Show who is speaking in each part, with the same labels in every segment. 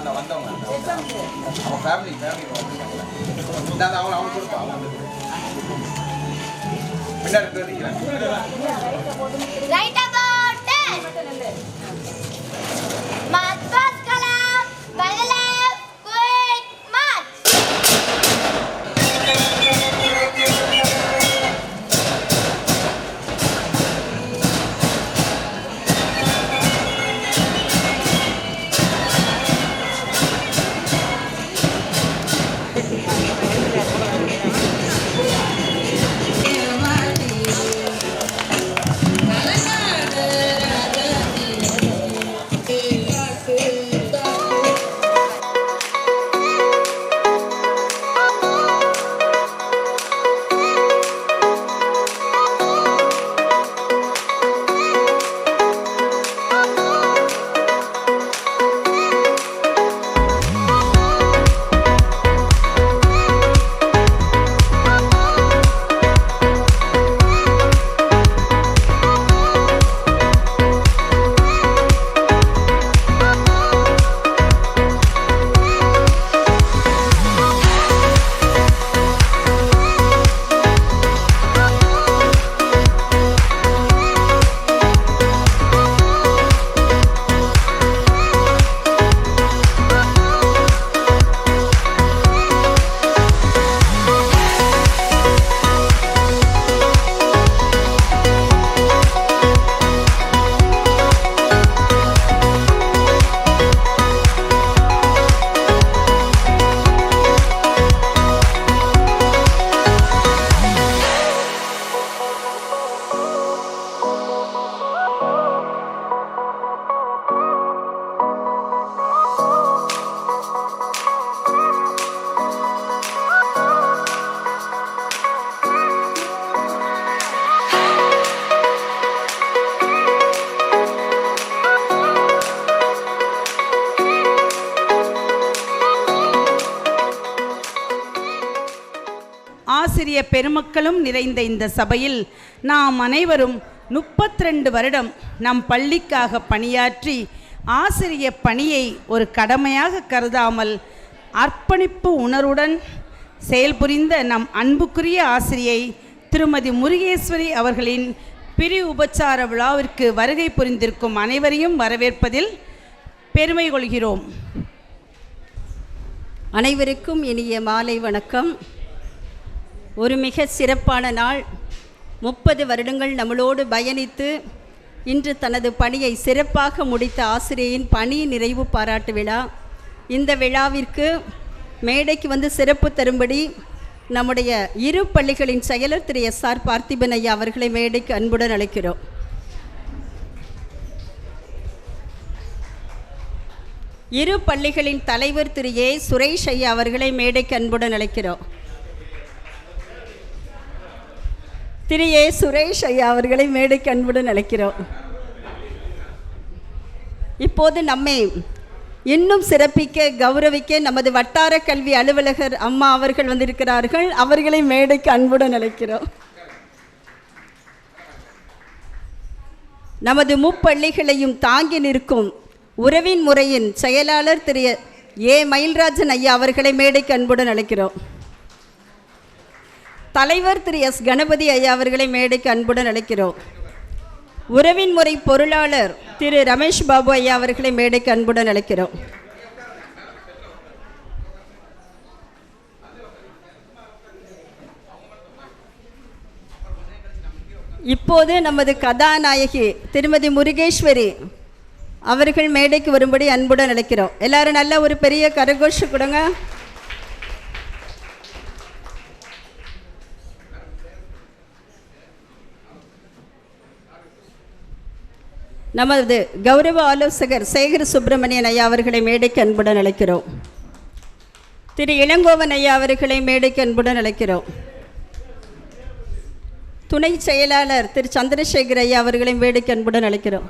Speaker 1: அந்த வந்தவங்க அவங்க ஃபேமிலி இந்த அவங்க அவங்க கொடுப்பாங்க பின்னாடி நிற்கிறேன்
Speaker 2: right about march first column by the left quick march
Speaker 3: ஆசிரிய பெருமக்களும் நிறைந்த இந்த சபையில் நாம் அனைவரும் 32 வருடம் நம் பள்ளிக்காக பணியாற்றி ஆசிரிய பணியை ஒரு கடமையாக கருதாமல் அர்ப்பணிப்பு உணர்வுடன் செயல்புரிந்த நம் அன்புக்குரிய ஆசிரியை திருமதி முருகேஸ்வரி அவர்களின் பிரி உபச்சார விழாவிற்கு வருகை புரிந்திருக்கும் அனைவரையும் வரவேற்பதில் பெருமை கொள்கிறோம்.
Speaker 4: அனைவருக்கும் இனிய மாலை வணக்கம். ஒரு மிக சிறப்பான நாள். 30 வருடங்கள் நம்மளோடு பயணித்து இன்று தனது பணியை சிறப்பாக முடித்த ஆசிரியையின் பணி நிறைவு பாராட்டு விழா. இந்த விழாவிற்கு மேடைக்கு வந்து சிறப்பு தரும்படி நம்முடைய இரு பள்ளிகளின் செயலர் திரு எஸ்.ஆர். பார்த்திபன் ஐயா அவர்களை மேடைக்கு அன்புடன் அழைக்கிறோம். இரு பள்ளிகளின் தலைவர் திரு ஏ. சுரேஷ் ஐயா அவர்களை மேடைக்கு அன்புடன் அழைக்கிறோம். திரு ஏ. சுரேஷ் ஐயா அவர்களை மேடைக்கு அன்புடன் அழைக்கிறோம். இப்போது நம்மை இன்னும் சிறப்பிக்க கௌரவிக்க நமது வட்டார கல்வி அலுவலகர் அம்மா அவர்கள் வந்திருக்கிறார்கள். அவர்களை மேடைக்கு அன்புடன் அழைக்கிறோம். நமது முப்பள்ளிகளையும் தாங்கி நிற்கும் உறவின் முறையின் செயலாளர் திரு ஏ. மயில்ராஜன் ஐயா அவர்களை மேடைக்கு அன்புடன் அழைக்கிறோம். தலைவர் திரு எஸ். கணபதி ஐயா அவர்களை மேடைக்கு அன்புடன் அழைக்கிறோம். உறவின் முறை பொருளாளர் திரு ரமேஷ் பாபு ஐயா அவர்களை மேடைக்கு அன்புடன் அழைக்கிறோம். இப்போது நமது கதாநாயகி திருமதி முருகேஸ்வரி அவர்கள் மேடைக்கு வரும்படி அன்புடன் அழைக்கிறோம். எல்லாரும் நல்ல ஒரு பெரிய கரகோஷ கொடுங்க. நமது கௌரவ ஆலோசகர் சேகர் சுப்பிரமணியன் ஐயா அவர்களை மேடைக்கு அன்புடன் அழைக்கிறோம். திரு இளங்கோவன் ஐயா அவர்களை மேடைக்கு அன்புடன் அழைக்கிறோம். துணை செயலாளர் திரு சந்திரசேகர் ஐயா அவர்களை மேடைக்கு அன்புடன் அழைக்கிறோம்.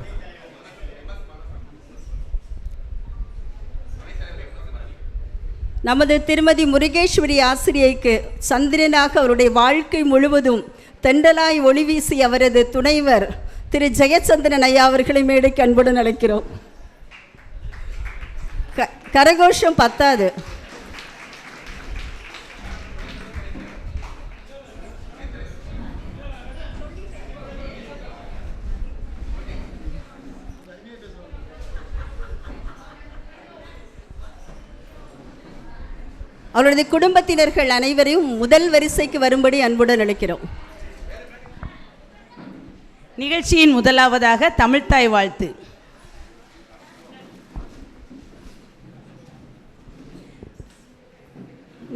Speaker 4: நமது திருமதி முருகேஸ்வரி ஆசிரியைக்கு சந்திரனாக அவருடைய வாழ்க்கை முழுவதும் தெண்டலாய் ஒளி வீசி அவரது துணைவர் திரு ஜெயச்சந்திரன் ஐயா அவர்களை மேடைக்கு அன்புடன் அழைக்கிறோம். கரகோஷம் பத்தாது. அவருடைய குடும்பத்தினர்கள் அனைவரையும் முதல் வரிசைக்கு வரும்படி அன்புடன் அழைக்கிறோம்.
Speaker 3: நிகழ்ச்சியின் முதலாவதாக தமிழ்த்தாய் வாழ்த்து.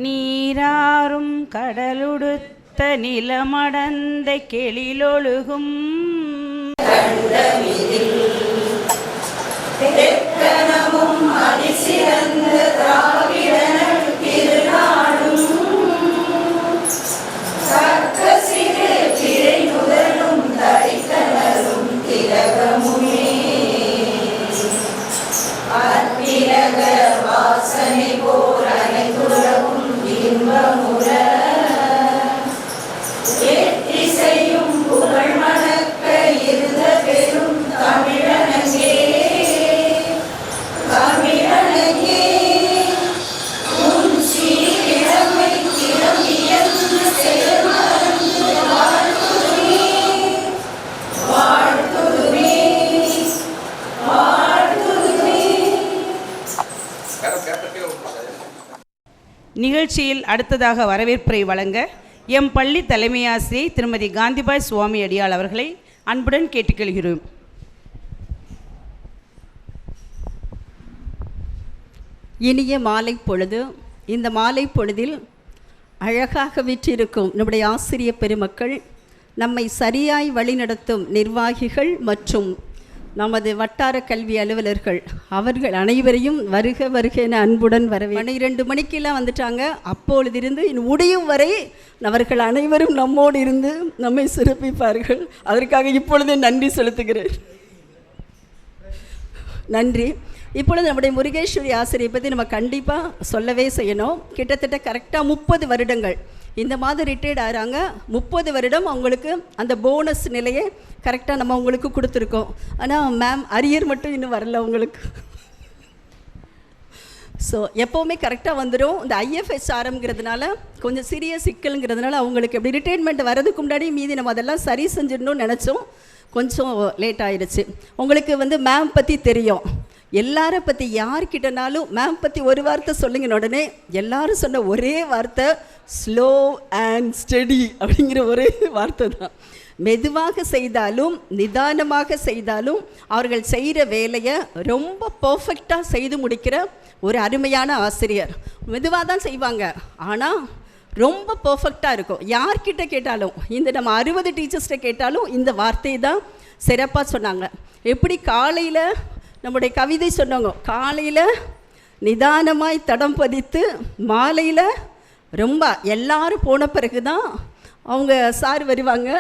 Speaker 3: நீராறும் கடலுடுத்த நிலமடந்த கெளிலொழுகும் நிகழ்ச்சியில் அடுத்ததாக வரவேற்புரை வழங்க எம் பள்ளி தலைமையாசிரியை திருமதி காந்திபாய் சுவாமி அடியாள் அவர்களை அன்புடன் கேட்டுக்கொள்கிறோம்.
Speaker 4: இனிய மாலை பொழுது. இந்த மாலை பொழுதில் அழகாக விற்றிருக்கும் நம்முடைய ஆசிரிய பெருமக்கள், நம்மை சரியாய் வழிநடத்தும் நிர்வாகிகள் மற்றும் நமது வட்டார கல்வி அலுவலர்கள் அவர்கள் அனைவரையும் வருக வருக என அன்புடன் வரவே. 12 மணிக்கெல்லாம் வந்துட்டாங்க. அப்பொழுதிருந்து முடியும் வரை அவர்கள் அனைவரும் நம்மோடு இருந்து நம்மை சிறப்பிப்பார்கள். அதற்காக இப்பொழுதே நன்றி செலுத்துகிறேன். நன்றி. இப்பொழுது நம்முடைய முருகேஸ்வரி ஆசிரியை பற்றி நம்ம கண்டிப்பாக சொல்லவே செய்யணும். கிட்டத்தட்ட கரெக்டாக 30 வருடங்கள் இந்த மாதம் ரிட்டையர்ட் ஆகிறாங்க. 30 வருடம் அவங்களுக்கு அந்த போனஸ் நிலையை கரெக்டாக நம்ம அவங்களுக்கு கொடுத்துருக்கோம். ஆனால் மேம் அரியர் மட்டும் இன்னும் வரல அவங்களுக்கு. ஸோ எப்போவுமே கரெக்டாக வந்துடும். இந்த IFHRங்கிறதுனால கொஞ்சம் சிறிய சிக்கலுங்கிறதுனால அவங்களுக்கு எப்படி ரிட்டையர்மெண்ட் வரதுக்கு முன்னாடி மீதி நம்ம அதெல்லாம் சரி செஞ்சிடணும்னு நினச்சோம். கொஞ்சம் லேட் ஆகிடுச்சு. உங்களுக்கு மேம் பற்றி தெரியும். எல்லாரை பற்றி யார்கிட்டனாலும் மேம் பற்றி ஒரு வார்த்தை சொல்லுங்கன்னு உடனே எல்லாரும் சொன்ன ஒரே வார்த்தை ஸ்லோ அண்ட் ஸ்டடி அப்படிங்கிற ஒரே வார்த்தை தான். மெதுவாக செய்தாலும் நிதானமாக செய்தாலும் அவர்கள் செய்கிற வேலையை ரொம்ப பர்ஃபெக்டாக செய்து முடிக்கிற ஒரு அருமையான ஆசிரியர். மெதுவாக தான் செய்வாங்க, ஆனால் ரொம்ப பர்ஃபெக்டாக இருக்கும். யார்கிட்ட கேட்டாலும், இந்த நம்ம 60 டீச்சர்ஸ்கிட்ட கேட்டாலும் இந்த வார்த்தையை தான் சிறப்பாக சொன்னாங்க. எப்படி காலையில் நம்முடைய கவிதை சொன்னாங்க, காலையில் நிதானமாய் தடம் பதித்து மாலையில் ரொம்ப எல்லாரும் போன பிறகு தான் அவங்க சார் வருவாங்க.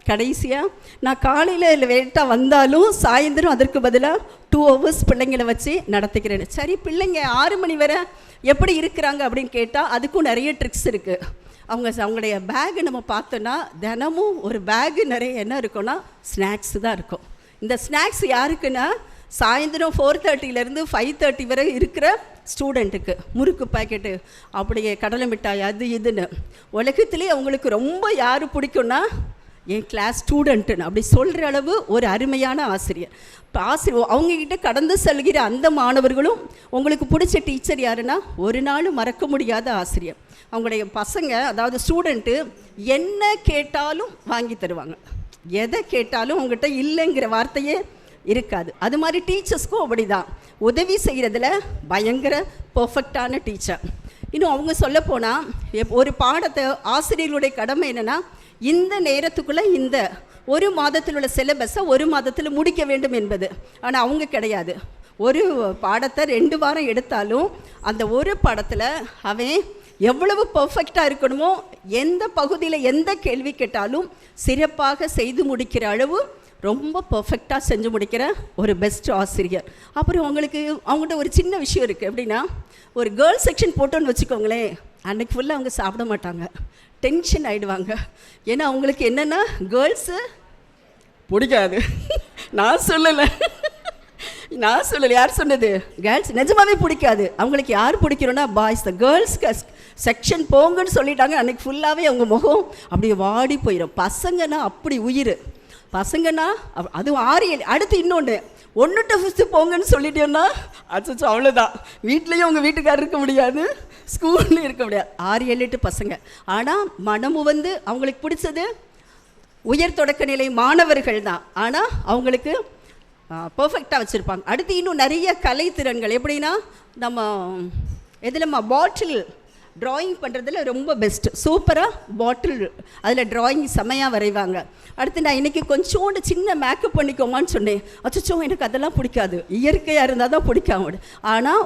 Speaker 4: கடைசியாக நான் காலையில் லேட்டாக வந்தாலும் சாயந்தரம் அதற்கு பதிலாக 2 hours பிள்ளைங்களை வச்சு நடத்திக்கிறேன். சரி, பிள்ளைங்க 6 மணி வரை எப்படி இருக்கிறாங்க அப்படின்னு கேட்டால் அதுக்கும் நிறைய ட்ரிக்ஸ் இருக்குது. அவங்களுடைய பேகு நம்ம பார்த்தோன்னா தினமும் ஒரு பேகு நிறைய என்ன இருக்குன்னா ஸ்நாக்ஸ் தான் இருக்கும். இந்த ஸ்நாக்ஸ் யாருக்குன்னா சாயந்தரம் 4:30 5:30 வரை இருக்கிற ஸ்டூடெண்ட்டுக்கு முறுக்கு பாக்கெட்டு, அப்படியே கடலை மிட்டாய், அது இதுன்னு. உலகத்திலே அவங்களுக்கு ரொம்ப யார் பிடிக்கும்னா என் கிளாஸ் ஸ்டூடெண்ட்டுன்னு அப்படி சொல்கிற அளவு ஒரு அருமையான ஆசிரியர். இப்போ அவங்கக்கிட்ட கடந்து செல்கிற அந்த மாணவர்களும் உங்களுக்கு பிடிச்ச டீச்சர் யாருன்னா ஒரு நாள் மறக்க முடியாத ஆசிரியர். அவங்களுடைய பசங்க, அதாவது ஸ்டூடெண்ட்டு என்ன கேட்டாலும் வாங்கி தருவாங்க. எதை கேட்டாலும் அவங்ககிட்ட இல்லைங்கிற வார்த்தையே இருக்காது. அது மாதிரி டீச்சர்ஸ்க்கும் அப்படி தான். உதவி செய்கிறதுல பயங்கர பர்ஃபெக்டான டீச்சர். இன்னும் அவங்க சொல்லப்போனால் ஒரு பாடத்தை ஆசிரியர்களுடைய கடமை என்னென்னா இந்த நேரத்துக்குள்ளே இந்த ஒரு மாதத்தில் உள்ள சிலபஸை ஒரு மாதத்தில் முடிக்க வேண்டும் என்பது. ஆனால் அவங்க கிடையாது. ஒரு பாடத்தை 2 வாரம் எடுத்தாலும் அந்த ஒரு பாடத்தில் அவன் எவ்வளவு பர்ஃபெக்டாக இருக்கணுமோ, எந்த பகுதியில் எந்த கேள்வி கேட்டாலும் சிறப்பாக செய்து முடிக்கிற அளவு ரொம்ப பர்ஃபெக்டாக செஞ்சு முடிக்கிற ஒரு பெஸ்ட் ஆசிரியர். அப்புறம் அவங்கள்ட்ட ஒரு சின்ன விஷயம் இருக்குது. எப்படின்னா, ஒரு கேர்ள்ஸ் செக்ஷன் போட்டோன்னு வச்சுக்கோங்களேன், அன்றைக்கி ஃபுல்லாக அவங்க சாப்பிட மாட்டாங்க, டென்ஷன் ஆகிடுவாங்க. ஏன்னா அவங்களுக்கு என்னென்னா கேர்ள்ஸு பிடிக்காது. நான் சொல்லலை, நான் சொல்லலை, யார் சொன்னது? கேர்ள்ஸ் நிஜமாவே பிடிக்காது. அவங்களுக்கு யார் பிடிக்கிறோன்னா பாய்ஸ் தான். கேர்ள்ஸ் செக்ஷன் போங்கன்னு சொல்லிட்டாங்க, அன்றைக்கி ஃபுல்லாகவே அவங்க முகம் அப்படியே வாடி போயிடும். பசங்கன்னா அப்படி உயிர். பசங்கன்னா அதுவும் 6 7 அடுத்து இன்னொன்று 1 to 5 போங்கன்னு சொல்லிட்டேன்னா அச்சோ அவ்வளோதான். வீட்லேயும் அவங்க வீட்டுக்காரர் இருக்க முடியாது, ஸ்கூல்லையும் இருக்க முடியாது. 6 7 8 பசங்க. ஆனால் மனமும் வந்து அவங்களுக்கு பிடிச்சது உயர் தொடக்க நிலை மாணவர்கள் தான். ஆனால் அவங்களுக்கு பர்ஃபெக்டாக வச்சுருப்பாங்க. அடுத்து இன்னும் நிறைய கலைத்திறன்கள். எப்படின்னா நம்ம எதுலம்மா பாட்டில் ட்ராயிங் பண்ணுறதுல ரொம்ப பெஸ்ட்டு. சூப்பராக பாட்டில் அதில் ட்ராயிங் செமையாக வரைவாங்க. அடுத்து நான் இன்றைக்கி கொஞ்சோண்டு சின்ன மேக்கப் பண்ணிக்கோமான்னு சொன்னேன். அச்சோ எனக்கு அதெல்லாம் பிடிக்காது, இயற்கையாக இருந்தால் தான் பிடிக்காம. ஆனால்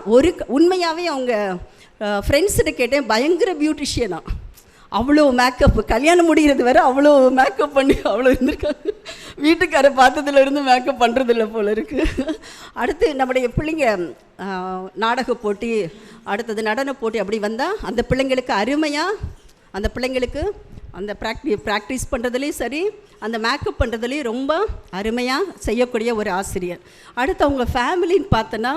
Speaker 4: உண்மையாகவே அவங்க ஃப்ரெண்ட்ஸுகிட்ட கேட்டேன், பயங்கர பியூட்டிஷியனா, அவ்வளோ மேக்கப், கல்யாணம் முடிகிறது வேறு அவ்வளோ மேக்கப் பண்ணி அவ்வளோ இருந்திருக்காங்க. வீட்டுக்காரை பார்த்ததுலேருந்து மேக்கப் பண்ணுறதில்ல போல இருக்குது. அடுத்து நம்முடைய பிள்ளைங்க நாடக போட்டி, அடுத்தது நடன போட்டி அப்படி வந்தால் அந்த பிள்ளைங்களுக்கு அருமையாக அந்த பிள்ளைங்களுக்கு அந்த ப்ராக்டிஸ் பண்ணுறதுலேயும் சரி, அந்த மேக்கப் பண்ணுறதுலேயும் ரொம்ப அருமையாக செய்யக்கூடிய ஒரு ஆசிரியர். அடுத்து அவங்க ஃபேமிலின்னு பார்த்தோன்னா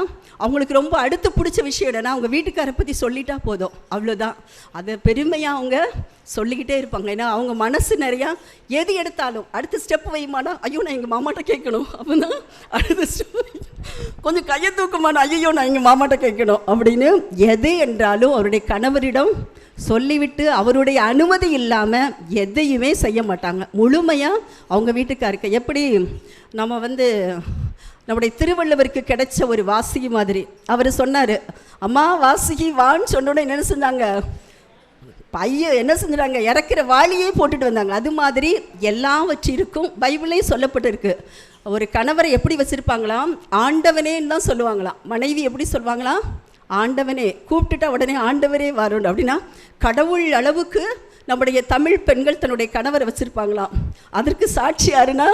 Speaker 4: அவங்களுக்கு ரொம்ப அடுத்து பிடிச்ச விஷயம் என்னென்னா, அவங்க வீட்டுக்காரை பற்றி சொல்லிட்டா போதும், அவ்வளோதான். அதை பெருமையாக அவங்க சொல்லிக்கிட்டே இருப்பாங்க. ஏன்னா அவங்க மனசு நிறையா எது எடுத்தாலும் அடுத்த ஸ்டெப் வைமானா, ஐயோ நான் எங்கள் மாமாட்ட கேட்கணும், அப்போ தான் அடுத்த ஸ்டெப். கொஞ்சம் கையை தூக்குமானா, ஐயோ நான் எங்கள் மாமாட்ட கேட்கணும் அப்படின்னு எது என்றாலும் அவருடைய கணவரிடம் சொல்லிவிட்டு அவருடைய அனுமதி இல்லாமல் எதையுமே செய்ய மாட்டாங்க. முழுமையாக அவங்க வீட்டுக்காருக்கு. எப்படி நம்ம வந்து நம்முடைய திருவள்ளுவருக்கு கிடைச்ச ஒரு வாசிகி மாதிரி. அவர் சொன்னார், அம்மா வாசிகி வான்னு சொன்னோட என்ன செஞ்சாங்க, பையன் என்ன செஞ்சுட்டாங்க, இறக்குற வாளியே போட்டுட்டு வந்தாங்க. அது மாதிரி எல்லாவற்றிற்கும் பைபிளே சொல்லப்பட்டிருக்கு. ஒரு கணவரை எப்படி வச்சுருப்பாங்களாம், ஆண்டவனேன்னு தான் சொல்லுவாங்களாம். மனைவி எப்படி சொல்லுவாங்களாம், ஆண்டவனே. கூப்பிட்டுட்டா உடனே ஆண்டவரே வரும். அப்படின்னா கடவுள் அளவுக்கு நம்முடைய தமிழ் பெண்கள் தன்னுடைய கணவரை வச்சுருப்பாங்களாம். அதற்கு சாட்சி யாருன்னா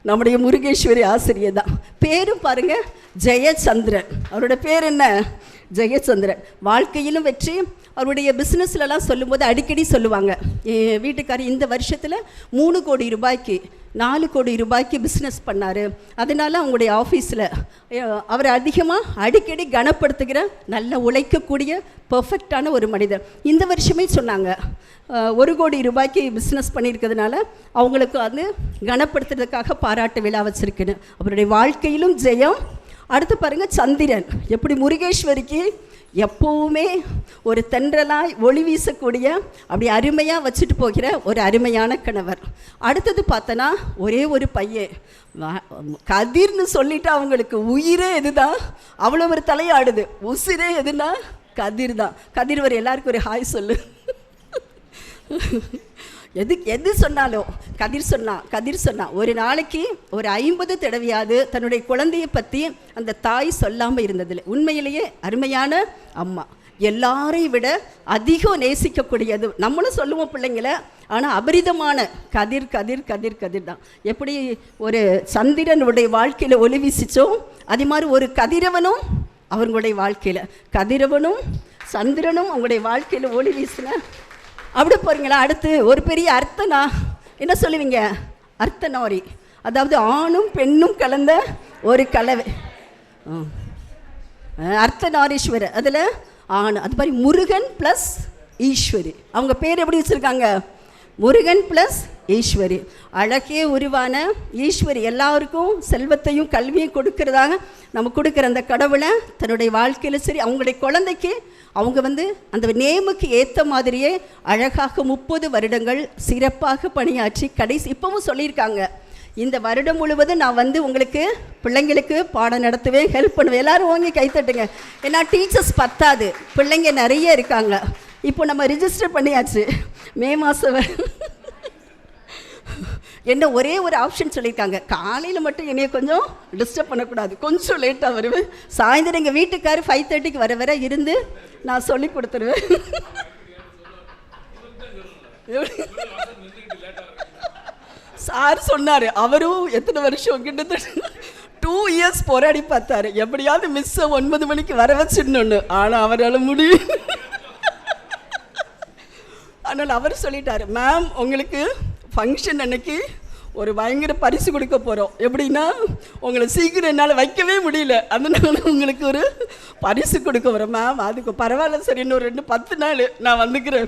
Speaker 4: நம்முடைய முருகேஸ்வரி ஆசிரியர் தான். பேரும் பாருங்கள், ஜெயச்சந்திரன். அவரோட பேர் என்ன, ஜெயச்சந்திரன். வாழ்க்கையிலும் வெற்றி. அவருடைய பிஸ்னஸ்லலாம் சொல்லும்போது அடிக்கடி சொல்லுவாங்க, என் வீட்டுக்காரர் இந்த வருஷத்தில் 3 கோடி ரூபாய்க்கு 4 கோடி ரூபாய்க்கு பிஸ்னஸ் பண்ணார். அதனால் அவங்களுடைய ஆஃபீஸில் அவரை அதிகமாக அடிக்கடி கனப்படுத்துகிற நல்ல உழைக்கக்கூடிய பர்ஃபெக்டான ஒரு மனிதர். இந்த வருஷமே சொன்னாங்க 1 கோடி ரூபாய்க்கு பிஸ்னஸ் பண்ணியிருக்கிறதுனால அவங்களுக்கு வந்து கனப்படுத்துறதுக்காக பாராட்டு விழா வச்சுருக்குன்னு. அவருடைய வாழ்க்கையிலும் ஜெயம். அடுத்து பாருங்கள் சந்திரன். எப்படி முருகேஸ்வரிக்கு எப்போவுமே ஒரு தென்றலாய் ஒளி வீசக்கூடிய அப்படி அருமையாக வச்சுட்டு போகிற ஒரு அருமையான கணவர். அடுத்தது பார்த்தோன்னா ஒரே ஒரு பையன், கதிர்னு சொல்லிட்டு அவங்களுக்கு உயிரே எதுதான், அவ்வளோ ஒரு தலையாடுது. உசிரே எதுனா கதிர் தான். கதிர் ஒரு எல்லாருக்கும் ஒரு ஹாய் சொல்லு. எது சொன்னாலும் கதிர் சொன்னா ஒரு நாளைக்கு ஒரு 50 தடவையாவது தன்னுடைய குழந்தையை பற்றி அந்த தாய் சொல்லாமல் இருந்ததில்லை. உண்மையிலேயே அருமையான அம்மா. எல்லாரையும் விட அதிகம் நேசிக்கக்கூடியது. நம்மளும் சொல்லுவோம் பிள்ளைங்கள, ஆனால் அபரிதமான கதிர் கதிர் கதிர் கதிர் தான். எப்படி ஒரு சந்திரனுடைய வாழ்க்கையில் ஒளி வீசிச்சோ அதே மாதிரி ஒரு கதிரவனும் அவங்களுடைய வாழ்க்கையில், கதிரவனும் சந்திரனும் அவங்களுடைய வாழ்க்கையில் ஒளி வீசின. அப்படி போகிறீங்களா? அடுத்து ஒரு பெரிய அர்த்தனா என்ன சொல்லுவீங்க, அர்த்தநாரி. அதாவது ஆணும் பெண்ணும் கலந்த ஒரு கலவை, அர்த்தநாரீஸ்வரர். அதில் ஆண். அது மாதிரி முருகன் ப்ளஸ் ஈஸ்வரி. அவங்க பேர் எப்படி வச்சுருக்காங்க, முருகன் ப்ளஸ் ஈஸ்வரி. அழகே உருவான ஈஸ்வரி எல்லாருக்கும் செல்வத்தையும் கல்வியும் கொடுக்கறதாக நம்ம கொடுக்குற அந்த கடவுளை தன்னுடைய வாழ்க்கையில் சரி அவங்களுடைய குழந்தைக்கு அவங்க வந்து அந்த நேமுக்கு ஏற்ற மாதிரியே அழகாக 30 வருடங்கள் சிறப்பாக பணியாற்றி கடைசி இப்போவும் சொல்லியிருக்காங்க, இந்த வருடம் முழுவதும் நான் வந்து உங்களுக்கு பிள்ளைங்களுக்கு பாடம் நடத்துவேன், ஹெல்ப் பண்ணுவேன். எல்லோரும் வாங்கி கைத்தட்டுங்க. ஏன்னா டீச்சர்ஸ் பத்தாது, பிள்ளைங்க நிறைய இருக்காங்க. இப்போ நம்ம ரிஜிஸ்டர் பண்ணியாச்சு. மே மாதம் என்ன ஒரே ஒரு ஆப்ஷன் சொல்லியிருக்காங்க, காலையில் மட்டும் என்னைய கொஞ்சம் டிஸ்டர்ப் பண்ணக்கூடாது, கொஞ்சம் லேட்டாக வருவேன். சாயந்தரம் எங்கள் வீட்டுக்கார் 5:30க்கு வர இருந்து நான் சொல்லி கொடுத்துருவேன். சார் சொன்னார், அவரும் எத்தனை வருஷம் கிட்டத்தட்ட 2 இயர்ஸ் போராடி பார்த்தாரு, எப்படியாவது மிஸ்ஸை 9 மணிக்கு வர வச்சிடணுன்னு. ஆனால் அவரால் முடியும். அதனால் அவர் சொல்லிட்டார், மேம் உங்களுக்கு ஃபங்க்ஷன் அன்னைக்கு
Speaker 5: ஒரு பயங்கர பரிசு கொடுக்க போகிறோம். எப்படின்னா உங்களை சீக்கிரம் என்னால் வைக்கவே முடியல, அதனால உங்களுக்கு ஒரு பரிசு கொடுக்க போகிறோம். மேம் அதுக்கு பரவாயில்ல சார், இன்னும் 10 நாள் நான் வந்துக்கிறேன்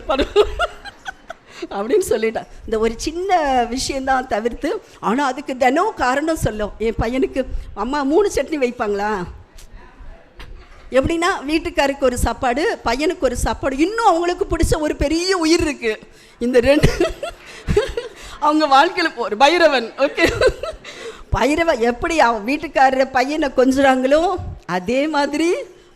Speaker 5: அப்படின்னு சொல்லிட்டேன். இந்த ஒரு சின்ன விஷயந்தான் தவிர்த்து, ஆனால் அதுக்கு தினம் காரணம் சொல்லும். என் பையனுக்கு அம்மா 3 சட்னி வைப்பாங்களா, எப்படின்னா வீட்டுக்காருக்கு ஒரு சாப்பாடு, பையனுக்கு ஒரு சாப்பாடு, இன்னும் அவங்களுக்கு பிடிச்ச ஒரு பெரிய உயிர் இருக்குது. இந்த 2 அவங்க வாழ்க்கையில் ஒரு பைரவன். ஓகே, பைரவன் எப்படி அவன் வீட்டுக்காரர் பையனை கொஞ்சுறாங்களோ அதே மாதிரி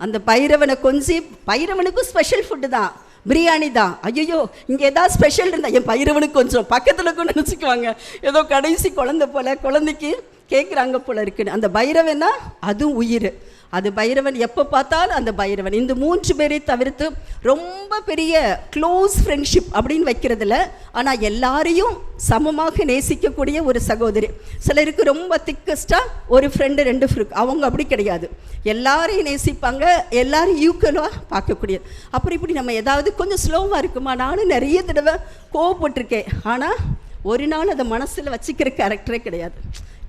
Speaker 5: அந்த பைரவனை கொஞ்சி, பைரவனுக்கும் ஸ்பெஷல் ஃபுட்டு தான், பிரியாணி தான். ஐயோ இங்கே ஏதாவது ஸ்பெஷல் இருந்தால் என் பைரவனுக்கு கொஞ்சம் பக்கத்தில் கூட நினச்சிக்குவாங்க, ஏதோ கடைசி குழந்தை போல், குழந்தைக்கு கேட்குறாங்க போல் இருக்குன்னு. அந்த பைரவன்னா அதுவும் உயிர். அது பைரவன் எப்போ பார்த்தாலும் அந்த பைரவன். இந்த 3 பேரை தவிர்த்து ரொம்ப பெரிய க்ளோஸ் ஃப்ரெண்ட்ஷிப் அப்படின்னு வைக்கிறதில்ல, ஆனால் எல்லாரையும் சமமாக நேசிக்கக்கூடிய ஒரு சகோதரி. சிலருக்கு ரொம்ப திக்கஸ்டாக ஒரு ஃப்ரெண்டு 2 ஃப்ரெண்ட், அவங்க அப்படி கிடையாது, எல்லாரையும் நேசிப்பாங்க, எல்லாரும் ஈக்குவலாக பார்க்கக்கூடியது. அப்புறம் இப்படி நம்ம ஏதாவது கொஞ்சம் ஸ்லோவாக இருக்குமா, நானும் நிறைய தடவை கோவப்பட்டிருக்கேன், ஆனால் ஒரு நாள் அதை மனசில் வச்சுக்கிற கேரக்டரே கிடையாது.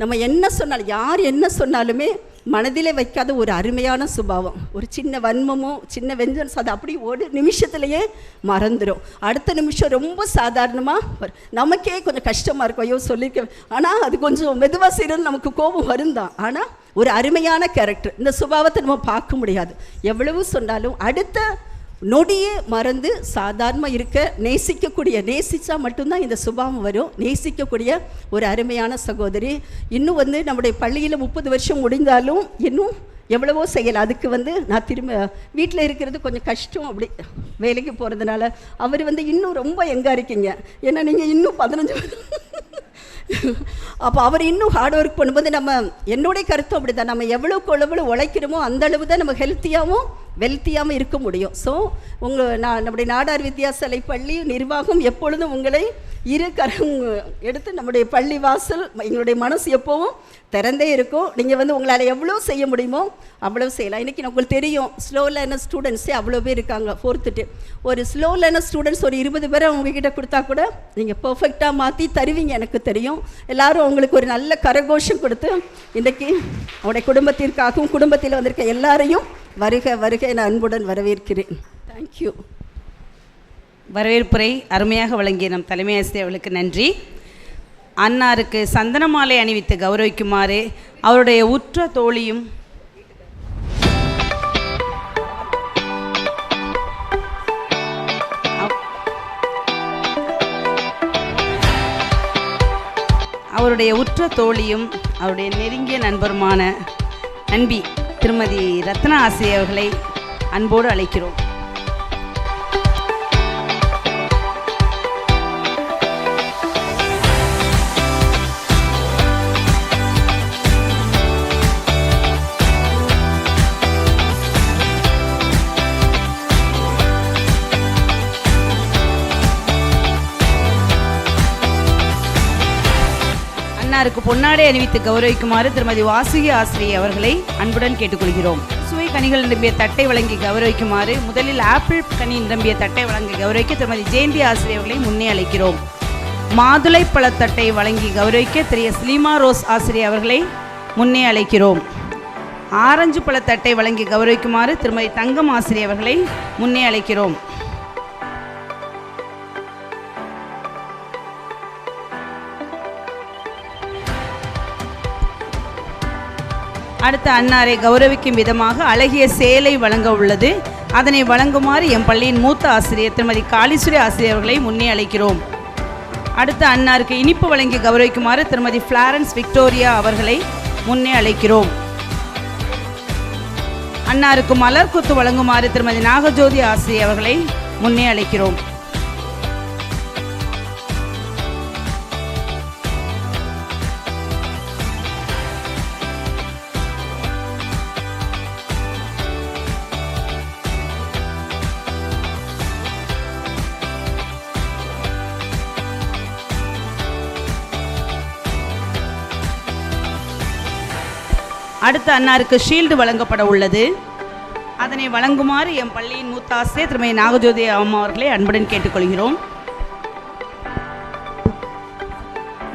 Speaker 5: நம்ம என்ன சொன்னாலும், யார் என்ன சொன்னாலுமே மனதிலே வைக்காத ஒரு அருமையான சுபாவம். ஒரு சின்ன வன்மமோ சின்ன வெஞ்சன்ஸ் அது அப்படி ஒரு நிமிஷத்துலேயே மறந்துடும். அடுத்த நிமிஷம் ரொம்ப சாதாரணமாக நமக்கே கொஞ்சம் கஷ்டமாக இருக்கும், ஐயோ சொல்லியிருக்க, ஆனால் அது கொஞ்சம் மெதுவாக செய்கிறது நமக்கு கோபம் வரும் தான். ஆனால் ஒரு அருமையான கேரக்டர். இந்த சுபாவத்தை நம்ம பார்க்க முடியாது, எவ்வளவு சொன்னாலும் அடுத்த நொடியே மறந்து சாதாரணமாக இருக்க நேசிக்கக்கூடிய, நேசித்தா மட்டும்தான் இந்த சுபாவம் வரும், நேசிக்கக்கூடிய ஒரு அருமையான சகோதரி. இன்னும் நம்முடைய பள்ளியில் 30 வருஷம் முடிந்தாலும் இன்னும் எவ்வளவோ செய்யலை. அதுக்கு நான் திரும்ப வீட்டில் இருக்கிறது கொஞ்சம் கஷ்டம், அப்படி வேலைக்கு போகிறதுனால. அவர் இன்னும் ரொம்ப எங்கே இருக்கீங்க, ஏன்னா நீங்கள் இன்னும் 15 அப்போ அவர் இன்னும் ஹார்ட் ஒர்க் பண்ணும்போது, நம்ம என்னுடைய கருத்தும் அப்படி தான், நம்ம எவ்வளோ உழைக்கிறோமோ அந்த அளவு தான் நம்ம ஹெல்த்தியாகவும் வெல்த்தியாகவும் இருக்க முடியும். ஸோ நம்முடைய நாடார் வித்தியாசாலை பள்ளி நிர்வாகம் எப்பொழுதும் உங்களை இரு கரம் எடுத்து, நம்முடைய பள்ளி வாசல், எங்களுடைய மனசு எப்போவும் திறந்தே இருக்கும். நீங்கள் உங்களால் எவ்வளோ செய்ய முடியுமோ அவ்வளோ செய்யலாம். இன்றைக்கி உங்களுக்கு தெரியும், ஸ்லோ லேர்னர் ஸ்டூடெண்ட்ஸே அவ்வளோ பேர் இருக்காங்க. 4th ஒரு ஸ்லோ லேர்னர் ஸ்டூடெண்ட்ஸ் ஒரு 20 பேரை உங்ககிட்ட கொடுத்தா கூட நீங்கள் பர்ஃபெக்டாக மாற்றி தருவீங்க, எனக்கு தெரியும். எல்லோரும் அவங்களுக்கு ஒரு நல்ல கரகோஷம் கொடுத்து இன்றைக்கி அவருடைய குடும்பத்திற்காகவும் குடும்பத்தில் வந்திருக்க எல்லாரையும் வருக வருக என அன்புடன் வரவேற்கிறேன். தேங்க்யூ.
Speaker 3: வரவேற்புரை அருமையாக வழங்கிய நம் தலைமை ஆசிரியர் அவர்களுக்கு நன்றி. அன்னாருக்கு சந்தன மாலை அணிவித்து கௌரவிக்குமாறு அவருடைய உற்ற தோழியும் அவருடைய நெருங்கிய நண்பருமான நண்பி திருமதி ரத்னா ஆசிரியர் அவர்களை அன்போடு அழைக்கிறோம். அன்னாருக்கு பொன்னாடை அணிவித்து கௌரவிக்குமாறு திருமதி வாசுகி ஆசிரியை அவர்களை அன்புடன் கேட்டுக்கொள்கிறோம். சுவை கனிகள் நிரம்பிய தட்டை வழங்கி கௌரவிக்குமாறு முதலில் ஆப்பிள் கனி நிரம்பிய தட்டை வழங்கி கௌரவிக்க திருமதி ஜெயந்தி ஆசிரியை அவர்களை முன்னே அழைக்கிறோம். மாதுளை பழத்தட்டை வழங்கி கௌரவிக்க திரு ஸ்லீமா ரோஸ் ஆசிரியை அவர்களை முன்னே அழைக்கிறோம். ஆரஞ்சு பழத்தட்டை வழங்கி கௌரவிக்குமாறு திருமதி தங்கம் ஆசிரியை அவர்களை முன்னே அழைக்கிறோம். அடுத்த அன்னாரை கௌரவிக்கும் விதமாக அழகிய சேலை வழங்க உள்ளது. அதனை வழங்குமாறு எம் பள்ளியின் மூத்த ஆசிரியர் திருமதி காளீஸ்வரி ஆசிரியர் அவர்களை முன்னே அழைக்கிறோம். அடுத்த அன்னாருக்கு இனிப்பு வழங்கி கௌரவிக்குமாறு திருமதி ஃப்ளாரன்ஸ் விக்டோரியா அவர்களை முன்னே அழைக்கிறோம். அன்னாருக்கு மலர் கொத்து வழங்குமாறு திருமதி நாகஜோதி ஆசிரியர் அவர்களை முன்னே அழைக்கிறோம். அடுத்த அன்னாருக்கு ஷீல்டு வழங்கப்பட உள்ளது. அதனை வழங்குமாறு எம் பள்ளியின் மூத்த ஆசிரியர் திருமதி நாகஜோதி அம்மா அவர்களை அன்புடன் கேட்டுக்கொள்கிறோம்.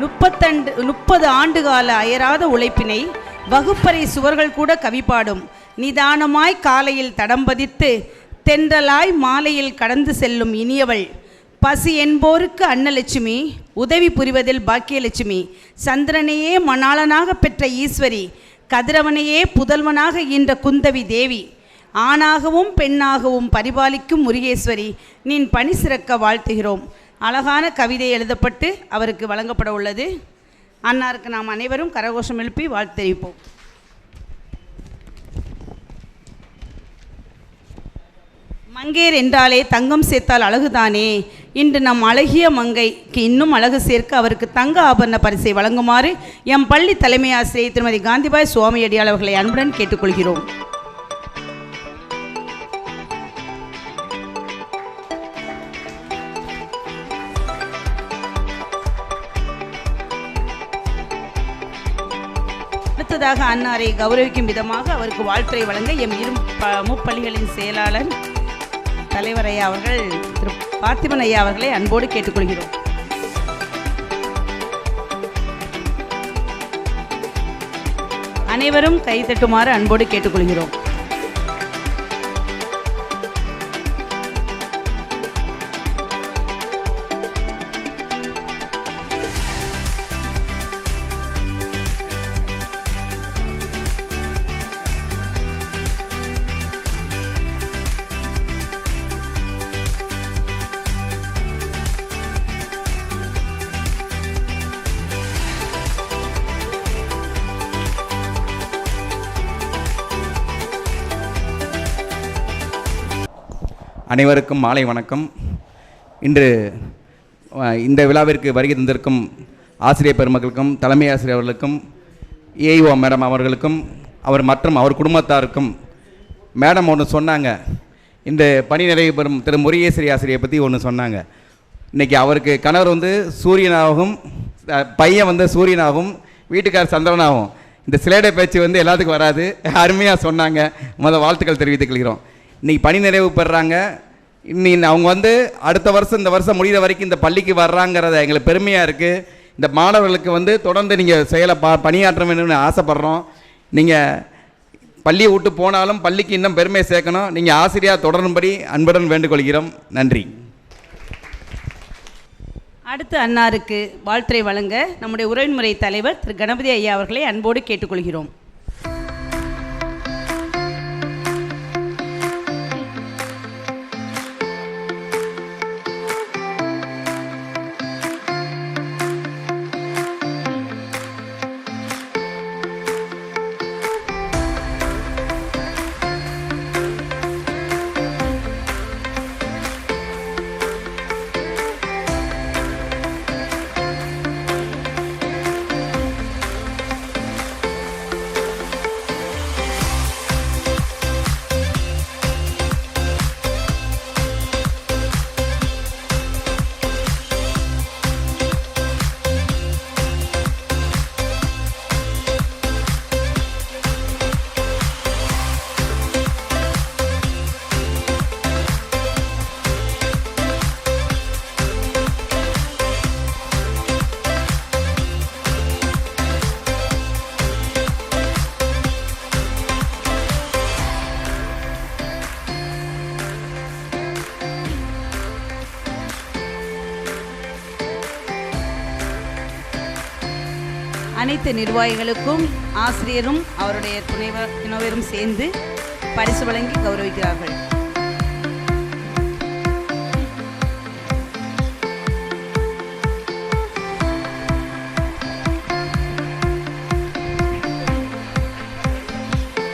Speaker 3: 30 ஆண்டுகால அயராத உழைப்பினை வகுப்பறை சுவர்கள் கூட கவிப்பாடும். நிதானமாய் காலையில் தடம்பதித்து தென்றலாய் மாலையில் கடந்து செல்லும் இனியவள். பசி என்போருக்கு அன்னலட்சுமி, உதவி புரிவதில் பாக்கியலட்சுமி. சந்திரனையே மணாளனாக பெற்ற ஈஸ்வரி, கதிரவனையே புதல்வனாக ஈன்ற குந்தவி தேவி. ஆணாகவும் பெண்ணாகவும் பரிபாலிக்கும் முருகேஸ்வரி, நின் பணி சிறக்க வாழ்த்துகிறோம். அழகான கவிதை எழுதப்பட்டு அவருக்கு வழங்கப்பட உள்ளது. அன்னாருக்கு நாம் அனைவரும் கரகோஷம் எழுப்பி வாழ்த்து தெரிவிப்போம். மங்கையர் என்றாலே தங்கம் சேர்த்தால் அழகுதானே. இன்று நம் அழகிய மங்கைக்கு இன்னும் அழகு சேர்க்க அவருக்கு தங்க ஆபரண பரிசை வழங்குமாறு எம் பள்ளி தலைமை ஆசிரியர் திருமதி காந்திபாய் சுவாமியடியார் அவர்களை அன்புடன் கேட்டுக்கொள்கிறோம். அடுத்ததாக அன்னாரை கௌரவிக்கும் விதமாக அவருக்கு வாழ்த்துரை வழங்க எம் முப்பள்ளிகளின் செயலாளர் தலைவர் ஐயா அவர்கள் திரு பார்த்திபன் ஐயா அவர்களை அன்போடு கேட்டுக்கொள்கிறோம். அனைவரும் கைதட்டுமாறு அன்போடு கேட்டுக்கொள்கிறோம்.
Speaker 1: அனைவருக்கும் மாலை வணக்கம். இன்று இந்த விழாவிற்கு வருகை தந்திருக்கும் ஆசிரியர் பெருமக்களுக்கும் தலைமை ஆசிரியர் அவர்களுக்கும் ஏஇஓ மேடம் அவர்களுக்கும் மற்றும் அவர் குடும்பத்தாருக்கும் மேடம் ஒன்று சொன்னாங்க. இந்த பணி நிறைவு பெறும் திரு முருகேஸ்வரி ஆசிரியை பற்றி ஒன்று சொன்னாங்க. இன்றைக்கி அவருக்கு கணவர் சூரியனாகவும் பையன் சூரியனாகவும் வீட்டுக்காரர் சந்திரனாகவும். இந்த சிலேடை பேச்சு எல்லாத்துக்கும் வராது. அருமையாக சொன்னாங்க. வாழ்த்துக்கள் தெரிவித்துக் கொள்கிறோம். இன்றைக்கி பணி நிறைவு பெறுறாங்க. அவங்க அடுத்த வருஷம் இந்த வருஷம் முடிகிற வரைக்கும் இந்த பள்ளிக்கு வர்றாங்கிறத எங்களுக்கு பெருமையாக இருக்குது. இந்த மாணவர்களுக்கு தொடர்ந்து நீங்கள் பணியாற்ற வேணும்னு ஆசைப்பட்றோம். நீங்கள் பள்ளியை விட்டு போனாலும் பள்ளிக்கு இன்னும் பெருமையை சேர்க்கணும். நீங்கள் ஆசிரியராக தொடரும்படி அன்புடன் வேண்டுகொள்கிறோம். நன்றி.
Speaker 3: அடுத்து அன்னாருக்கு வாழ்த்துரை வழங்க நம்முடைய உறவின்முறை தலைவர் திரு கணபதி ஐயா அவர்களை அன்போடு கேட்டுக்கொள்கிறோம். அனைத்து நிர்வாகிகளுக்கும் ஆசிரியரும் அவருடைய துணைவரும் சேர்ந்து பரிசு வழங்கி கௌரவிக்கிறார்கள்.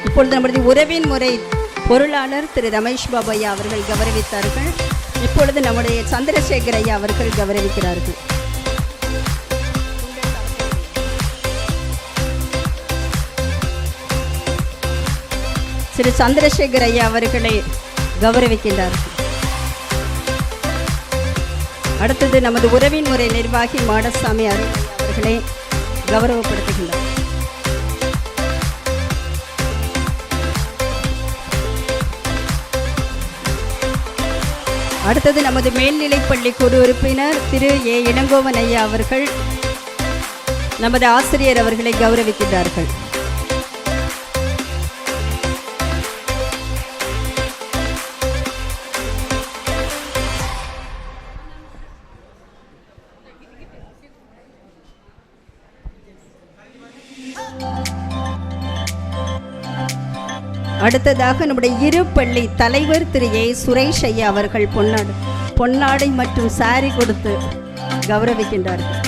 Speaker 4: இப்பொழுது நம்முடைய உறவின் முறை பொருளாளர் திரு ரமேஷ் பாபு ஐயா அவர்கள் கௌரவித்தார்கள். இப்பொழுது நம்முடைய சந்திரசேகர் ஐயா அவர்கள் கௌரவிக்கிறார்கள். திரு சந்திரசேகர் ஐயா அவர்களை கௌரவிக்கின்றார்கள். அடுத்தது நமது உறவின் முறை நிர்வாகி மாடசாமி அவர்களை கௌரவப்படுத்துகின்றார். அடுத்தது நமது மேல்நிலைப்பள்ளி குழு உறுப்பினர் திரு ஏ இளங்கோவன் ஐயா அவர்கள் நமது ஆசிரியர் அவர்களை கௌரவிக்கின்றார்கள். அடுத்ததாக நம்முடைய இரு பள்ளி தலைவர் திரு ஏ சுரேஷ் ஐயா அவர்கள் பொன்னாடை மற்றும் சாரி கொடுத்து கௌரவிக்கின்றார்கள்.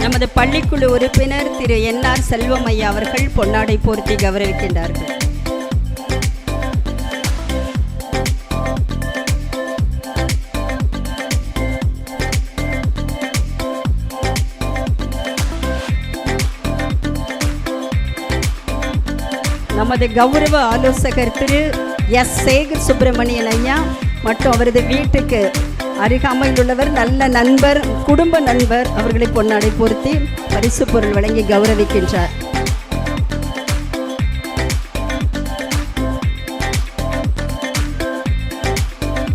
Speaker 4: நமது பள்ளிக்குழு உறுப்பினர் திரு என்ஆர் செல்வம் ஐயா அவர்கள் பொன்னாடை போர்த்தி கௌரவிக்கின்றார்கள். நமது கௌரவ ஆலோசகர் திரு எஸ் சேகர் சுப்பிரமணியன் ஐயா மற்றும் அவரது வீட்டுக்கு அருகாமையில் உள்ளவர் நல்ல நண்பர், குடும்ப நண்பர், அவர்களை பொன்னாடை பொருத்தி பரிசு பொருள் வழங்கி கௌரவிக்கின்றார்.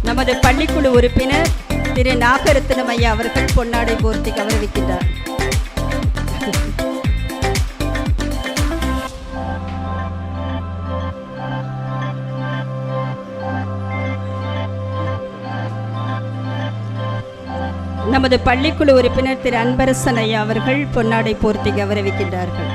Speaker 4: நமது பள்ளிக்குழு உறுப்பினர் திரு நாகரத்னம் ஐயா அவர்கள் பொன்னாடை போர்த்தி கௌரவிக்கின்றார். நமது பள்ளிக்குழு உறுப்பினர் திரு அன்பரசன் ஐயா அவர்கள் பொன்னாடை போர்த்தி கௌரவிக்கின்றார்கள்.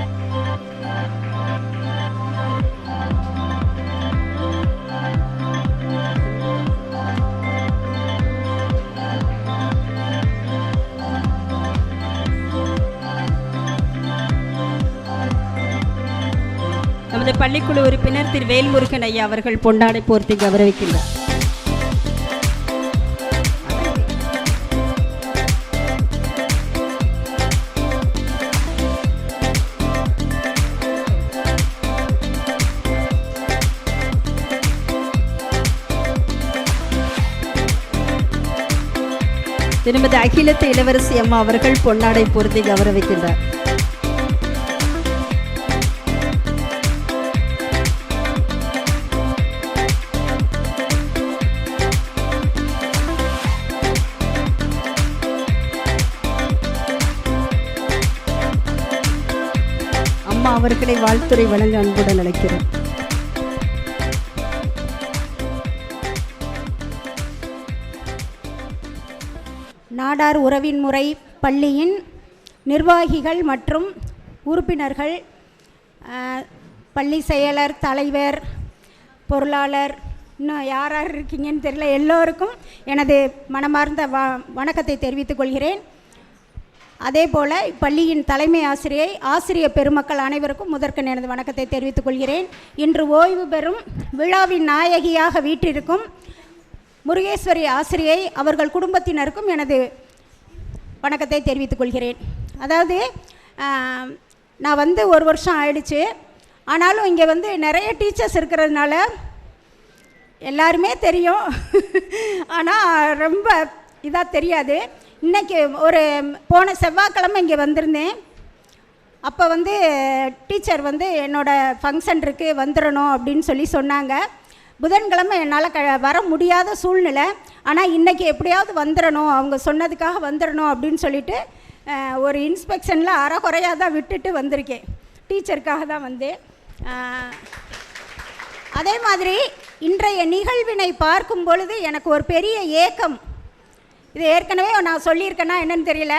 Speaker 4: நமது பள்ளிக்குழு உறுப்பினர் திரு வேல்முருகன் ஐயா அவர்கள் பொன்னாடை போர்த்தி கௌரவிக்கின்றார். திருமதி அகிலத்து இளவரசி அம்மா அவர்கள் பொன்னாடை பொருத்தி கௌரவிக்கின்றார். அம்மா அவர்களை வாழ்த்துரை வழங்க அன்புடன் அழைக்கிறேன்.
Speaker 6: நாடார் உறவின் முறை பள்ளியின் நிர்வாகிகள் மற்றும் உறுப்பினர்கள், பள்ளி செயலர், தலைவர், பொருளாளர், இன்னும் யார் யார் இருக்கீங்கன்னு தெரியல, எல்லோருக்கும் எனது மனமார்ந்த வணக்கத்தை தெரிவித்துக் கொள்கிறேன். அதே போல் பள்ளியின் தலைமை ஆசிரியர் பெருமக்கள் அனைவருக்கும் முதற்கண் எனது வணக்கத்தை தெரிவித்துக் கொள்கிறேன். இன்று ஓய்வு பெறும் விழாவின் நாயகியாக வீற்றிருக்கும் முருகேஸ்வரி ஆசிரியை அவர்கள் குடும்பத்தினருக்கும் எனது வணக்கத்தை தெரிவித்துக் கொள்கிறேன். அதாவது நான் வந்து ஒரு வருஷம் ஆயிடுச்சு, ஆனாலும் இங்கே வந்து நிறைய டீச்சர்ஸ் இருக்கிறதுனால எல்லாருமே தெரியும், ஆனால் ரொம்ப இதாக தெரியாது. இன்றைக்கி போன செவ்வாய்க்கிழமை இங்கே வந்திருந்தேன். அப்போ வந்து டீச்சர் வந்து என்னோடய ஃபங்க்ஷன் இருக்குது வந்துடணும் அப்படின்னு சொன்னாங்க. புதன்கிழமை என்னால் வர முடியாத சூழ்நிலை, ஆனால் இன்றைக்கி எப்படியாவது வந்துடணும், அவங்க சொன்னதுக்காக வந்துடணும் அப்படின்னு சொல்லிட்டு ஒரு இன்ஸ்பெக்ஷனில் அரைகுறையாக தான் விட்டுட்டு வந்திருக்கேன். டீச்சருக்காக தான் வந்து. அதே மாதிரி இன்றைய நிகழ்வினை பார்க்கும் பொழுது எனக்கு ஒரு பெரிய ஏக்கம். இது ஏற்கனவே நான் சொல்லியிருக்கேன்னா என்னன்னு தெரியல.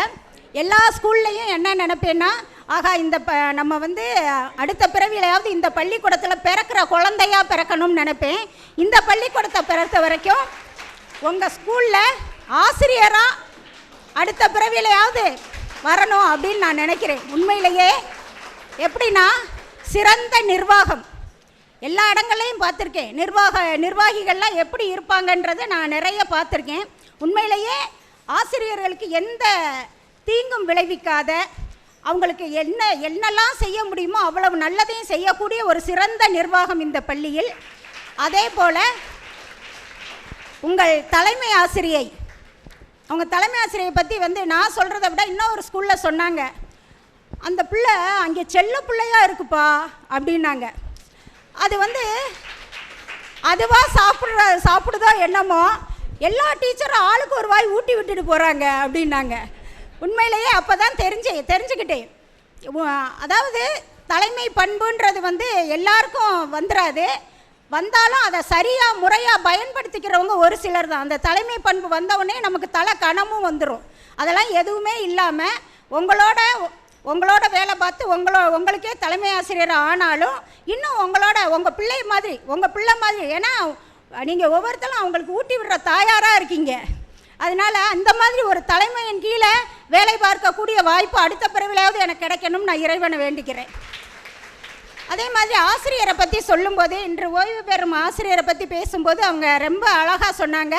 Speaker 6: எல்லா ஸ்கூல்லையும் என்ன நினைப்பேன்னா, ஆகா இந்த நம்ம வந்து அடுத்த பிறவிலையாவது இந்த பள்ளிக்கூடத்தில் பிறக்கிற குழந்தையாக பிறக்கணும்னு நினைப்பேன். இந்த பள்ளிக்கூடத்தை பிறத்த வரைக்கும் உங்கள் ஸ்கூலில் ஆசிரியராக அடுத்த பிறவிலையாவது வரணும் அப்படின்னு நான் நினைக்கிறேன். உண்மையிலேயே எப்படின்னா, சிறந்த நிர்வாகம் எல்லா இடங்கள்லையும் பார்த்துருக்கேன். நிர்வாகிகள்லாம் எப்படி இருப்பாங்கன்றதை நான் நிறைய பார்த்துருக்கேன். உண்மையிலேயே ஆசிரியர்களுக்கு எந்த தீங்கும் விளைவிக்காத, அவங்களுக்கு என்னெல்லாம் செய்ய முடியுமோ அவ்வளவு நல்லதையும் செய்யக்கூடிய ஒரு சிறந்த நிர்வாகம் இந்த பள்ளியில். அதே போல் உங்கள் தலைமை ஆசிரியை, அவங்க தலைமை ஆசிரியை பற்றி வந்து நான் சொல்கிறத விட இன்னொரு ஸ்கூலில் சொன்னாங்க. அந்த பிள்ளை அங்கே செல்ல பிள்ளையாக இருக்குப்பா அப்படின்னாங்க. அது வந்து அதுவாக சாப்பிடுதோ என்னமோ, எல்லா டீச்சரும் ஆளுக்கு ஒரு வாய் ஊட்டி விட்டுட்டு போகிறாங்க அப்படின்னாங்க. உண்மையிலேயே அப்போ தான் தெரிஞ்சுக்கிட்டேன். அதாவது தலைமை பண்புன்றது வந்து எல்லாருக்கும் வந்துடாது, வந்தாலும் அதை சரியாக முறையாக பயன்படுத்திக்கிறவங்க ஒரு சிலர் தான். அந்த தலைமை பண்பு வந்தவுடனே நமக்கு தலை கனமும் வந்துடும். அதெல்லாம் எதுவுமே இல்லாமல் உங்களோட வேலை பார்த்து உங்களுக்கே தலைமை ஆசிரியர் ஆனாலும் இன்னும் உங்கள் பிள்ளை மாதிரி, ஏன்னா நீங்கள் ஒவ்வொருத்தரும் அவங்களுக்கு ஊட்டி விடுற தாயாராக இருக்கீங்க. அதனால் அந்த மாதிரி ஒரு தலைமையின் கீழே வேலை பார்க்கக்கூடிய வாய்ப்பு அடுத்த பிறவிலையாவது எனக்கு கிடைக்கணும்னு நான் இறைவனை வேண்டிக்கிறேன். அதே மாதிரி ஆசிரியரை பற்றி சொல்லும்போது, இன்று ஓய்வு பெறும் ஆசிரியரை பற்றி பேசும்போது அவங்க ரொம்ப அழகாக சொன்னாங்க.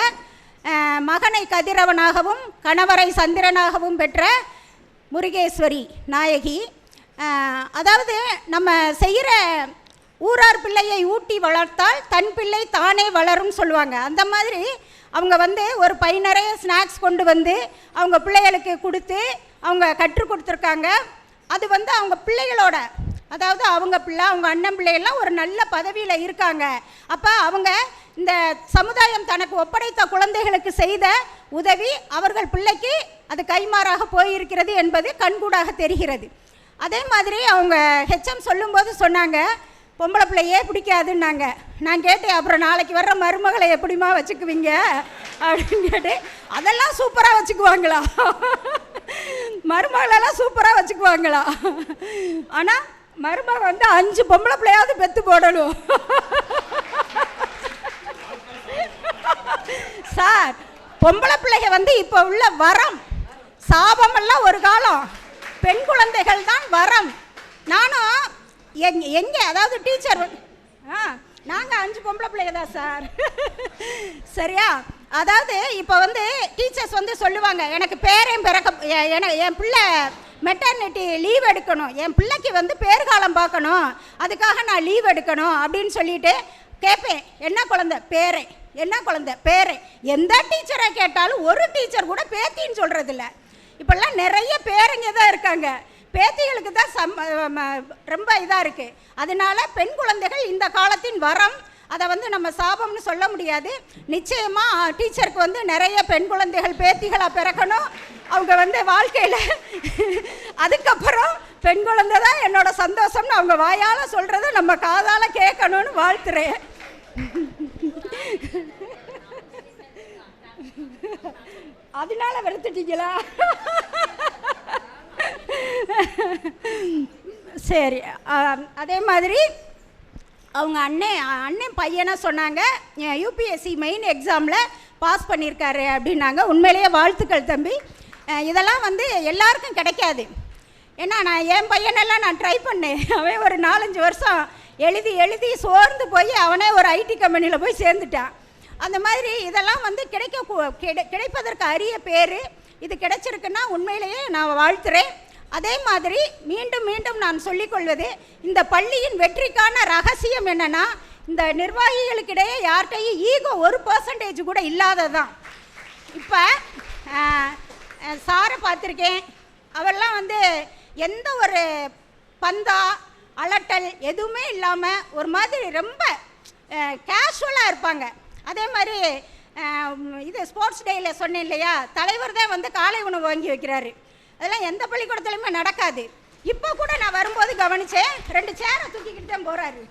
Speaker 6: மகனை கதிரவனாகவும் கணவரை சந்திரனாகவும் பெற்ற முருகேஸ்வரி நாயகி. அதாவது நம்ம செய்கிற ஊரார் பிள்ளையை ஊட்டி வளர்த்தால் தன் பிள்ளை தானே வளரும் சொல்லுவாங்க. அந்த மாதிரி அவங்க வந்து ஒரு பை நிறைய ஸ்நாக்ஸ் கொண்டு வந்து அவங்க பிள்ளைகளுக்கு கொடுத்து அவங்க கற்றுக் கொடுத்துருக்காங்க. அது வந்து அவங்க பிள்ளைகளோட, அதாவது அவங்க பிள்ளை அவங்க அண்ணன் பிள்ளைகள்லாம் ஒரு நல்ல பதவியில் இருக்காங்க. அப்போ அவங்க இந்த சமுதாயம் தனக்கு ஒப்படைத்த குழந்தைகளுக்கு செய்த உதவி அவர்கள் பிள்ளைக்கு அது கைமாறாக போயிருக்கிறது என்பது கண்கூடாக தெரிகிறது. அதே மாதிரி அவங்க ஹெச்எம் சொல்லும்போது சொன்னாங்க, பொம்பளை பிள்ளையே பிடிக்காதுன்னாங்க. நான் கேட்டேன், அப்புறம் நாளைக்கு வர்ற மருமகளை எப்படிமா வச்சுக்குவீங்க அப்படின்னு கேட்டேன். அதெல்லாம் சூப்பராக வச்சுக்குவாங்களா, மருமகளெல்லாம் சூப்பராக வச்சுக்குவாங்களா, ஆனால் மருமக வந்து 5 பொம்பளை பிள்ளையாவது பெற்று போடணும். சார், பொம்பளை பிள்ளைங்க வந்து இப்போ உள்ள வரம், சாபமெல்லாம் ஒரு காலம், பெண் குழந்தைகள் தான் வரம். நானும் எங்கே அதாவது டீச்சர் நாங்கள் 5 பொம்பளை பிள்ளைங்க தான் சார். சரியா? அதாவது இப்போ வந்து டீச்சர்ஸ் வந்து சொல்லுவாங்க, எனக்கு பேரையும் என் பிள்ளை மெட்டர்னிட்டி லீவ் எடுக்கணும், என் பிள்ளைக்கு வந்து பேர்காலம் பார்க்கணும், அதுக்காக நான் லீவ் எடுக்கணும் அப்படின்னு சொல்லிட்டு கேட்பேன். என்ன குழந்தை பேரை, என்ன குழந்தை பேரை. எந்த டீச்சரை கேட்டாலும் ஒரு டீச்சர் கூட பேத்தின்னு சொல்கிறதில்ல. இப்போல்லாம் நிறைய பேருங்க தான் இருக்காங்க, பேத்திகளுக்கு தான் ரொம்ப இதாக இருக்குது. அதனால பெண் குழந்தைகள் இந்த காலத்தின் வரம், அதை வந்து நம்ம சாபம்னு சொல்ல முடியாது. நிச்சயமாக டீச்சருக்கு வந்து நிறைய பெண் குழந்தைகள் பேத்திகளாக பிறக்கணும். அவங்க வந்து வாழ்க்கையில் அதுக்கப்புறம் பெண் குழந்தை தான் என்னோட சந்தோஷம்னு அவங்க வாயால் சொல்கிறத நம்ம காதால் கேட்கணும்னு வாழ்த்துறேன். அதனால வெறுத்துட்டீங்களா? சரி. அதே மாதிரி அவங்க அண்ணன் பையனை சொன்னாங்க, யூபிஎஸ்சி மெயின் எக்ஸாமில் பாஸ் பண்ணியிருக்காரு அப்படின்னாங்க. உண்மையிலேயே வாழ்த்துக்கள் தம்பி. இதெல்லாம் வந்து எல்லாருக்கும் கிடைக்காது. ஏன்னா என் பையனெல்லாம் நான் ட்ரை பண்ணேன். அவன் ஒரு 4-5 வருஷம் எழுதி சோர்ந்து போய் அவனே ஒரு ஐடி கம்பெனியில் போய் சேர்ந்துட்டான். அந்த மாதிரி இதெல்லாம் வந்து கிடைப்பதற்கு அரிய பேர். இது கிடைச்சிருக்குன்னா உண்மையிலேயே நான் வாழ்த்துறேன். அதே மாதிரி மீண்டும் மீண்டும் நான் சொல்லிக்கொள்வது, இந்த பள்ளியின் வெற்றிக்கான ரகசியம் என்னென்னா, இந்த நிர்வாகிகளுக்கிடையே யார்கிட்டையும் ஈகோ 1% கூட இல்லாததான். இப்போ சாரை பார்த்துருக்கேன், அவெல்லாம் வந்து எந்த ஒரு பந்தா அலட்டல் எதுவுமே இல்லாமல் ஒரு மாதிரி ரொம்ப கேஷுவலாக இருப்பாங்க. அதே மாதிரி இது ஸ்போர்ட்ஸ் டேயில் சொன்னேன் இல்லையா, தலைவர் தான் வந்து காலை உணவு வாங்கி வைக்கிறாரு. அதெல்லாம் எந்த பள்ளிக்கூடத்துலையுமே நடக்காது. இப்போ கூட நான் வரும்போது கவனித்தேன், 2 சேரை தூக்கிக்கிட்டு தான் போகிறாரு.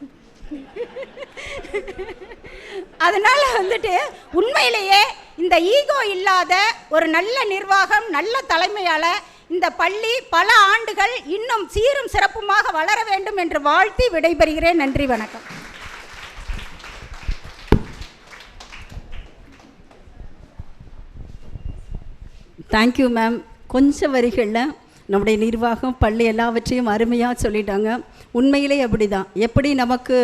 Speaker 6: அதனால் வந்துட்டு உண்மையிலேயே இந்த ஈகோ இல்லாத ஒரு நல்ல நிர்வாகம், நல்ல தலைமையால் இந்த பள்ளி பல ஆண்டுகள் இன்னும் சீரும் சிறப்புமாக வளர வேண்டும் என்று வாழ்த்தி விடைபெறுகிறேன். நன்றி, வணக்கம்.
Speaker 5: Thank you ma'am. கொஞ்சம் வரிகளில் நம்முடைய நிர்வாகம் பள்ளி எல்லாவற்றையும் அருமையாக சொல்லிட்டாங்க. உண்மையிலே அப்படி தான். எப்படி நமக்கு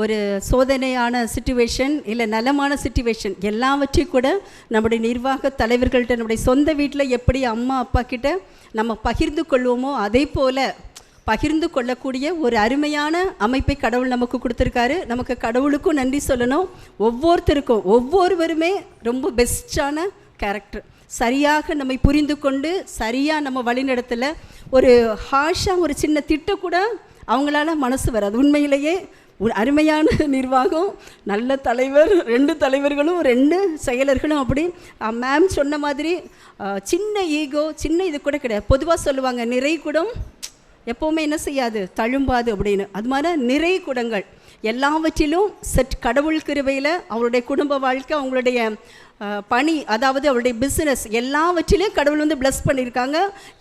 Speaker 5: ஒரு சோதனையான சிச்சுவேஷன் இல்லை நலமான சிச்சுவேஷன் எல்லாவற்றையும் கூட நம்முடைய நிர்வாக தலைவர்கள்ட்ட நம்முடைய சொந்த வீட்டில் எப்படி அம்மா அப்பா கிட்ட நம்ம பகிர்ந்து கொள்வோமோ அதே போல் பகிர்ந்து கொள்ளக்கூடிய ஒரு அருமையான அமைப்பை கடவுள் நமக்கு கொடுத்துருக்காரு. நமக்கு கடவுளுக்கும் நன்றி சொல்லணும். ஒவ்வொருத்தருக்கும் ஒவ்வொருவருமே ரொம்ப பெஸ்ட்டான கேரக்டர். சரியாக நம்மை புரிந்து கொண்டு சரியாக நம்ம வழிநடத்தலை. ஒரு ஹாஷாக ஒரு சின்ன திட்டம் கூட அவங்களால மனசு வராது. உண்மையிலேயே ஒரு அருமையான நிர்வாகம், நல்ல தலைவர், 2 தலைவர்களும் 2 செயலர்களும். அப்படி மேம் சொன்ன மாதிரி சின்ன ஈகோ, சின்ன இது கூட கிடையாது. பொதுவாக சொல்லுவாங்க நிறை குடம் எப்போவுமே என்ன செய்யாது, தழும்பாது அப்படின்னு. அது மாதிரி நிறை குடங்கள் எல்லாவற்றிலும் கடவுள் கிருபையில் அவருடைய குடும்ப வாழ்க்கை, அவங்களுடைய பணி, அதாவது அவருடைய பிஸ்னஸ் எல்லாவற்றிலையும் கடவுள் வந்து பிளஸ் பண்ணியிருக்காங்க.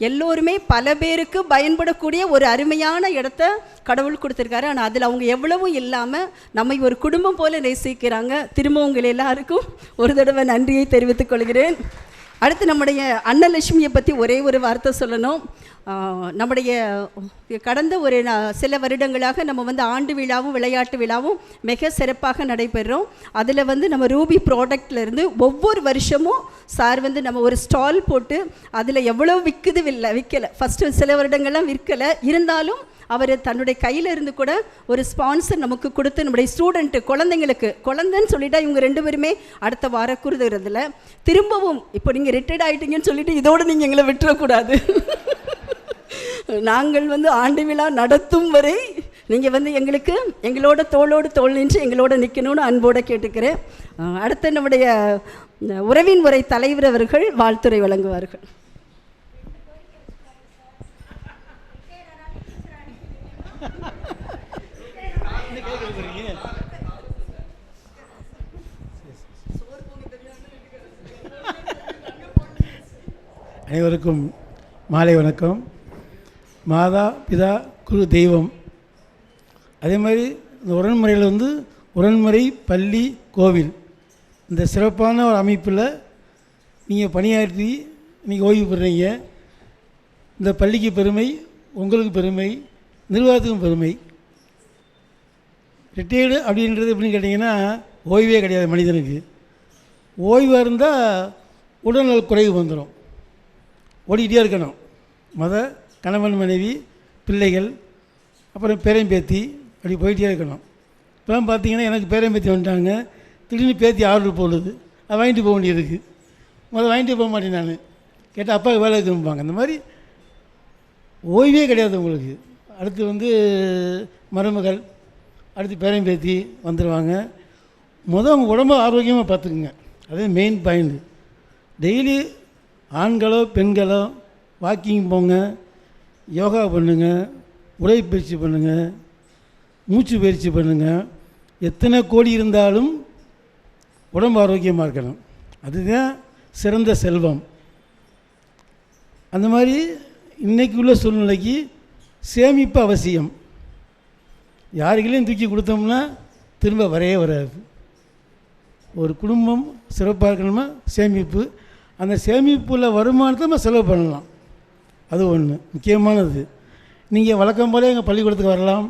Speaker 5: எல்லோருமே பல பேருக்கு பயன்படக்கூடிய ஒரு அருமையான இடத்த கடவுள் கொடுத்துருக்காரு. ஆனால் அதில் அவங்க எவ்வளவும் இல்லாமல் நம்மை ஒரு குடும்பம் போல நேசிக்கிறாங்க. திரும்ப உங்கள் எல்லாருக்கும் ஒரு தடவை நன்றியை தெரிவித்துக் கொள்கிறேன். அடுத்து நம்முடைய அன்னலட்சுமியை பற்றி ஒரே ஒரு வார்த்தை சொல்லணும். நம்முடைய கடந்த ஒரு சில வருடங்களாக நம்ம வந்து ஆண்டு விழாவும் விளையாட்டு விழாவும் மிக சிறப்பாக நடைபெறும். அதில் வந்து நம்ம ரூபி ப்ராடக்ட்லேருந்து ஒவ்வொரு வருஷமும் சார் வந்து நம்ம ஒரு ஸ்டால் போட்டு அதில் எவ்வளோ விற்கலை. ஃபஸ்ட்டு சில வருடங்கள்லாம் விற்கலை, இருந்தாலும் அவர் தன்னுடைய கையில் இருந்து கூட ஒரு ஸ்பான்சர் நமக்கு கொடுத்து நம்முடைய ஸ்டூடெண்ட்டு குழந்தைன்னு சொல்லிட்டா இவங்க 2 பேருமே அடுத்த வாரம் கூறுதுறதுல திரும்பவும் இப்போ நீங்கள் ரிட்டையர்ட் ஆகிட்டீங்கன்னு சொல்லிட்டு இதோடு நீங்கள் எங்களை விட்டுறக்கூடாது. நாங்கள் வந்து ஆண்டு விழா நடத்தும் வரை நீங்கள் வந்து எங்களோட தோளோடு தோள் நின்று எங்களோட நிற்கணும்னு அன்போடு கேட்டுக்கிறேன். அடுத்து நம்முடைய உறவின் முறை தலைவர் அவர்கள் வாழ்த்துரை வழங்குவார்கள்.
Speaker 7: அனைவருக்கும் மாலை வணக்கம். மாதா பிதா குரு தெய்வம். அதே மாதிரி இந்த உரண்முறையில் வந்து உரண்முறை பள்ளி கோவில் இந்த சிறப்பான ஒரு அமைப்பில் நீங்கள் பணியாற்றி நீங்கள் ஓய்வு பெறுறீங்க. இந்த பள்ளிக்கு பெருமை, உங்களுக்கு பெருமை, நிர்வாகத்துக்கும் பெருமை. ரிட்டையர்டு அப்படின்றது எப்படின்னு கேட்டிங்கன்னா ஓய்வே கிடையாது மனிதனுக்கு. ஓய்வாக இருந்தால் உடல்நல குறைவு வந்துடும். ஓடிக்கிட்டே இருக்கணும். கணவன் மனைவி பிள்ளைகள் அப்புறம் பேரம்பேத்தி அப்படி போயிட்டே இருக்கணும். இப்போ பார்த்தீங்கன்னா எனக்கு பேரம்பேத்தி வந்துட்டாங்க, திடீர்னு பேத்தி ஆர்டர் போடுது, அதை வாங்கிட்டு போக வேண்டியதுக்கு. வாங்கிட்டு போக மாட்டேன் நான். கேட்டால் அப்பாவுக்கு வேலை இருக்கும்பாங்க. அந்த மாதிரி ஓய்வே கிடையாது உங்களுக்கு. அடுத்து வந்து மருமகள், அடுத்து பேரம்பேத்தி வந்துடுவாங்க. அவங்க உடம்பு ஆரோக்கியமாக பார்த்துக்குங்க. அதே மெயின் பாயிண்ட். டெய்லி ஆண்களோ பெண்களோ வாக்கிங் போங்க, யோகா பண்ணுங்கள், உடற்பயிற்சி பண்ணுங்கள், மூச்சு பயிற்சி பண்ணுங்கள். எத்தனை கோடி இருந்தாலும் உடம்பு ஆரோக்கியமாக இருக்கணும். அதுதான் சிறந்த செல்வம். அந்த மாதிரி இன்றைக்கி உள்ள சூழ்நிலைக்கு சேமிப்பு அவசியம். யாருக்களையும் தூக்கி கொடுத்தோம்னா திரும்ப வரையே வராது. ஒரு குடும்பம் சிறப்பாக இருக்கணுமா சேமிப்பு. அந்த சேமிப்புள்ள வருமானத்தை நம்ம செலவு பண்ணலாம். அது ஒன்று முக்கியமானது. நீங்கள் வழக்கம் போல எங்கள் பள்ளிக்கூடத்துக்கு வரலாம்,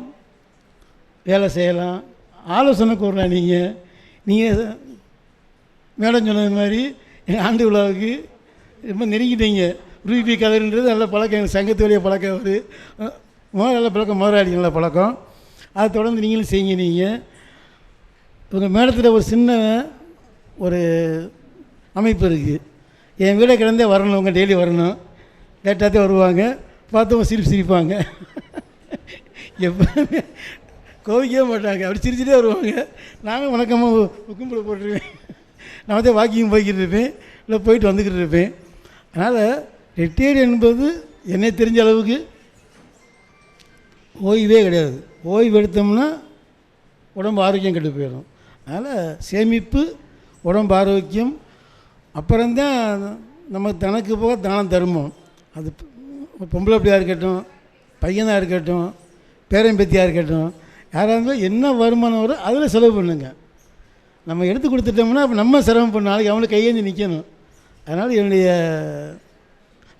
Speaker 7: வேலை செய்யலாம், ஆலோசனை கூறலாம். நீங்கள் மேடம் சொன்னது மாதிரி எங்கள் ஆண்டு விழாவுக்கு ரொம்ப நெருங்கிட்டீங்க. ரூபி கலருன்றது நல்ல பழக்கம். எங்கள் சங்கத்து வழியாக பழக்கம் வருது. நல்ல பழக்கம், முதலாளி நல்ல பழக்கம். அதை தொடர்ந்து நீங்களும் செய்யுங்க. நீங்கள் உங்கள் மேடத்தில் ஒரு சின்ன ஒரு அமைப்பு இருக்குது. என் வீடை கிடந்தே வரணும், அவங்க டெய்லி வரணும். லேட்டாகத்தே வருவாங்க, பார்த்தவங்க சிரிப்பாங்க. எப்போவுமே கோவிக்கவே மாட்டாங்க, அப்படி சிரிச்சுட்டே வருவாங்க. நாங்கள் வணக்கமாக கும்பிட போட்டுருவேன். நான் வந்து வாக்கிங் போய்கிட்டு இருப்பேன், இல்லை போயிட்டு வந்துக்கிட்டு இருப்பேன். அதனால் ரிட்டையர்டு என்பது என்னை தெரிஞ்ச அளவுக்கு ஓய்வே கிடையாது. ஓய்வு எடுத்தோம்னா உடம்பு ஆரோக்கியம் கெட்டு போயிடும். அதனால் சேமிப்பு, உடம்பு ஆரோக்கியம், அப்புறம்தான் நம்ம தனக்கு போக தானம் தர்மம். அது பொம்பளை பிள்ளையாக இருக்கட்டும், பையனாக இருக்கட்டும், பேரம்பேத்தியாக இருக்கட்டும், யாராக இருந்தாலும் என்ன வருமானம் வரும் அதில் செலவு பண்ணுங்க. நம்ம எடுத்து கொடுத்துட்டோம்னா அப்போ நம்ம சிரமம் பண்ண நாளைக்கு அவங்களுக்கு கையேந்தி நிற்கணும். அதனால் என்னுடைய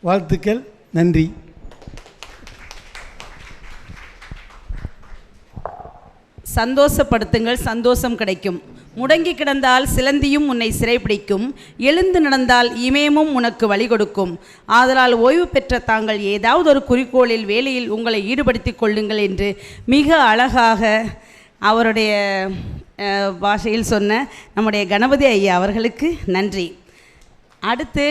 Speaker 7: வாழ்த்துக்கள். நன்றி.
Speaker 3: சந்தோஷப்படுத்துங்கள், சந்தோஷம் கிடைக்கும். முடங்கி கிடந்தால் சிலந்தியும் உன்னை சிறைப்பிடிக்கும், எழுந்து நடந்தால் இமயமும் உனக்கு வழி கொடுக்கும். ஆதலால் ஓய்வு பெற்ற தாங்கள் ஏதாவது ஒரு குறிக்கோளில் வேலையில் உங்களை ஈடுபடுத்திக் கொள்ளுங்கள் என்று மிக அழகாக அவருடைய பாஷையில் சொன்ன நம்முடைய கணபதி ஐயா அவர்களுக்கு நன்றி. அடுத்து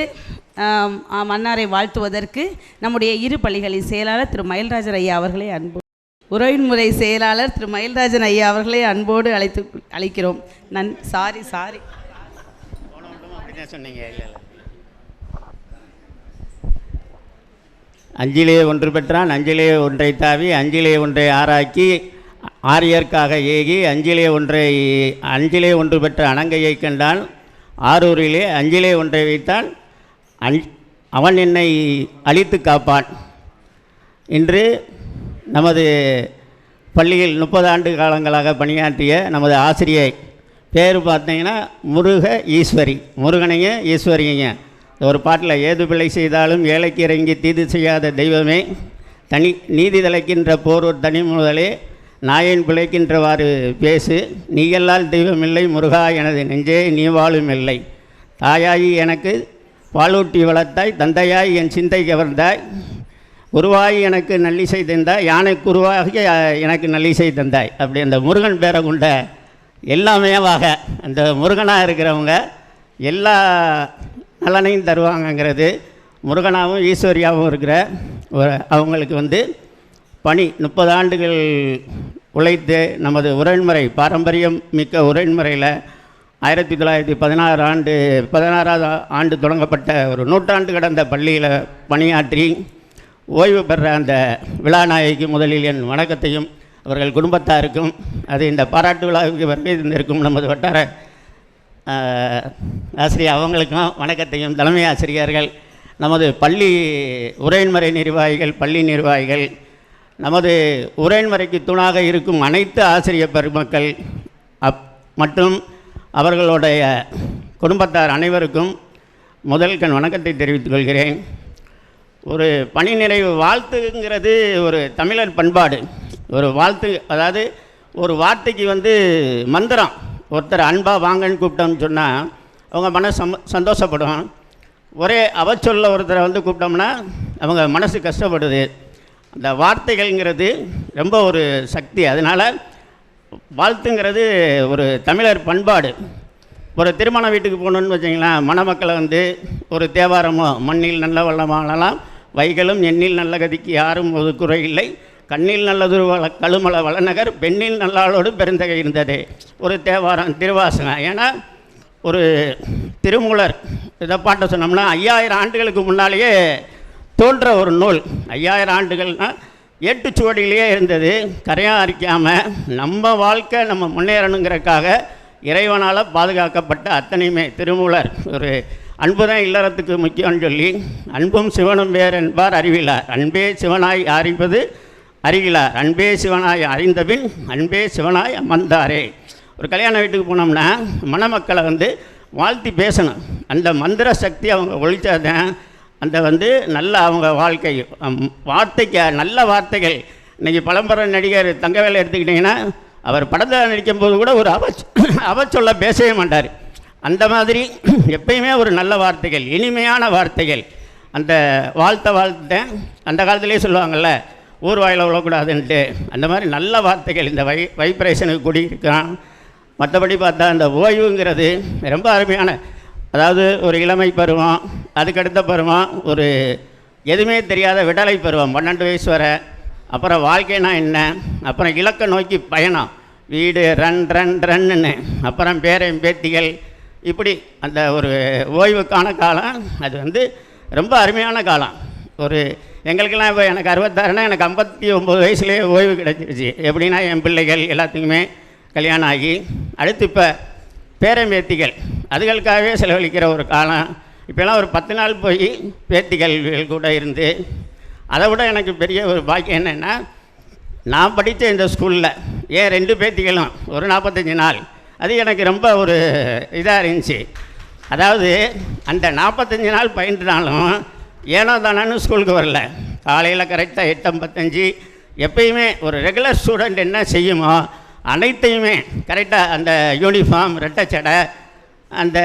Speaker 3: மன்னாரை வாழ்த்துவதற்கு நம்முடைய இரு பள்ளிகளின் செயலாளர் திரு மயில்ராஜன் ஐயா அவர்களை அன்போடு, உறவின்முறை செயலாளர் திரு மயில்ராஜன் ஐயா அவர்களை அன்போடு அழைக்கிறோம். சாரி
Speaker 8: சொன்னீங்க. இல்லை அஞ்சிலே ஒன்று பெற்றான், அஞ்சிலே ஒன்றை தாவி, அஞ்சிலே ஒன்றை ஆராக்கி, ஆரியர்க்காக ஏகி, அஞ்சிலே ஒன்று பெற்ற அணங்கையை கண்டான், ஆரூரிலே அஞ்சிலே ஒன்றை வைத்தான், அவன் என்னை அழித்து காப்பான். இன்று நமது பள்ளியில் 30 ஆண்டு காலங்களாக பணியாற்றிய நமது ஆசிரியை பேர் பார்த்தீங்கன்னா முருக ஈஸ்வரி, முருகனைங்க ஈஸ்வரிங்க. ஒரு பாட்டில் ஏது பிழை செய்தாலும் ஏழைக்கு இறங்கி தீது செய்யாத தெய்வமே, நீதி தலைக்கின்ற போரூர் தனி முதலே, நாயன் பிழைக்கின்றவாறு பேசு, நீயல்லால் தெய்வமில்லை முருகா எனது நெஞ்சே நீ வாழும் இல்லை, தாயாயி எனக்கு பாலூட்டி வளர்த்தாய், தந்தையாய் என் சிந்தை கவர்ந்தாய், குருவாய் எனக்கு நல்லிசை தந்தாய், யானை குருவாகி எனக்கு நல்லிசை தந்தாய். அப்படி அந்த முருகன் பேரை கொண்ட எல்லாமேவாக அந்த முருகனாக இருக்கிறவங்க எல்லா நலனையும் தருவாங்கங்கிறது முருகனாகவும் ஈஸ்வரியாகவும் இருக்கிற அவங்களுக்கு பணி 30 ஆண்டுகள் உழைத்து நமது உரைமுறை பாரம்பரியம் மிக்க உரைமுறையில் 1916 ஆண்டு தொடங்கப்பட்ட ஒரு நூற்றாண்டு கடந்த பள்ளியில் பணியாற்றி ஓய்வு பெற அந்த விழாநாயகிக்கு முதலில் என் வணக்கத்தையும் அவர்கள் குடும்பத்தாருக்கும், அது இந்த பாராட்டு விழாவுக்கு வருகை இருந்திருக்கும் நமது வட்டார ஆசிரியர் அவங்களுக்கும் வணக்கத்தையும், தலைமை ஆசிரியர்கள், நமது பள்ளி உரைமுறை நிர்வாகிகள், பள்ளி நிர்வாகிகள், நமது உரைமுறைக்கு துணாக இருக்கும் அனைத்து ஆசிரியர் பெருமக்கள் மற்றும் அவர்களுடைய குடும்பத்தார் அனைவருக்கும் முதல் கண் வணக்கத்தை தெரிவித்துக் கொள்கிறேன். ஒரு பணி நிறைவு வாழ்த்துங்கிறது ஒரு தமிழர் பண்பாடு. ஒரு வாழ்த்து, அதாவது ஒரு வார்த்தைக்கு மந்திரம். ஒருத்தர் அன்பாக வாங்கன்னு கூப்பிட்டோம்னு சொன்னால் அவங்க மனசு சந்தோஷப்படும். ஒரே அவச்சொல்ல ஒருத்தரை கூப்பிட்டோம்னா அவங்க மனசு கஷ்டப்படுது. அந்த வார்த்தைகள்ங்கிறது ரொம்ப ஒரு சக்தி. அதனால் வாழ்த்துங்கிறது ஒரு தமிழர் பண்பாடு. ஒரு திருமண வீட்டுக்கு போகணுன்னு வச்சிங்களேன், மணமக்களை ஒரு தேவாரமோ, மண்ணில் நல்ல வளமானலாம் வைகளும் எண்ணில் நல்ல கதிக்கு யாரும் ஒரு குறை இல்லை, கண்ணில் நல்லது கழுமல வளநகர் பெண்ணில் நல்லாளோடு பெருந்தகை இருந்ததே, ஒரு தேவாரம் திருவாசகம். ஏன்னா ஒரு திருமூலர் இதை பாட்ட சொன்னோம்னா 5000 ஆண்டுகளுக்கு முன்னாலேயே தோன்ற ஒரு நூல். 5000 ஆண்டுகள்னால் ஏட்டுச்சுவடியிலேயே இருந்தது. கரையாக அரிக்காமல் நம்ம வாழ்க்கை நம்ம முன்னேறணுங்கிறதுக்காக இறைவனால் பாதுகாக்கப்பட்ட அத்தனையுமே திருமூலர் ஒரு அன்பு தான் இல்லறத்துக்கு முக்கியம்னு சொல்லி, அன்பும் சிவனும் வேறு என்பார் அறிவிலார், அன்பே சிவனாய் அறிவது அறிவிலார், அன்பே சிவனாய் அறிந்தபின் அன்பே சிவனாய் அமர்ந்தாரே. ஒரு கல்யாண வீட்டுக்கு போனோம்னா மணமக்களை வாழ்த்தி பேசணும். அந்த மந்திர சக்தி அவங்க ஒழிச்சாதான் அந்த நல்ல அவங்க வாழ்க்கை வார்த்தைக்கு நல்ல வார்த்தைகள். இன்றைக்கி பழம்பெற நடிகர் தங்கவேலை எடுத்துக்கிட்டிங்கன்னா அவர் படத்தில் நடிக்கும்போது கூட ஒரு அவச்சொல்ல பேசவே மாட்டார். அந்த மாதிரி எப்பயுமே ஒரு நல்ல வார்த்தைகள், இனிமையான வார்த்தைகள். அந்த வாழ்த்தேன் அந்த காலத்திலே சொல்லுவாங்கள்ல, ஊர் வாயில் விழக்கூடாதுன்ட்டு. அந்த மாதிரி நல்ல வார்த்தைகள் இந்த வைப்ரேஷனுக்கு கூடி இருக்கான். மற்றபடி பார்த்தா அந்த ஓய்வுங்கிறது ரொம்ப அருமையான, அதாவது ஒரு இளமை பருவம், அதுக்கடுத்த பருவம் ஒரு எதுவுமே தெரியாத விடலை பருவம் 12 வயசு வரை, அப்புறம் வாழ்க்கைனா என்ன, அப்புறம் இலக்கை நோக்கி பயணம், வீடு ரன்னு, அப்புறம் பேத்திகள், இப்படி அந்த ஒரு ஓய்வுக்கான காலம். அது ரொம்ப அருமையான காலம். ஒரு எங்களுக்கெல்லாம் இப்போ எனக்கு 66னா எனக்கு 59 வயசுலேயே ஓய்வு கிடச்சிருச்சு. எப்படின்னா என் பிள்ளைகள் எல்லாத்துக்குமே கல்யாணம் ஆகி அடுத்து இப்போ பேத்திகள் அதுகளுக்காகவே செலவழிக்கிற ஒரு காலம். இப்போலாம் ஒரு 10 நாள் போய் பேத்திகள் கூட இருந்து, அதை விட எனக்கு பெரிய ஒரு பாக்கியம் என்னென்னா, நான் படித்த இந்த ஸ்கூலில் ஏன் 2 பேத்திகளும் ஒரு 45 நாள், அது எனக்கு ரொம்ப ஒரு இதாக இருந்துச்சு. அதாவது அந்த 45 நாள் பயின்றுனாலும் ஏனோ தானு ஸ்கூலுக்கு வரல. காலையில் கரெக்டாக 8:55 எப்பயுமே ஒரு ரெகுலர் ஸ்டூடெண்ட் என்ன செய்யுமோ அனைத்தையுமே கரெக்டாக அந்த யூனிஃபார்ம், ரெட்டச்சடை, அந்த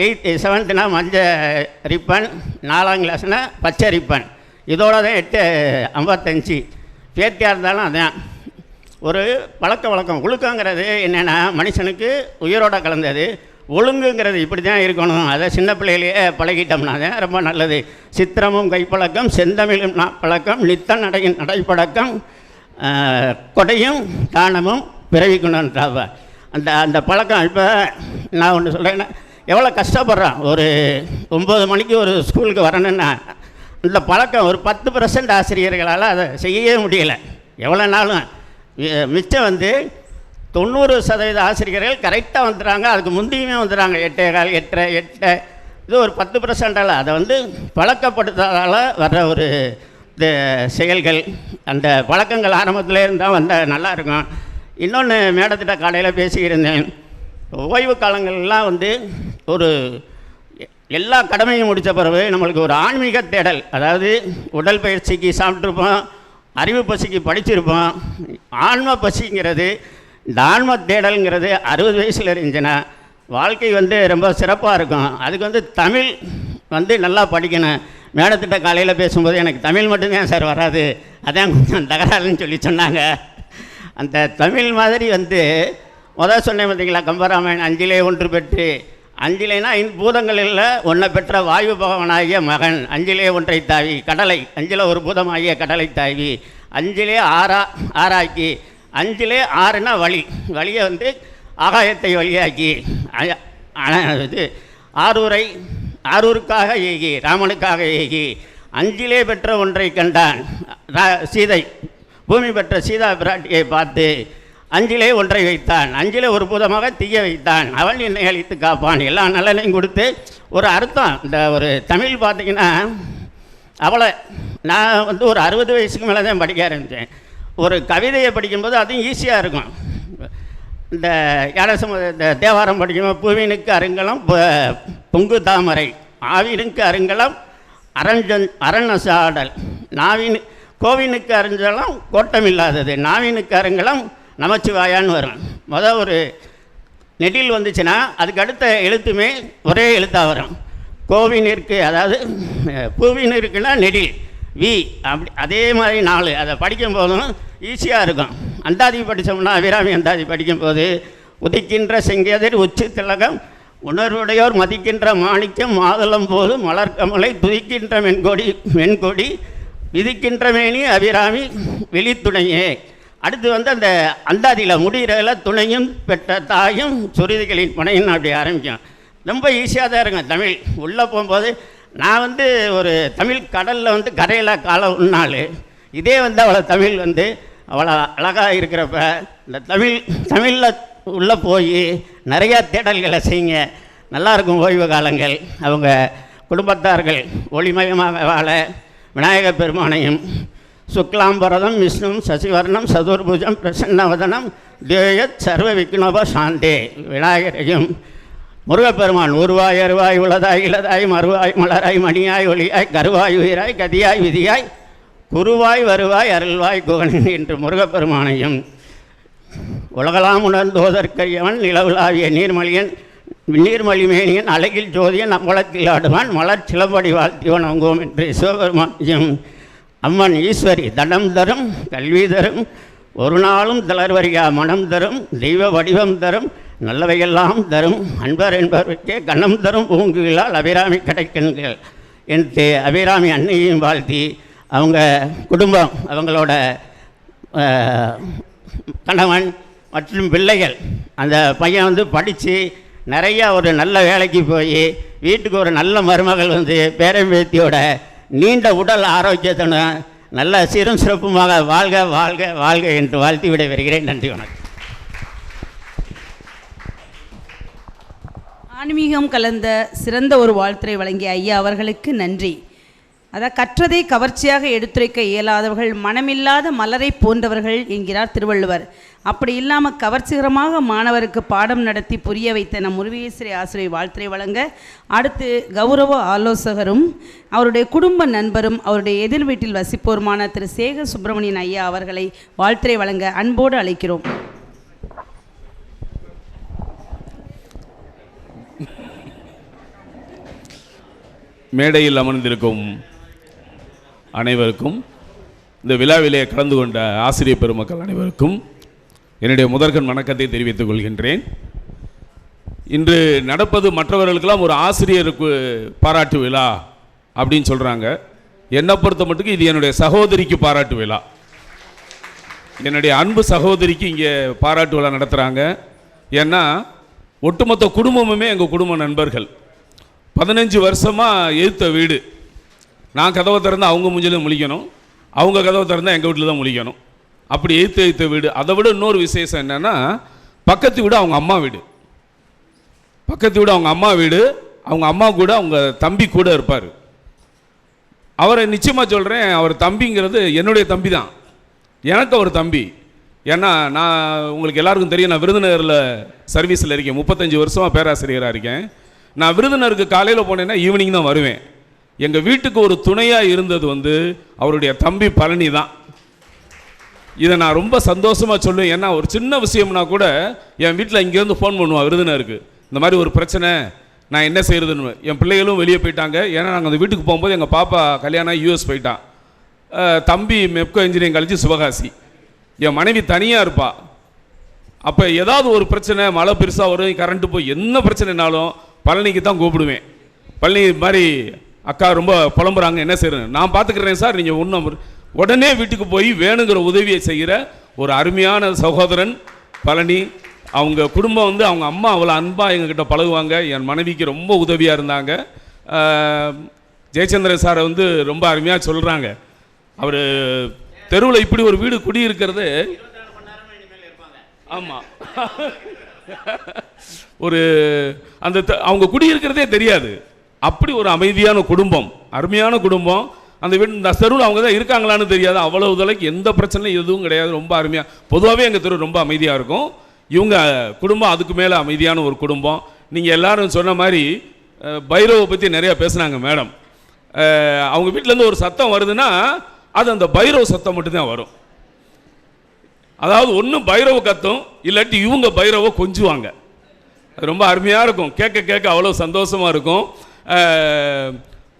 Speaker 8: 7th மஞ்சள் ரிப்பன், 4ஆம் கிளாஸ்னா பச்சை ரிப்பன், இதோட தான் 8:55. பேத்தியாக இருந்தாலும் அதான் ஒரு பழக்க வழக்கம். ஒழுக்கங்கிறது என்னென்னா மனுஷனுக்கு உயிரோட கலந்தது. ஒழுங்குங்கிறது இப்படி தான் இருக்கணும், அதை சின்ன பிள்ளையிலேயே பழகிட்டோம்னா தான் ரொம்ப நல்லது. சித்திரமும் கைப்பழக்கம், செந்தமிழும் பழக்கம், நித்த நடையின் நடைப்பழக்கம், கொடையும் தானமும் பிறவிக்கணுன்றாவ அந்த அந்த பழக்கம். இப்போ நான் ஒன்று சொல்கிறேன்னா, எவ்வளோ கஷ்டப்படுறான். ஒரு 9 மணிக்கு ஒரு ஸ்கூலுக்கு வரணுன்னா அந்த பழக்கம் ஒரு 10% ஆசிரியர்களால் அதை செய்யவே முடியலை. எவ்வளோ நாளும் மிச்சம் 90% ஆசிரியர்கள் கரெக்டாக வந்துடுறாங்க. அதுக்கு முந்தியுமே வந்துடுறாங்க 8:15, 8:30. இது ஒரு 10% அதை பழக்கப்படுத்தாதால் வர்ற ஒரு செயல்கள். அந்த பழக்கங்கள் ஆரம்பத்தில் இருந்தால் வந்தால் நல்லாயிருக்கும். இன்னொன்று மேடத்திட்ட காலையில் பேசியிருந்தேன். ஓய்வு காலங்கள்லாம் ஒரு எல்லா கடமையும் முடித்த பிறகு நம்மளுக்கு ஒரு ஆன்மீக தேடல், அதாவது உடல் பயிற்சிக்கு சாப்பிட்ருப்போம், அறிவு பசிக்கு படிச்சிருப்போம். ஆன்ம பசிங்கிறது, இந்த ஆன்ம தேடலுங்கிறது 60 வயசில் இருந்துச்சுன்னா வாழ்க்கை ரொம்ப சிறப்பாக இருக்கும். அதுக்கு தமிழ் நல்லா படிக்கணும். மேடத்திட்ட காலையில் பேசும்போது எனக்கு தமிழ் மட்டும்தான் சார் வராது, அதான் கொஞ்சம் தகராறுன்னு சொன்னாங்க. அந்த தமிழ் மாதிரி முதல் சொன்னேன் பார்த்தீங்களா, கம்பராமாயணம் 5 ஒன்று பெற்று, 5 5 பூதங்களில் ஒன்றை பெற்ற வாயு பகவனாகிய மகன், 5 ஒன்றை தாவி கடலை, 5 ஒரு பூதமாகிய கடலை தாவி, 5 ஆறாக்கி, 5 6னா வழியை ஆகாயத்தை வழியாக்கி, இது ஆரூருக்காக ஏகி, ராமனுக்காக ஏகி, 5 பெற்ற ஒன்றை கண்டான். சீதை பூமி பெற்ற சீதா பிராட்டியை பார்த்து 5 ஒன்றை வைத்தான். 5 ஒரு பூதமாக தீய வைத்தான். அவன் என்னை அழித்து காப்பான். எல்லா நலனையும் கொடுத்து ஒரு அர்த்தம். இந்த ஒரு தமிழ் பார்த்திங்கன்னா, அவளை நான் ஒரு 60 வயசுக்கு மேலே தான் படிக்க ஆரம்பித்தேன். ஒரு கவிதையை படிக்கும்போது அதுவும் ஈஸியாக இருக்கும். இந்த இந்த தேவாரம் படிக்கும்போது, பூவினுக்கு அருங்கலம் பொங்கு தாமரை, ஆவினுக்கு அருங்கலம் அரணசாடல், கோவினுக்கு அருஞ்சலம் கோட்டமில்லாதது, நாவினுக்கு அருங்கலம் நமச்சிவாயான்னு வரும். ஒரு நெடில் வந்துச்சுன்னா அதுக்கு அடுத்த எழுத்துமே ஒரே எழுத்தாக வரும். கோவினிற்கு, அதாவது பூவினிற்குன்னா நெடில் வி, அப்படி அதே மாதிரி 4. அதை படிக்கும்போதும் ஈஸியாக இருக்கும். அந்தாதி படித்தோம்னா, அபிராமி அந்தாதி படிக்கும்போது, உதிக்கின்ற செங்கதிர் உச்சி திலகம் உணர்வுடையோர் மதிக்கின்ற மாணிக்கம் மாதளம் போது மலர்கமலை துதிக்கின்ற மென்கொடி விதிக்கின்ற மேனி அபிராமி வெளித்துணையே. அடுத்து அந்த அந்தாதியில் முடிகிறதில் துணையும் பெற்ற தாயும் சுருதிகளின் புனையும் அப்படி ஆரம்பிக்கும். ரொம்ப ஈஸியாக தான் இருக்கும் தமிழ். உள்ளே போகும்போது நான் ஒரு தமிழ் கடலில் கரையில் காலை உன்னாள், இதே அவ்வளோ தமிழ் அவ்வளோ அழகாக இருக்கிறப்ப இந்த தமிழில் உள்ளே போய் நிறையா தேடல்களை செய்யுங்க. நல்லாயிருக்கும் ஓய்வு காலங்கள். அவங்க குடும்பத்தார்கள் ஒளிமயமாக வாழ விநாயகப் பெருமானையும், சுக்லாம்பரதம் விஷ்ணு சசிவர்ணம் சதுர்புஜம் பிரசன்னவதனம் தேயத் சர்வ விக்னோப சாந்தே, விநாயகரையும், முருகப்பெருமான் உருவாய் அருவாய் உளதாய் இளதாய் மறுவாய் மலராய் மணியாய் ஒளியாய் கருவாய் உயிராய் கதியாய் விதியாய் குருவாய் வருவாய் அருள்வாய் குகனின் என்று முருகப்பெருமானையும், உலகலாம் உணர்ந்தோதற்கரியவன் நிலவுலாவிய நீர்மலிமேனியன் அழகில் ஜோதியன் அம்பலத்தில் ஆடுவான் மலர் சிலம்படி வாழ்த்திவன் அங்கோம் என்று சிவபெருமானையும், அம்மன் ஈஸ்வரி தனம் தரும் கல்வி தரும் ஒரு நாளும் தளர்வரியா மனம் தரும் தெய்வ வடிவம் தரும் நல்லவையெல்லாம் தரும் அன்பர் என்பவருக்கே கண்ணம் தரும் பூங்குகளால் அபிராமி கிடைக்கின்றீர்கள் என்று அபிராமி அன்னையையும் வாழ்த்தி, அவங்க குடும்பம், அவங்களோட கணவன் மற்றும் பிள்ளைகள், அந்த பையன் படித்து நிறையா ஒரு நல்ல வேலைக்கு போய் வீட்டுக்கு ஒரு நல்ல மருமகள் பேரம்பேத்தியோட நீண்ட உடல் ஆரோக்கியத்துடன் நல்ல சீரும் சிறப்புமாக வாழ்க வாழ்க வாழ்க என்று வாழ்த்தி விட வருகிறேன். நன்றி, வணக்கம்.
Speaker 3: ஆன்மீகம் கலந்த சிறந்த ஒரு வாழ்த்துரை வழங்கிய ஐயா அவர்களுக்கு நன்றி. கற்றதை கவர்ச்சியாக எடுத்துரைக்க இயலாதவர்கள் மனமில்லாத மலரை போன்றவர்கள் என்கிறார் திருவள்ளுவர். அப்படி இல்லாமல் கவர்ச்சிகரமாக மாணவருக்கு பாடம் நடத்தி புரிய வைத்த நம் முருகேஸ்வரி ஆசிரியர் வாழ்த்துரை வழங்க அடுத்து கௌரவ ஆலோசகரும் அவருடைய குடும்ப நண்பரும் அவருடைய எதிர் வீட்டில் வசிப்போருமான திரு சேகர் சுப்பிரமணியன் ஐயா அவர்களை வாழ்த்துரை வழங்க அன்போடு அழைக்கிறோம்.
Speaker 9: மேடையில் அமர்ந்திருக்கும் அனைவருக்கும், இந்த விழாவிலே கலந்து கொண்ட ஆசிரியர் பெருமக்கள் அனைவருக்கும் என்னுடைய முதற்கண் வணக்கத்தை தெரிவித்துக் கொள்கின்றேன். இன்று நடப்பது மற்றவர்களுக்கெல்லாம் ஒரு ஆசிரியருக்கு பாராட்டு விழா அப்படின்னு சொல்கிறாங்க. என்னை பொறுத்த மட்டுக்கு இது என்னுடைய சகோதரிக்கு பாராட்டு விழா. என்னுடைய அன்பு சகோதரிக்கு இங்கே பாராட்டு விழா நடத்துகிறாங்க. ஏன்னா ஒட்டுமொத்த குடும்பமுமே எங்கள் குடும்ப நண்பர்கள். 15 வருஷமாக எழுத்த வீடு. நான் கதவை திறந்தால் அவங்க மூஞ்சிலும் முழிக்கணும், அவங்க கதவை திறந்தால் எங்கள் வீட்டில் தான் முழிக்கணும். அப்படி எழுத்த வீடு. அதை விட இன்னொரு விசேஷம் என்னென்னா, பக்கத்து வீடு அவங்க அம்மா வீடு. பக்கத்து வீடு அவங்க அம்மா வீடு. அவங்க அம்மா கூட அவங்க தம்பி கூட இருப்பார். அவரை நிச்சயமாக சொல்கிறேன், அவர் தம்பிங்கிறது என்னுடைய தம்பி தான். எனக்கு அவர் தம்பி. ஏன்னா நான் உங்களுக்கு எல்லாருக்கும் தெரியும், நான் விருதுநகரில் சர்வீஸில் இருக்கேன். 35 வருஷமாக பேராசிரியராக இருக்கேன். நான் விருதுநகருக்கு காலையில் போனேன்னா ஈவினிங் தான் வருவேன். எங்கள் வீட்டுக்கு ஒரு துணையாக இருந்தது அவருடைய தம்பி பழனி தான். இதை நான் ரொம்ப சந்தோஷமாக சொல்லுவேன். ஏன்னா ஒரு சின்ன விஷயம்னா கூட என் வீட்டில் இங்கேருந்து ஃபோன் பண்ணுவான் விருதுநகருக்கு, இந்த மாதிரி ஒரு பிரச்சனை, நான் என்ன செய்கிறதுன்னு. என் பிள்ளைகளும் வெளியே போயிட்டாங்க. ஏன்னா நாங்கள் அந்த வீட்டுக்கு போகும்போது எங்கள் பாப்பா கல்யாணம் யூஎஸ் போயிட்டான். தம்பி மெப்கோ இன்ஜினியரிங் காலேஜ் சிவகாசி. என் மனைவி தனியாக இருப்பா. அப்போ ஏதாவது ஒரு பிரச்சனை, மழை பெருசாக வரும், கரண்ட்டு போய் என்ன பிரச்சனைனாலும் பழனிக்கு தான் கூப்பிடுவேன். பழனி மாதிரி அக்கா ரொம்ப புலம்புறாங்க, என்ன செய்கிறேன், நான் பார்த்துக்கிறேன் சார், நீங்கள் ஒன்றும். உடனே வீட்டுக்கு போய் வேணுங்கிற உதவியை செய்கிற ஒரு அருமையான சகோதரன் பழனி. அவங்க குடும்பம் அவங்க அம்மா அவ்வளோ அன்பாக எங்ககிட்ட பழகுவாங்க. என் மனைவிக்கு ரொம்ப உதவியாக இருந்தாங்க. ஜெயச்சந்திரன் சாரை ரொம்ப அருமையாக சொல்கிறாங்க. அவர் தெருவில் இப்படி ஒரு வீடு குடியிருக்கிறது. ஆமாம், ஒரு அந்த அவங்க குடியிருக்கிறதே தெரியாது. அப்படி ஒரு அமைதியான குடும்பம், அருமையான குடும்பம். அந்த வீடு இந்த தெருவில் அவங்க தான் இருக்காங்களான்னு தெரியாது. அவ்வளோ உதவிக்கு எந்த பிரச்சனையும் எதுவும் கிடையாது. ரொம்ப அருமையாக, பொதுவாகவே எங்கள் தெரு ரொம்ப அமைதியாக இருக்கும். இவங்க குடும்பம் அதுக்கு மேலே அமைதியான ஒரு குடும்பம். நீங்கள் எல்லாரும் சொன்ன மாதிரி பைரவை பற்றி நிறையா பேசுனாங்க மேடம். அவங்க வீட்டிலேருந்து ஒரு சத்தம் வருதுன்னா அது அந்த பைரவ சத்தம் மட்டும்தான் வரும். அதாவது ஒன்று பைரவ கத்தும், இல்லாட்டி இவங்க பைரவ கொஞ்சுவாங்க. அது ரொம்ப அருமையாக இருக்கும். கேட்க கேட்க அவ்வளோ சந்தோஷமாக இருக்கும்.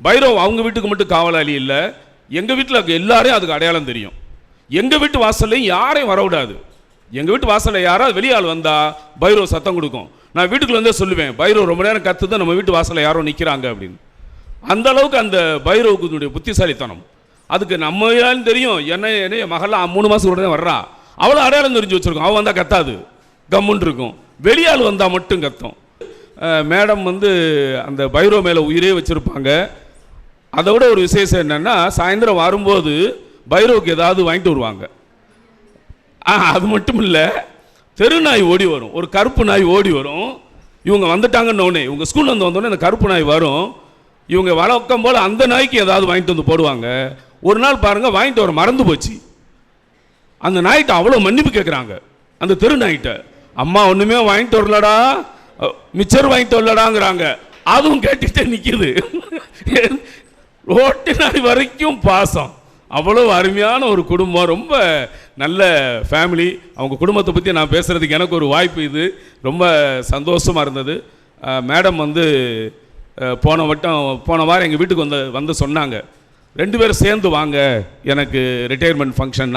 Speaker 9: பைரவ் அவங்க வீட்டுக்கு மட்டும் காவலாளி இல்லை, எங்கள் வீட்டில் எல்லாரையும் அதுக்கு அடையாளம் தெரியும். எங்கள் வீட்டு வாசல்லையும் யாரையும் வரவிடாது. எங்கள் வீட்டு வாசலில் யாராவது வெளியால் வந்தால் பைரவ் சத்தம் கொடுக்கும். நான் வீட்டுக்குள்ள வந்தே சொல்லுவேன், பைரவ் ரொம்ப நேரம் கற்று தான் நம்ம வீட்டு வாசலில் யாரோ நிற்கிறாங்க அப்படின்னு. அந்த அளவுக்கு அந்த பைரவுக்கு புத்திசாலித்தனம். அதுக்கு நம்ம யாரும் தெரியும். என்ன மகள்லாம் 3 மாதம் உடனே வர்றா, அவ்வளோ அடையாளம் தெரிஞ்சு வச்சுருக்கோம். அவள் வந்தால் கத்தாது, கம்முன்னு இருக்கும். வெளியால் வந்தால் மட்டும் கத்தும். மேடம் அந்த பைரவ மேலே உயிரே வச்சுருப்பாங்க. அதை விட ஒரு விசேஷம் என்னென்னா, சாயந்தரம் வரும்போது பைரவுக்கு ஏதாவது வாங்கிட்டு வருவாங்க. அது மட்டும் இல்லை, தெரு நாய் ஓடி வரும், ஒரு கருப்பு நாய் ஓடி வரும். இவங்க வந்துட்டாங்கன்னு இவங்க ஸ்கூலில் வந்தோடனே அந்த கருப்பு நாய் வரும். இவங்க வழக்கம் போல் அந்த நாய்க்கு ஏதாவது வாங்கிட்டு போடுவாங்க. ஒரு நாள் பாருங்கள், வாங்கிட்டு வர மறந்து போச்சு. அந்த நாய்கிட்ட அவ்வளோ மன்னிப்பு கேட்குறாங்க. அந்த தெரு நாய்கிட்ட, அம்மா ஒன்றுமே வாங்கிட்டு வரலடா, மிச்சர் வாங்கிட்டு வரலடாங்கிறாங்க. அதுவும் கேட்டுகிட்டே நிற்கிது. ரோட்டு நாய் வரைக்கும் பாசம். அவ்வளோ அருமையான ஒரு குடும்பம், ரொம்ப நல்ல ஃபேமிலி. அவங்க குடும்பத்தை பற்றி நான் பேசுகிறதுக்கு எனக்கு ஒரு வாய்ப்பு இது ரொம்ப சந்தோஷமாக இருந்தது. மேடம் போன வாரம் எங்கள் வீட்டுக்கு வந்து சொன்னாங்க, 2 பேரும் சேர்ந்து வாங்க, எனக்கு ரிட்டையர்மெண்ட் ஃபங்க்ஷன்,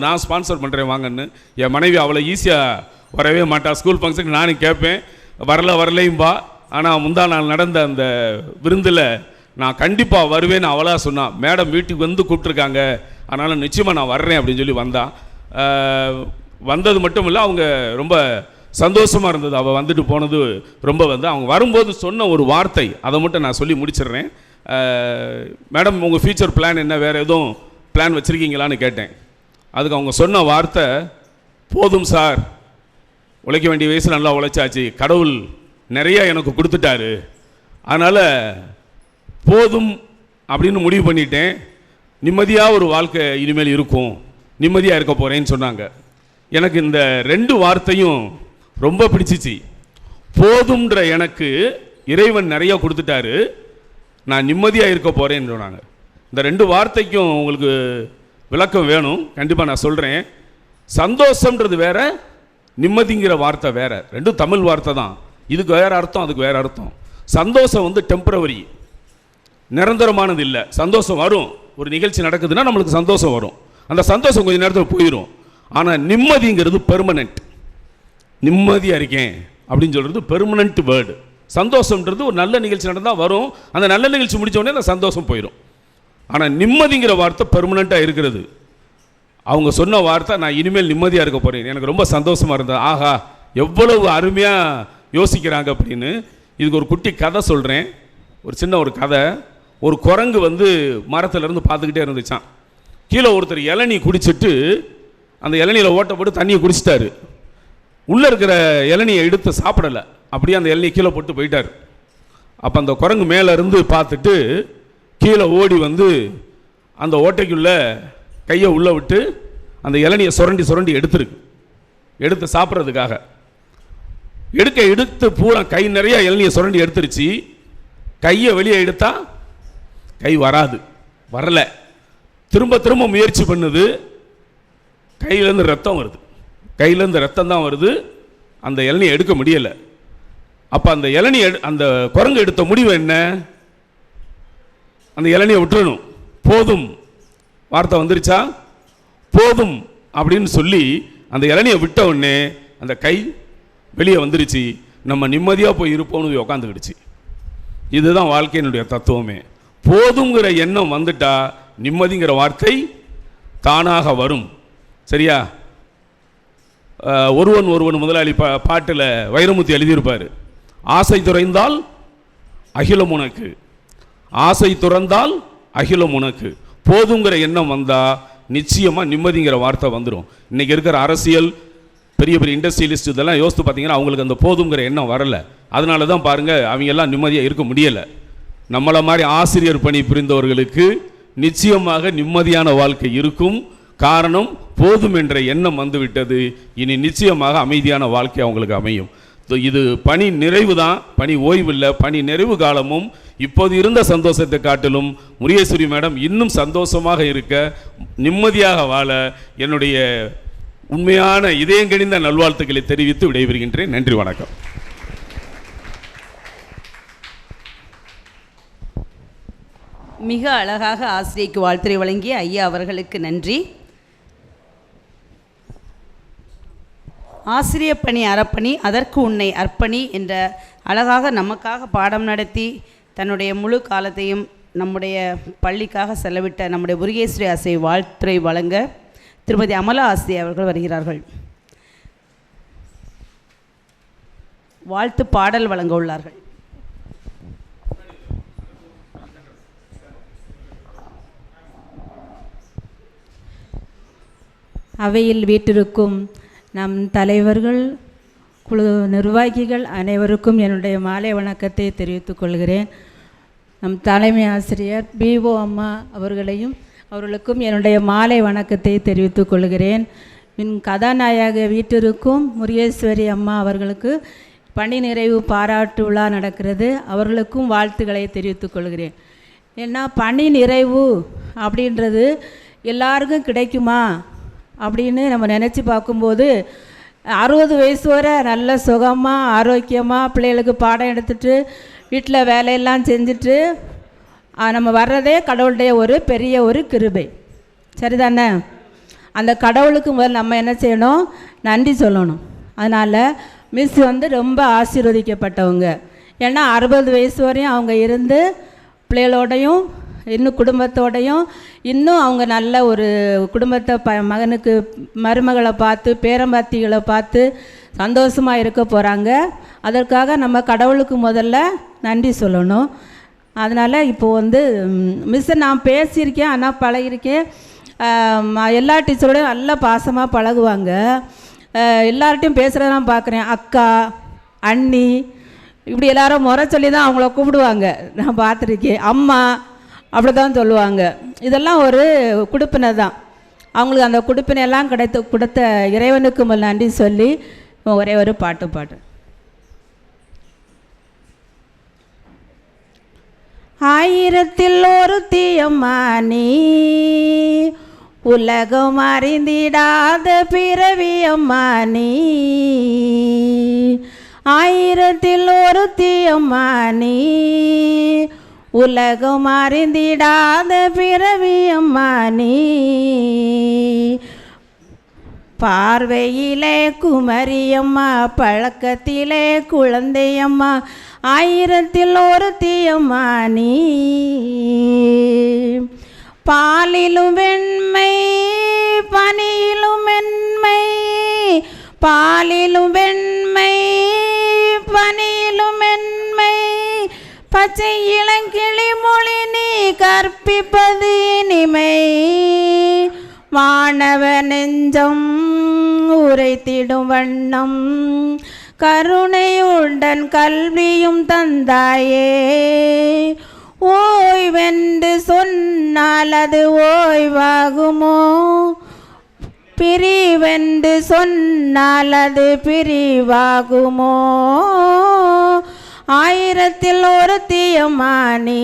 Speaker 9: நான் ஸ்பான்சர் பண்ணுறேன் வாங்கன்னு. என் மனைவி அவ்வளோ ஈஸியாக வரவே மாட்டா. ஸ்கூல் ஃபங்க்ஷனுக்கு நானும் கேட்பேன், வரலையும்பா. ஆனால் முந்தா நாள் நடந்த அந்த விருந்தில் நான் கண்டிப்பாக வருவேன்னு அவளாக சொன்னான். மேடம் வீட்டுக்கு கூப்பிட்ருக்காங்க, அதனால் நிச்சயமாக நான் வர்றேன் அப்படின்னு சொல்லி வந்தான். வந்தது மட்டும் இல்லை, அவங்க ரொம்ப சந்தோஷமாக இருந்தது. அவள் வந்துட்டு போனது ரொம்ப அவங்க வரும்போது சொன்ன ஒரு வார்த்தை, அதை மட்டும் நான் சொல்லி முடிச்சிடுறேன். மேடம் உங்கள் ஃபியூச்சர் பிளான் என்ன, வேறு எதுவும் பிளான் வச்சுருக்கீங்களான்னு கேட்டேன். அதுக்கு அவங்க சொன்ன வார்த்தை, போதும் சார், உழைக்க வேண்டிய வயசில் நல்லா உழைச்சாச்சு, கடவுள் நிறைய எனக்கு கொடுத்துட்டாரு, அதனால் போதும் அப்படின்னு முடிவு பண்ணிட்டேன், நிம்மதியாக ஒரு வாழ்க்கை இனிமேல் இருக்கும், நிம்மதியாக இருக்க போகிறேன்னு சொன்னாங்க. எனக்கு இந்த 2 வார்த்தையும் ரொம்ப பிடிச்சிச்சு. போதும்ன்ற எனக்கு இறைவன் நிறைய கொடுத்துட்டாரு, நான் நிம்மதியாக இருக்க போகிறேன்னு சொன்னாங்க. இந்த 2 வார்த்தைக்கும் உங்களுக்கு விளக்கம் வேணும், கண்டிப்பாக நான் சொல்கிறேன். சந்தோஷம்ன்றது வேற, நிம்மதிங்கிற வார்த்தை வேற. 2 தமிழ் வார்த்தை தான். இதுக்கு வேறு அர்த்தம், அதுக்கு வேறு அர்த்தம். சந்தோஷம் டெம்பரவரி, நிரந்தரமானது இல்லை. சந்தோஷம் வரும், ஒரு நிகழ்ச்சி நடக்குதுன்னா நம்மளுக்கு சந்தோஷம் வரும், அந்த சந்தோஷம் கொஞ்சம் நேரத்தில் போயிடும். ஆனால் நிம்மதிங்கிறது பெர்மனெண்ட். நிம்மதியாக இருக்கேன் அப்படின்னு சொல்கிறது பெர்மனண்ட் வேர்டு. சந்தோஷம்ன்றது ஒரு நல்ல நிகழ்ச்சி நடந்தால் வரும், அந்த நல்ல நிகழ்ச்சி முடித்த உடனே அந்த சந்தோஷம் போயிடும். ஆனால் நிம்மதிங்கிற வார்த்தை பெர்மனண்ட்டாக இருக்கிறது. அவங்க சொன்ன வார்த்தை, நான் இனிமேல் நிம்மதியாக இருக்க போகிறேன், எனக்கு ரொம்ப சந்தோஷமாக இருந்தது. ஆஹா, எவ்வளவு அருமையாக யோசிக்கிறாங்க அப்படின்னு. இதுக்கு ஒரு குட்டி கதை சொல்கிறேன். ஒரு சின்ன ஒரு கதை. ஒரு குரங்கு மரத்துலேருந்து பார்த்துக்கிட்டே இருந்துச்சான். கீழே ஒருத்தர் இளநீ குடிச்சிட்டு அந்த இளநியில் ஓட்ட போட்டு தண்ணியை குடிச்சிட்டாரு. உள்ளே இருக்கிற இளநியை எடுத்து சாப்பிடலை, அப்படியே அந்த இளநியை கீழே போட்டு போயிட்டார். அப்போ அந்த குரங்கு மேலே இருந்து பார்த்துட்டு கீழே ஓடி அந்த ஓட்டைக்குள்ளே கையை உள்ளே விட்டு அந்த இளநியை சுரண்டி சுரண்டி எடுத்து சாப்பிட்றதுக்காக எடுத்து பூரா கை நிறைய இளநியை சுரண்டி எடுத்துருச்சு. கையை வெளியே எடுத்தா கை வரல. திரும்ப திரும்ப முயற்சி பண்ணுது. கையிலேருந்து ரத்தம் வருது. கையிலேருந்து ரத்தம் தான் வருது. அந்த இளநியை எடுக்க முடியலை. அப்போ அந்த குரங்கு எடுத்த முடிவு என்ன? அந்த இளநியை விட்டுறணும். போதும் வார்த்தை வந்துருச்சா? போதும் அப்படின்னு சொல்லி அந்த இளநியை விட்ட உடனே அந்த கை வெளியே வந்துருச்சு. நம்ம நிம்மதியாக போய் இருப்போம்னு உட்காந்துக்கிடுச்சு. இதுதான் வாழ்க்கையினுடைய தத்துவமே. போதுங்கிற எண்ணம் வந்துட்டா நிம்மதிங்கிற வார்த்தை தானாக வரும். சரியா? ஒருவன் முதலாளி பாட்டில் வைரமுத்து எழுதியிருப்பார், ஆசை துறைந்தால் அகிலம் உனக்கு, ஆசை துறந்தால் அகிலம் உனக்கு. போதுங்கிற எண்ணம் வந்தால் நிச்சயமாக நிம்மதிங்கிற வார்த்தை வந்துடும். இன்றைக்கி இருக்கிற அரசியல் பெரிய பெரிய இண்டஸ்ட்ரியலிஸ்ட் இதெல்லாம் யோசித்து பார்த்தீங்கன்னா அவங்களுக்கு அந்த போதுங்கிற எண்ணம் வரலை. அதனால தான் பாருங்கள் அவங்க எல்லாம் நிம்மதியாக இருக்க முடியலை. நம்மளை மாதிரி ஆசிரியர் பணி புரிந்தவர்களுக்கு நிச்சயமாக நிம்மதியான வாழ்க்கை இருக்கும். காரணம், போதும் என்ற எண்ணம் வந்துவிட்டது. இனி நிச்சயமாக அமைதியான வாழ்க்கை அவங்களுக்கு அமையும். இது பணி நிறைவு தான், பணி ஓய்வு இல்லை. பணி நிறைவு காலமும் இப்போது இருந்த சந்தோஷத்தை காட்டிலும் முருகேஸ்வரி மேடம் இன்னும் சந்தோஷமாக இருக்க, நிம்மதியாக வாழ என்னுடைய உண்மையான இதயங்கணிந்த நல்வாழ்த்துக்களை தெரிவித்து விடைபெறுகின்றேன். நன்றி, வணக்கம்.
Speaker 3: மிக அழகாக ஆசிரியைக்கு வாழ்த்துரை வழங்கிய ஐயா அவர்களுக்கு நன்றி. ஆசிரியர் பணி அறப்பணி, அதற்கு உன்னை அர்ப்பணி என்ற அழகாக நமக்காக பாடம் நடத்தி தன்னுடைய முழு காலத்தையும் நம்முடைய பள்ளிக்காக செலவிட்ட நம்முடைய முருகேஸ்வரி ஆசிரியை வாழ்த்துரை வழங்க திருமதி அமலா ஆசிரியை அவர்கள் வருகிறார்கள். வாழ்த்து பாடல் வழங்க உள்ளார்கள்.
Speaker 10: அவையில் வீட்டிற்கும் நம் தலைவர்கள், குழு நிர்வாகிகள் அனைவருக்கும் என்னுடைய மாலை வணக்கத்தை தெரிவித்துக் கொள்கிறேன். நம் தலைமை ஆசிரியர் பிஓ அம்மா அவர்களுக்கும் என்னுடைய மாலை வணக்கத்தை தெரிவித்துக் கொள்கிறேன். மின் கதாநாயக வீட்டிற்கும் முருகேஸ்வரி அம்மா அவர்களுக்கு பணி நிறைவு பாராட்டு விழா நடக்கிறது. அவர்களுக்கும் வாழ்த்துக்களை தெரிவித்துக் கொள்கிறேன். ஏன்னா பணி நிறைவு அப்படின்றது எல்லாருக்கும் கிடைக்குமா அப்படின்னு நம்ம நினச்சி பார்க்கும்போது 60 வயசு வரை நல்ல சுகமாக ஆரோக்கியமாக பிள்ளைகளுக்கு பாடம் எடுத்துகிட்டு வீட்டில் வேலையெல்லாம் செஞ்சுட்டு நம்ம வர்றதே கடவுளுடைய ஒரு பெரிய ஒரு கிருபை. சரிதானே? அந்த கடவுளுக்கு முதல்ல நம்ம என்ன செய்யணும்? நன்றி சொல்லணும். அதனால் மிஸ் ரொம்ப ஆசீர்வதிக்கப்பட்டவங்க. ஏன்னா 60 வயசு வரையும் அவங்க இருந்து பிள்ளைகளோடையும் இன்னும் குடும்பத்தோடையும் இன்னும் அவங்க நல்ல ஒரு குடும்பத்தை மகனுக்கு மருமகளை பார்த்து பேரம்பாத்திகளை பார்த்து சந்தோஷமாக இருக்க போகிறாங்க. அதற்காக நம்ம கடவுளுக்கு முதல்ல நன்றி சொல்லணும். அதனால் இப்போது மிஸ்ஸை நான் பேசியிருக்கேன், ஆனால் பழகியிருக்கேன். எல்லா டீச்சரோடையும் நல்லா பாசமாக பழகுவாங்க. எல்லார்ட்டையும் பேசுகிறதான் பார்க்குறேன். அக்கா, அண்ணி, இப்படி எல்லாரும் முறை சொல்லி தான் அவங்கள கூப்பிடுவாங்க. நான் பார்த்துருக்கேன். அம்மா அப்படி தான் சொல்லுவாங்க. இதெல்லாம் ஒரு குடுப்பினை தான். அவங்களுக்கு அந்த குடுப்பினையெல்லாம் கொடுத்த இறைவனுக்கு முதல் நன்றி சொல்லி ஒரே ஒரு பாட்டு பாடு. ஆயிரத்தில் ஒரு தீயம்மா நீ, உலகம் அறிந்திடாத பிறவியம்மா நீ, ஆயிரத்தில் ஒரு தீயம்மா நீ, உலகம் அறிந்திடாத பிறவியம்மா நீ, பார்வையிலே குமரியம்மா, பழக்கத்திலே குழந்தையம்மா, ஆயிரத்தில் ஒருத்தியம்மா நீ. பாலிலும் வெண்மை பனியிலும் மென்மை, பாலிலும் வெண்மை பனியிலும் மென்மை, பச்சை இளங்கிளி மொழி நீ கற்பிப்பது இனிமை. மாணவ நெஞ்சம் உரைத்திடும் வண்ணம், கருணையுடன் கல்வியும் தந்தாயே. ஓய்வென்று சொன்னால் அது ஓய்வாகுமோ, பிரிவென்று சொன்னால் அது பிரிவாகுமோ. ஆயிரத்தில் ஒருத்தியம்மா நீ,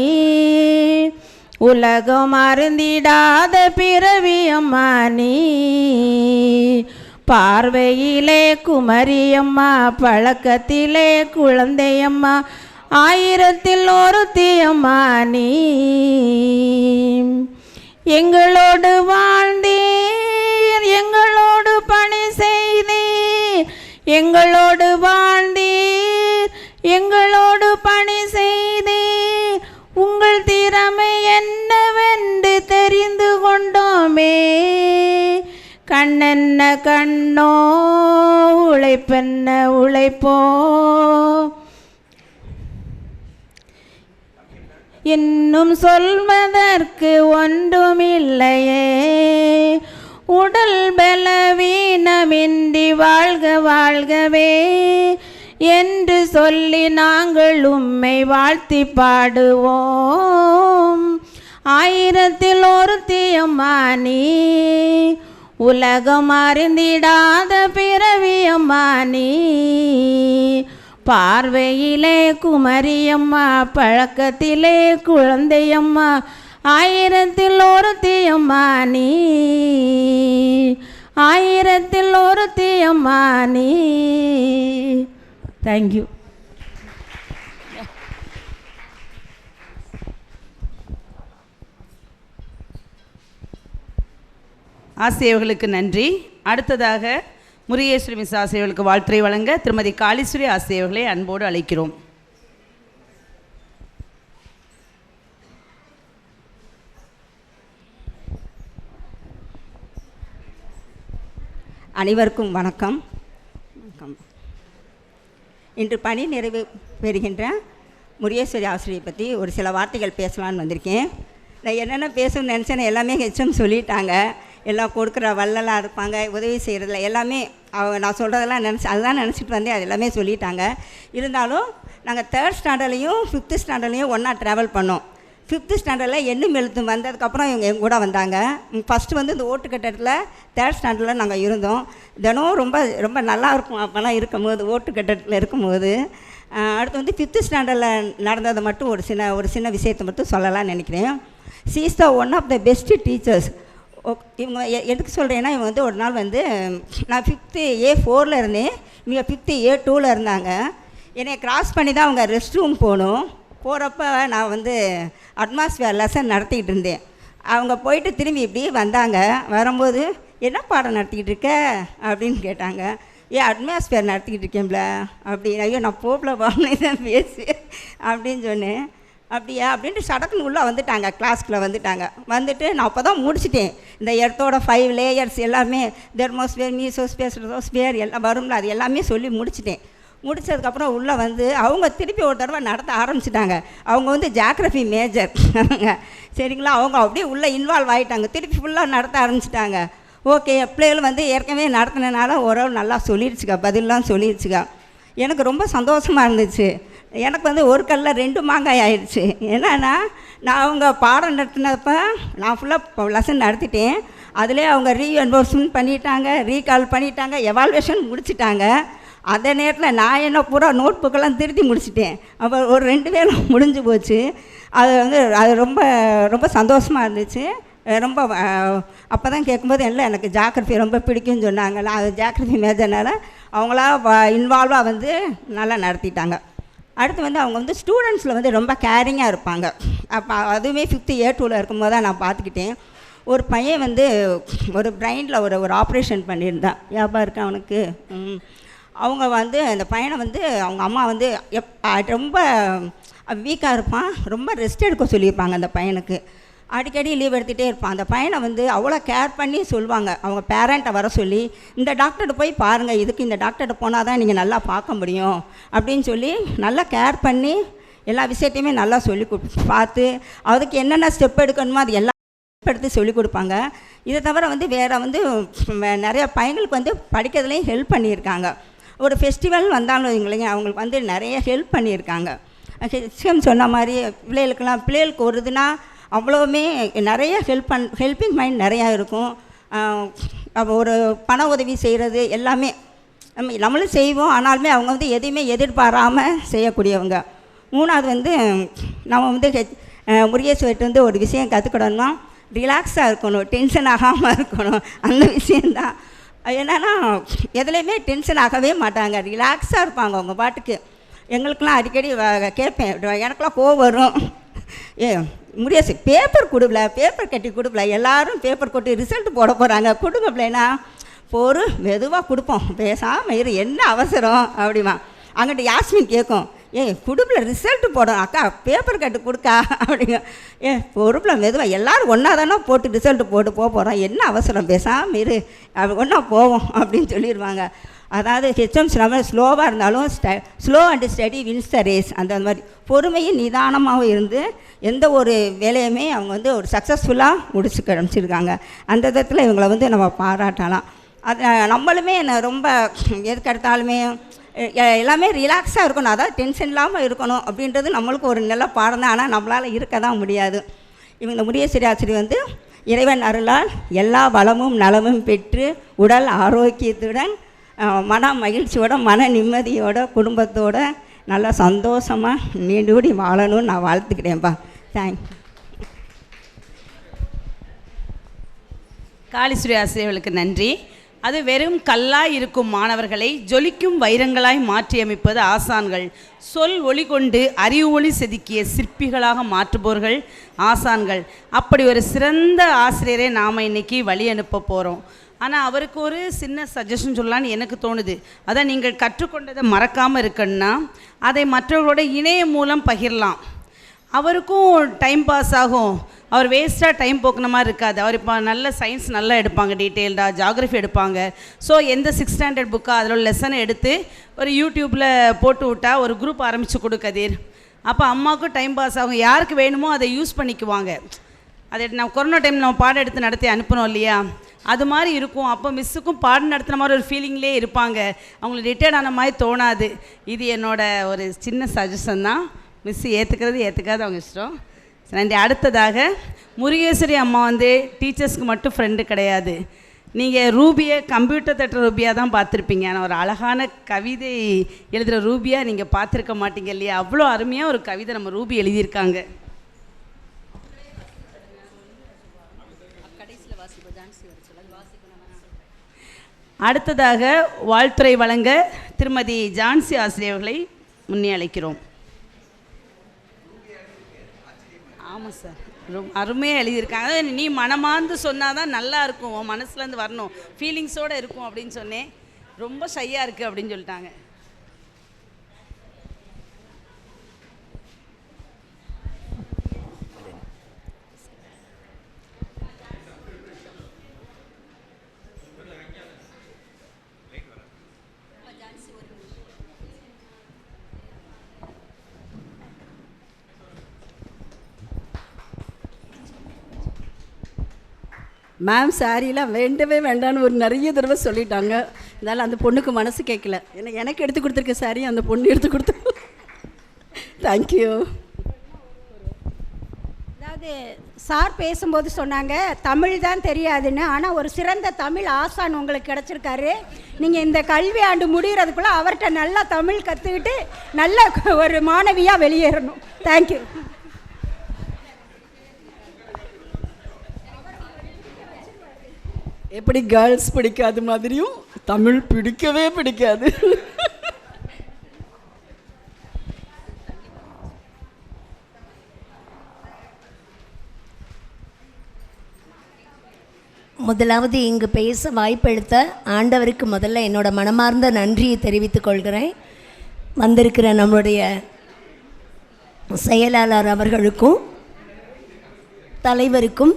Speaker 10: உலகம் அருந்திடாத பிறவியம்மா நீ. பார்வையிலே குமரியம்மா, பழக்கத்திலே குழந்தையம்மா, ஆயிரத்தில் ஒருத்தியம்மா நீ. எங்களோடு வாழ்ந்தீர், எங்களோடு பணி செய்தீர், எங்களோடு வாழ்ந்தீர், எங்களோடு பணி செய்தீர். உங்கள் திறமை என்னவென்று தெரிந்து கொண்டோமே. கண்ணென்ன கண்ணோ, உழைப்பென்ன உழைப்போ, இன்னும் சொல்வதற்கு ஒன்றுமில்லையே. உடல் பலவீனமின்றி வாழ்க வாழ்கவே என்று சொல்லி நாங்கள் உம்மை வாழ்த்தி பாடுவோம். ஆயிரத்தில் ஒருத்தியம்மா நீ, உலகம் அறிந்திடாத பிறவியம்மா நீ. பார்வையிலே குமரியம்மா, பழக்கத்திலே குழந்தையம்மா, ஆயிரத்தில் ஒருத்தியம்மா நீ. ஆயிரத்தில் ஒருத்தியம்மா நீ. தேங்க்யூ.
Speaker 3: ஆசிரியர்களுக்கு நன்றி. அடுத்ததாக முருகேஸ்வரி மிஸ் ஆசிரியர்களுக்கு வாழ்த்துரை வழங்க திருமதி காளீஸ்வரி ஆசிரியர்களை அன்போடு அழைக்கிறோம்.
Speaker 11: அனைவருக்கும் வணக்கம். இன்று பணி நிறைவு பெறுகின்ற முருகேஸ்வரி ஆசிரியை பற்றி ஒரு சில வார்த்தைகள் பேசலான்னு வந்திருக்கேன். நான் என்னென்ன பேசணும்னு நினச்சேன்னு எல்லாமே ஹெச்எம் சொல்லிட்டாங்க. எல்லாம் கொடுக்குற வள்ளலாக இருப்பாங்க, உதவி செய்கிறதுல எல்லாமே அவங்க நான் சொல்கிறதெல்லாம் அதுதான் நினச்சிட்டு வந்தேன். அது எல்லாமே சொல்லிட்டாங்க. இருந்தாலும் நாங்கள் 3rd ஸ்டாண்டர்ட்லேயும் 5th ஸ்டாண்டர்ட்லேயும் ஒன்றா ட்ராவல் பண்ணோம். 5th ஸ்டாண்டர்டில் எண்ணும் எழுத்தும் வந்ததுக்கப்புறம் இவங்க எங்கள் கூட வந்தாங்க. ஃபஸ்ட்டு வந்து இந்த ஓட்டு கட்டடத்தில் 3rd ஸ்டாண்டர்டில் நாங்கள் இருந்தோம். தினம் ரொம்ப ரொம்ப நல்லா இருக்கும் அப்போல்லாம் இருக்கும்போது, ஓட்டு கட்டடத்தில் இருக்கும்போது. அடுத்து வந்து 5th ஸ்டாண்டர்டில் நடந்ததை மட்டும் ஒரு சின்ன விஷயத்தை மட்டும் சொல்லலாம்னு நினைக்கிறேன். She is the one of the best teachers. இவங்க எதுக்கு சொல்கிறேன்னா, இவங்க வந்து ஒரு நாள் வந்து நான் 5th A4 இருந்தேன், இவங்க 5th A2 இருந்தாங்க. என்னை கிராஸ் பண்ணி தான் அவங்க ரெஸ்ட் ரூம் போகணும். போகிறப்ப நான் வந்து அட்மாஸ்பியர் லெசன் நடத்திக்கிட்டு இருந்தேன். அவங்க போயிட்டு திரும்பி இப்படி வந்தாங்க. வரும்போது என்ன பாடம் நடத்திக்கிட்டு இருக்க அப்படின்னு கேட்டாங்க. அட்மாஸ்பியர் நடத்திக்கிட்டு இருக்கேன்ல அப்படி. ஐயோ நான் போகல பாவனை தான் பேசு அப்படின்னு சொன்னேன். அப்படியா அப்படின்ட்டு சடக்குன்னு உள்ளே வந்துட்டாங்க, கிளாஸ்க்குள்ளே வந்துட்டாங்க. வந்துட்டு நான் அப்போ தான் முடிச்சிட்டேன். இந்த எர்த்தோட 5 லேயர்ஸ் எல்லாமே, தெர்மோஸ்பியர், மீசோஸ்பியர், ஸ்ட்ரேட்டோஸ்பியர் எல்லாம் வரும்ல, அது எல்லாமே சொல்லி முடிச்சிட்டேன். முடித்ததுக்கப்புறம் உள்ளே வந்து அவங்க திருப்பி ஒரு தடவை நடத்த ஆரம்பிச்சிட்டாங்க. அவங்க வந்து ஜியாகிரஃபி மேஜர் சரிங்களா. அவங்க அப்படியே உள்ளே இன்வால்வ் ஆகிட்டாங்க, திருப்பி ஃபுல்லாக நடத்த ஆரம்பிச்சிட்டாங்க. ஓகே, பிள்ளைகள் வந்து ஏற்கனவே நடத்தினால ஓரளவு நல்லா சொல்லிடுச்சுக்கா, பதிலெலாம் சொல்லிடுச்சுக்கா. எனக்கு ரொம்ப சந்தோஷமாக இருந்துச்சு. எனக்கு வந்து ஒரு கல்ல 2 மாங்காய் ஆயிடுச்சு. என்னன்னா, நான் அவங்க பாடம் நடத்தினப்போ நான் ஃபுல்லாக லெசன் நடத்திட்டேன். அதிலே அவங்க ரீஎன்போர்ஸ்மெண்ட் பண்ணிட்டாங்க, ரீகால் பண்ணிட்டாங்க, எவால்வேஷன் முடிச்சிட்டாங்க. அந்த நேரத்தில் நான் என்ன பூரா நோட் புக்கெல்லாம் திருத்தி முடிச்சிட்டேன். அப்போ ஒரு 2 வேளை முடிஞ்சு போச்சு. அது ரொம்ப ரொம்ப சந்தோஷமாக இருந்துச்சு. ரொம்ப அப்போ தான் கேட்கும்போது எல்லாம் எனக்கு ஜியாகிரஃபி ரொம்ப பிடிக்கும்னு சொன்னாங்க. நான் அது ஜியாகிரஃபி மேஜர்னால அவங்களா இன்வால்வாக வந்து நல்லா நடத்திட்டாங்க. அடுத்து வந்து அவங்க வந்து ஸ்டூடெண்ட்ஸில் வந்து ரொம்ப கேரிங்காக இருப்பாங்க. அப்போ அதுவுமே 5th A2 இருக்கும்போது தான் நான் பார்த்துக்கிட்டேன். ஒரு பையன் வந்து ஒரு பிரெயினில் ஒரு ஆப்ரேஷன் பண்ணியிருந்தான். ஞாபகம் இருக்கா அவனுக்கு? அவங்க வந்து அந்த பையனை வந்து அவங்க அம்மா வந்து ரொம்ப வீக்காக இருப்பான், ரொம்ப ரெஸ்ட் எடுக்க சொல்லியிருப்பாங்க அந்த பையனுக்கு. அடிக்கடி லீவ் எடுத்துகிட்டே இருப்பான். அந்த பையனை வந்து அவ்வளோ கேர் பண்ணி சொல்லுவாங்க அவங்க பேரண்ட்டை வர சொல்லி, இந்த டாக்டர்கிட்ட போய் பாருங்கள், இதுக்கு இந்த டாக்டர்கிட்ட போனால் தான் நீங்கள் நல்லா பார்க்க முடியும் அப்படின்னு சொல்லி நல்லா கேர் பண்ணி எல்லா விஷயத்தையுமே நல்லா சொல்லி பார்த்து அதுக்கு என்னென்ன ஸ்டெப் எடுக்கணுமோ அது எல்லாம் எடுத்து சொல்லிக் கொடுப்பாங்க. இதை தவிர வந்து வேறு வந்து நிறைய பையங்களுக்கு வந்து படிக்கிறதுலேயும் ஹெல்ப் பண்ணியிருக்காங்க. ஒரு ஃபெஸ்டிவல் வந்தாலும் இல்லைங்க, அவங்களுக்கு வந்து நிறைய ஹெல்ப் பண்ணியிருக்காங்க. சொன்ன மாதிரி பிள்ளைகளுக்கு ஒரு இதுனா அவ்வளோவுமே நிறைய ஹெல்பிங் மைண்ட் நிறையா இருக்கும். ஒரு பண உதவி செய்கிறது எல்லாமே நம்மளும் செய்வோம், ஆனாலுமே அவங்க வந்து எதையுமே எதிர்பாராமல் செய்யக்கூடியவங்க. மூணாவது வந்து நம்ம வந்து முருகேஸ்வர்கிட்ட வந்து ஒரு விஷயம் கற்றுக்கிடணும்னா ரிலாக்ஸாக இருக்கணும், டென்ஷன் ஆகாமல் இருக்கணும். அந்த விஷயந்தான் என்னென்னா எதுலேயுமே டென்ஷன் ஆகவே மாட்டாங்க, ரிலாக்ஸாக இருப்பாங்க அவங்க பாட்டுக்கு. எங்களுக்கெலாம் அடிக்கடி கேட்பேன், எனக்கெலாம் கோவம் வரும், முடியாது பேப்பர் கொடுக்கல, பேப்பர் கட்டி கொடுக்கல, எல்லோரும் பேப்பர் கொட்டி ரிசல்ட் போட போகிறாங்க, கொடுங்க பிள்ளைனா போரு மெதுவாக கொடுப்போம், பேசாமல் இரு, என்ன அவசரம் அப்படிமா. அங்கிட்ட யாஸ்மின் கேட்கும், குடுப்பில் ரிசல்ட்டு போடணும் அக்கா, பேப்பர் கட்டு கொடுக்கா அப்படிங்க. பொறுப்பில் மெதுவாக எல்லோரும் ஒன்றா தானே போட்டு ரிசல்ட்டு போட்டு போகிறோம், என்ன அவசரம், பேசாமல் இரு, ஒன்றா போவோம் அப்படின்னு சொல்லிடுவாங்க. அதாவது ஹெச்எம்ஸ் நம்ம ஸ்லோவாக இருந்தாலும் slow and steady wins the race. அந்த மாதிரி பொறுமையும் நிதானமாகவும் இருந்து எந்த ஒரு வேலையுமே அவங்க வந்து ஒரு சக்ஸஸ்ஃபுல்லாக முடிச்சு கிடச்சிருக்காங்க. அந்த விதத்தில் இவங்களை வந்து நம்ம பாராட்டலாம். அது நம்மளுமே ரொம்ப எதுக்கெடுத்தாலுமே எல்லாமே ரிலாக்ஸாக இருக்கணும், அதாவது டென்ஷன் இல்லாமல் இருக்கணும் அப்படின்றது நம்மளுக்கு ஒரு நல்ல பாடம் தான். ஆனால் நம்மளால் இருக்க தான் முடியாது. இவங்க முருகேஸ்வரி ஆசிரியர் வந்து இறைவன் அருளால் எல்லா வளமும் நலமும் பெற்று உடல் ஆரோக்கியத்துடன் மன மகிழ்ச்சியோட மன நிம்மதியோட குடும்பத்தோட நல்லா சந்தோஷமாக நீண்டூடி வாழணும்னு நான் வாழ்த்துக்கிறேன்ப்பா. தேங்க்யூ.
Speaker 3: காளிஸ்வரி ஆசிரியர்களுக்கு நன்றி. அது வெறும் கல்லாய் இருக்கும் மாணவர்களை ஜொலிக்கும் வைரங்களாய் மாற்றியமைப்பது ஆசான்கள். சொல் ஒளி கொண்டு அறிவு ஒளி செதுக்கிய சிற்பிகளாக மாற்றுபவர்கள் ஆசான்கள். அப்படி ஒரு சிறந்த ஆசிரியரை நாம் இன்றைக்கி வழி அனுப்ப போகிறோம். ஆனால் அவருக்கு ஒரு சின்ன சஜஷன் சொல்லலான்னு எனக்கு தோணுது. அதான் நீங்கள் கற்றுக்கொண்டதை மறக்காமல் இருக்கணும்னா அதை மற்றவர்களோட இணையம் மூலம் பகிரலாம். அவருக்கும் டைம் பாஸ் ஆகும், அவர் வேஸ்ட்டாக டைம் போக்குன மாதிரி இருக்காது. அவர் இப்போ நல்ல சயின்ஸ் நல்லா எடுப்பாங்க, டீட்டெயில்டாக ஜாகிரஃபி எடுப்பாங்க. ஸோ எந்த 6th ஸ்டாண்டர்ட் புக்காக அதில் லெசனை எடுத்து ஒரு யூடியூப்பில் போட்டு விட்டால் ஒரு குரூப் ஆரம்பித்து கொடு கதிர். அப்போ அம்மாவுக்கும் டைம் பாஸ் ஆகும், யாருக்கு வேணுமோ அதை யூஸ் பண்ணிக்குவாங்க. அதை நான் கொரோனா டைம் நம்ம பாடம் எடுத்து நடத்தி அனுப்பணும் இல்லையா, அது மாதிரி இருக்கும். அப்போ மிஸ்ஸுக்கும் பாடம் நடத்துன மாதிரி ஒரு ஃபீலிங்லேயே இருப்பாங்க, அவங்களுக்கு ரிட்டையர்ட் ஆன மாதிரி தோணாது. இது என்னோட ஒரு சின்ன சஜஷன் தான். மிஸ்ஸு ஏற்றுக்கிறது ஏற்றுக்காது அவங்க இஷ்டம். நன்றி. அடுத்ததாக முருகேஸ்வரி அம்மா வந்து டீச்சர்ஸ்க்கு மட்டும் ஃப்ரெண்டு கிடையாது. நீங்கள் ரூபியை கம்ப்யூட்டர் தட்டுற ரூபியாக தான் பார்த்துருப்பீங்க, ஆனால் ஒரு அழகான கவிதை எழுதுகிற ரூபியாக நீங்கள் பார்த்துருக்க மாட்டீங்க இல்லையா. அவ்வளோ அருமையாக ஒரு கவிதை நம்ம ரூபி எழுதியிருக்காங்க. அடுத்ததாக வாழ்த்துறை வழங்க திருமதி ஜான்சி ஆசிரியர்களை முன்னே அழைக்கிறோம். ஆமாம் சார், ரொம்ப அருமையாக எழுதியிருக்காங்க. நீ மனமார்ந்து சொன்னால் தான் நல்லா இருக்கும், உன் மனசுலேருந்து வரணும், ஃபீலிங்ஸோடு இருக்கும் அப்படின்னு சொன்னேன். ரொம்ப ஷையாக இருக்குது அப்படின்னு சொல்லிட்டாங்க.
Speaker 5: மேம் சாரீலாம் வேண்டவே வேண்டான்னு ஒரு நிறைய தடவை சொல்லிட்டாங்க. இதனால் அந்த பொண்ணுக்கு மனசு கேட்கல. ஏன்னா எனக்கு எடுத்து கொடுத்துருக்க சாரி அந்த பொண்ணு எடுத்து கொடுத்து. தேங்க்யூ.
Speaker 6: அதாவது சார் பேசும்போது சொன்னாங்க தமிழ் தான் தெரியாதுன்னு, ஆனால் ஒரு சிறந்த தமிழ் ஆசான் உங்களுக்கு கிடச்சிருக்காரு. நீங்கள் இந்த கல்வி ஆண்டு முடிகிறதுக்குள்ளே அவர்கிட்ட நல்லா தமிழ் கற்றுக்கிட்டு நல்ல ஒரு மாணவியாக வெளியேறணும். தேங்க்யூ.
Speaker 5: எப்படி கேர்ள்ஸ் பிடிக்காத மாதிரியும் தமிழ் பிடிக்கவே பிடிக்காது.
Speaker 12: முதலாவது இங்கு பேச வாய்ப்பளித்த ஆண்டவருக்கு முதல்ல என்னோட மனமார்ந்த நன்றியை தெரிவித்துக் கொள்கிறேன். வந்திருக்கிற நம்முடைய செயலாளர் அவர்களுக்கும் தலைவருக்கும்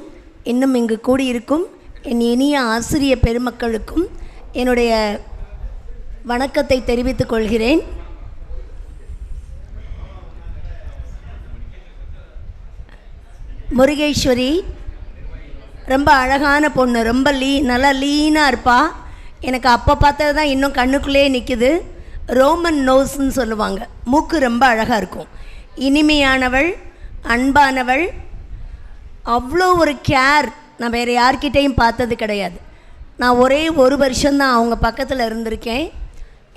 Speaker 12: இன்னும் இங்கு கூடியிருக்கும் என் இனிய ஆசிரிய பெருமக்களுக்கும் என்னுடைய வணக்கத்தை தெரிவித்துக் கொள்கிறேன். முருகேஸ்வரி ரொம்ப அழகான பொண்ணு, ரொம்ப நல்லா லீனாக இருப்பா. எனக்கு அப்போ பார்த்தது தான் இன்னும் கண்ணுக்குள்ளே நிற்குது. ரோமன் நோஸ்ன்னு சொல்லுவாங்க, மூக்கு ரொம்ப அழகாக இருக்கும். இனிமையானவள், அன்பானவள், அவ்வளோ ஒரு கேர் நான் வேறு யார்கிட்டையும் பார்த்தது கிடையாது. நான் ஒரே ஒரு வருஷம்தான் அவங்க பக்கத்தில் இருந்திருக்கேன்.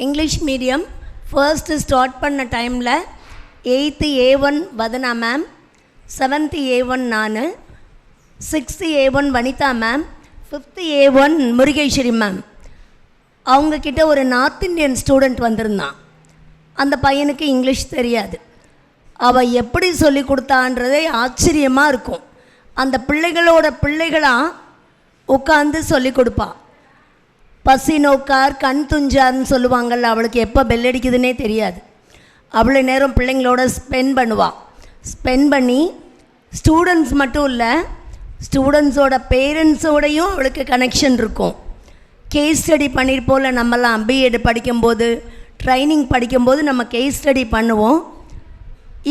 Speaker 12: இங்கிலீஷ் மீடியம் ஃபர்ஸ்ட்டு ஸ்டார்ட் பண்ண டைமில் 8th A1 Vathana ma'am, 7th A1 நான், 6th A1 Vanitha ma'am, 5th A1 Murugeswari ma'am. அவங்கக்கிட்ட ஒரு நார்த் இந்தியன் ஸ்டூடெண்ட் வந்திருந்தான். அந்த பையனுக்கு இங்கிலீஷ் தெரியாது. அவள் எப்படி சொல்லி கொடுத்தான்றதே ஆச்சரியமாக இருக்கும். அந்த பிள்ளைகளோட பிள்ளைகளாக உட்காந்து சொல்லி கொடுப்பா. பசி நோக்கார் கண் துஞ்சார்னு சொல்லுவாங்கள்ல, அவளுக்கு எப்போ பெல் அடிக்குதுன்னே தெரியாது. அவ்வளோ நேரம் பிள்ளைங்களோட ஸ்பெண்ட் பண்ணுவாள். ஸ்பெண்ட் பண்ணி ஸ்டூடெண்ட்ஸ் மட்டும் இல்லை, ஸ்டூடெண்ட்ஸோட பேரண்ட்ஸோடையும் அவளுக்கு கனெக்ஷன் இருக்கும். கேஸ் ஸ்டடி பண்ணியிருப்போல, நம்மலாம் பிஎட் படிக்கும்போது ட்ரைனிங் படிக்கும்போது நம்ம கேஸ் ஸ்டடி பண்ணுவோம்,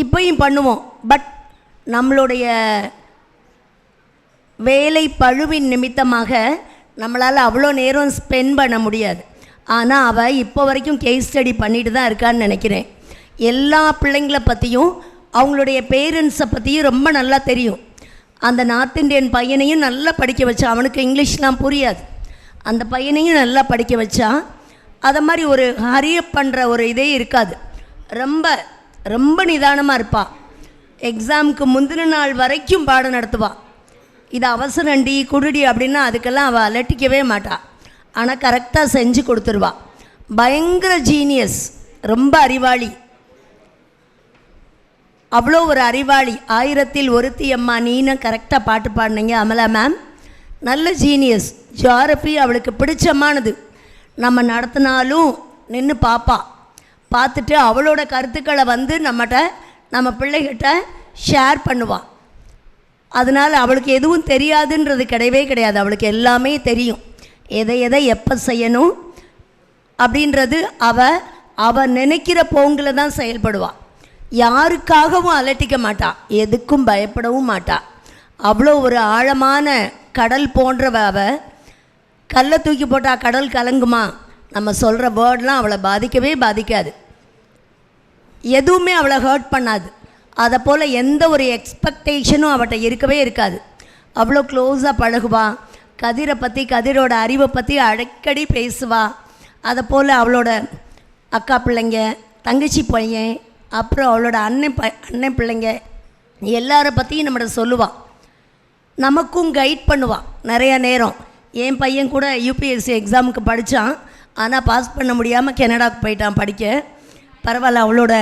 Speaker 12: இப்போயும் பண்ணுவோம். பட் நம்மளுடைய வேலை பழுவின் நிமித்தமாக நம்மளால் அவ்வளோ நேரம் ஸ்பெண்ட் பண்ண முடியாது. ஆனால் அவள் இப்போ வரைக்கும் கேஸ் ஸ்டடி பண்ணிட்டு தான் இருக்கான்னு நினைக்கிறேன். எல்லா பிள்ளைங்களை பற்றியும் அவங்களுடைய பேரண்ட்ஸை பற்றியும் ரொம்ப நல்லா தெரியும். அந்த நார்த் இந்தியன் பையனையும் நல்லா படிக்க வச்சா. அவனுக்கு இங்கிலீஷ்லாம் புரியாது. அந்த பையனையும் நல்லா படிக்க வச்சா. அதை மாதிரி ஒரு ஹரியப் பண்ணுற ஒரு இதே இருக்காது. ரொம்ப ரொம்ப நிதானமாக இருப்பாள். எக்ஸாமுக்கு முந்தின நாள் வரைக்கும் பாடம் நடத்துவாள். இது அவசரண்டி குடுடி அப்படின்னா அதுக்கெல்லாம் அவள் அலட்டிக்கவே மாட்டாள். ஆனால் கரெக்டாக செஞ்சு கொடுத்துருவாள். பயங்கர ஜீனியஸ், ரொம்ப அறிவாளி, அவ்வளோ ஒரு அறிவாளி. 1000ல் ஒருத்தி அம்மா நீன்னு கரெக்டாக பாட்டு பாடினீங்க அமலா மேம். நல்ல ஜீனியஸ். ஜியாகிரஃபி அவளுக்கு பிடிச்சமானது. நம்ம நடத்தினாலும் நின்று பார்ப்பா. பார்த்துட்டு அவளோட கருத்துக்களை வந்து நம்ம பிள்ளைகிட்ட ஷேர் பண்ணுவாள். அதனால் அவளுக்கு எதுவும் தெரியாதுன்றது கிடையவே கிடையாது. அவளுக்கு எல்லாமே தெரியும். எதை எப்போ செய்யணும் அப்படின்றது அவள் நினைக்கிற போங்கில் தான் செயல்படுவாள். யாருக்காகவும் அலட்டிக்க மாட்டாள், எதுக்கும் பயப்படவும் மாட்டாள். அவ்வளோ ஒரு ஆழமான கடல் போன்றவ. அவள் கல்லை தூக்கி போட்டால் கடல் கலங்குமா? நம்ம சொல்கிற வேர்ட்லாம் அவளை பாதிக்கவே பாதிக்காது. எதுவுமே அவளை ஹர்ட் பண்ணாது. அதை போல் எந்த ஒரு எக்ஸ்பெக்டேஷனும் அவட்ட இருக்கவே இருக்காது. அவ்வளோ க்ளோஸாக பழகுவா. கதிரை பற்றி, கதிரோட அறிவை பற்றி அடிக்கடி பேசுவா. அதை போல் அவளோட அக்கா பிள்ளைங்க, தங்கச்சி பையன், அப்புறம் அவளோட அண்ணன் பிள்ளைங்க எல்லாரை பற்றியும் நம்மகிட்ட சொல்லுவாள். நமக்கும் கைட் பண்ணுவாள் நிறையா நேரம். என் பையன் கூட யூபிஎஸ்சி எக்ஸாமுக்கு படித்தான். ஆனால் பாஸ் பண்ண முடியாமல் கனடாவுக்கு போயிட்டான் படிக்க. பரவாயில்ல, அவளோட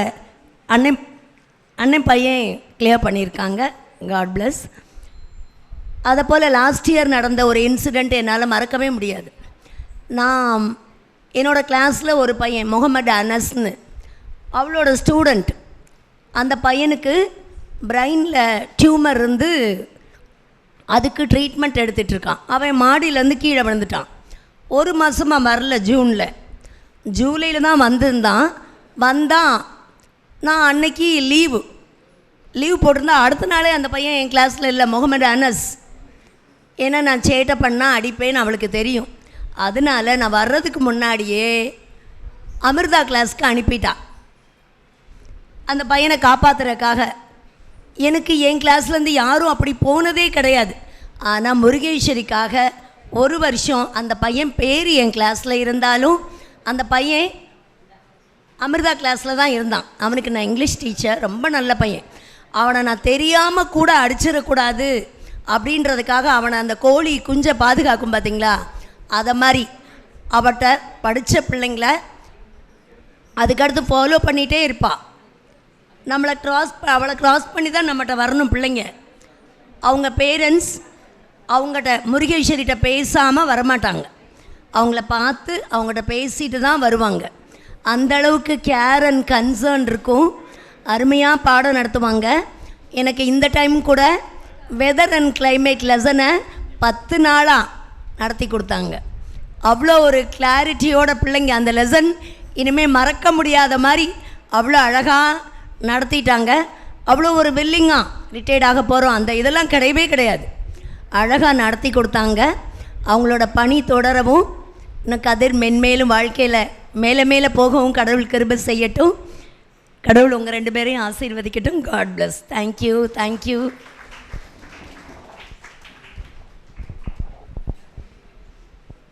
Speaker 12: அண்ணன் பையன் கிளியர் பண்ணியிருக்காங்க. God bless. அதை போல் லாஸ்ட் இயர் நடந்த ஒரு இன்சிடெண்ட் என்னால் மறக்கவே முடியாது. நான் என்னோடய கிளாஸில் ஒரு பையன் முகமது அனஸ்னு, அவளோட ஸ்டூடெண்ட். அந்த பையனுக்கு பிரெயினில் டியூமர் இருந்து அதுக்கு ட்ரீட்மெண்ட் எடுத்துகிட்ருக்கான். அவன் மாடியிலேருந்து கீழே விழுந்துட்டான். 1 மாதமாக வரல. ஜூலையில் தான் வந்தான். நான் அன்னைக்கு லீவ் போட்டிருந்தா அடுத்த நாளே அந்த பையன் என் கிளாஸில் இல்லை, முகமது அனஸ். ஏன்னா நான் சேட்டை பண்ணால் அடிப்பேன்னு அவளுக்கு தெரியும். அதனால் நான் வர்றதுக்கு முன்னாடியே அமிர்தா கிளாஸ்க்கு அனுப்பிட்டான் அந்த பையனை காப்பாற்றுறதுக்காக. எனக்கு என் கிளாஸ்லேருந்து யாரும் அப்படி போனதே கிடையாது. ஆனால் முருகேஸ்வரிக்காக 1 வருஷம் அந்த பையன் பேர் என் கிளாஸில் இருந்தாலும் அந்த பையன் அமிர்தா கிளாஸில் தான் இருந்தான். அவனுக்கு நான் இங்கிலீஷ் டீச்சர், ரொம்ப நல்ல பையன். அவனை நான் தெரியாமல் கூட அடிச்சிடக்கூடாது அப்படின்றதுக்காக அவனை அந்த கோழி குஞ்சை பாதுகாக்கும் பார்த்திங்களா, அதை மாதிரி அவட்ட படித்த பிள்ளைங்கள அதுக்கடுத்து ஃபாலோ பண்ணிகிட்டே இருப்பாள். அவளை க்ராஸ் பண்ணி தான் நம்மகிட்ட வரணும் பிள்ளைங்க. அவங்க பேரண்ட்ஸ் அவங்ககிட்ட முருகேஸ்வரிகிட்ட பேசாமல் வரமாட்டாங்க. அவங்கள பார்த்து அவங்ககிட்ட பேசிட்டு தான் வருவாங்க. அந்த அளவுக்கு கேர் அண்ட் கன்சர்ன் இருக்கும். அருமையாக பாடம் நடத்துவாங்க. எனக்கு இந்த டைம் கூட வெதர் அண்ட் கிளைமேட் லெசனை 10 நாளாக நடத்தி கொடுத்தாங்க. அவ்வளோ ஒரு கிளாரிட்டியோட பிள்ளைங்க அந்த லெசன் இனிமேல் மறக்க முடியாத மாதிரி அவ்வளோ அழகாக நடத்திட்டாங்க. அவ்வளோ ஒரு வில்லிங்காக ரிட்டையர்ட் ஆக போகிறோம் அந்த இதெல்லாம் கிடையவே கிடையாது. அழகாக நடத்தி கொடுத்தாங்க. அவங்களோட பணி தொடரவும் இன்னும் கதிர் மென்மேலும் வாழ்க்கையில் மேலே மேலே போகவும் கடவுள் கிருபை செய்யட்டும். கடவுள் உங்கள் 2 பேரையும் ஆசீர்வதிக்கட்டும். God bless. Thank you thank you.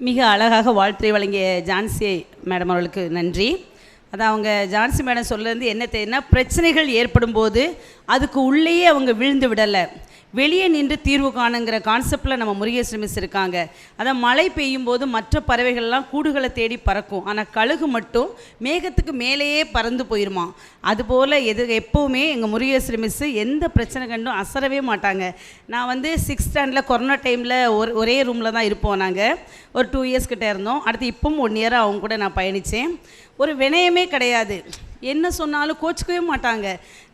Speaker 3: மிக அழகாக வாழ்த்துறை வழங்கிய ஜான்சி மேடம் அவர்களுக்கு நன்றி. அதான் அவங்க ஜான்சி மேடம் சொல்லேருந்து என்ன பிரச்சனைகள் ஏற்படும் போது அதுக்கு உள்ளேயே அவங்க விழுந்து விடலை, வெளியே நின்று தீர்வு காணுங்கிற கான்செப்டில் நம்ம முருகேசன் மிஸ் இருக்காங்க. அதான் மழை பெய்யும் போது மற்ற பறவைகள்லாம் கூடுகளை தேடி பறக்கும், ஆனால் கழுகு மட்டும் மேகத்துக்கு மேலேயே பறந்து போயிருமா. அதுபோல் எப்போவுமே எங்கள் முருகேசன் மிஸ்ஸு எந்த பிரச்சனை கண்டும் அசரவே மாட்டாங்க. நான் வந்து 6th ஸ்டாண்டர்டில் கொரோனா டைமில் ஒரே ரூமில் தான் இருப்போம். நாங்கள் ஒரு 2 இயர்ஸ் கிட்டே இருந்தோம். அடுத்து இப்பவும் 1 இயராக அவங்க கூட நான் பயணித்தேன். ஒரு வினயமே கிடையாது, என்ன சொன்னாலும் கோச்சிக்கவே மாட்டாங்க.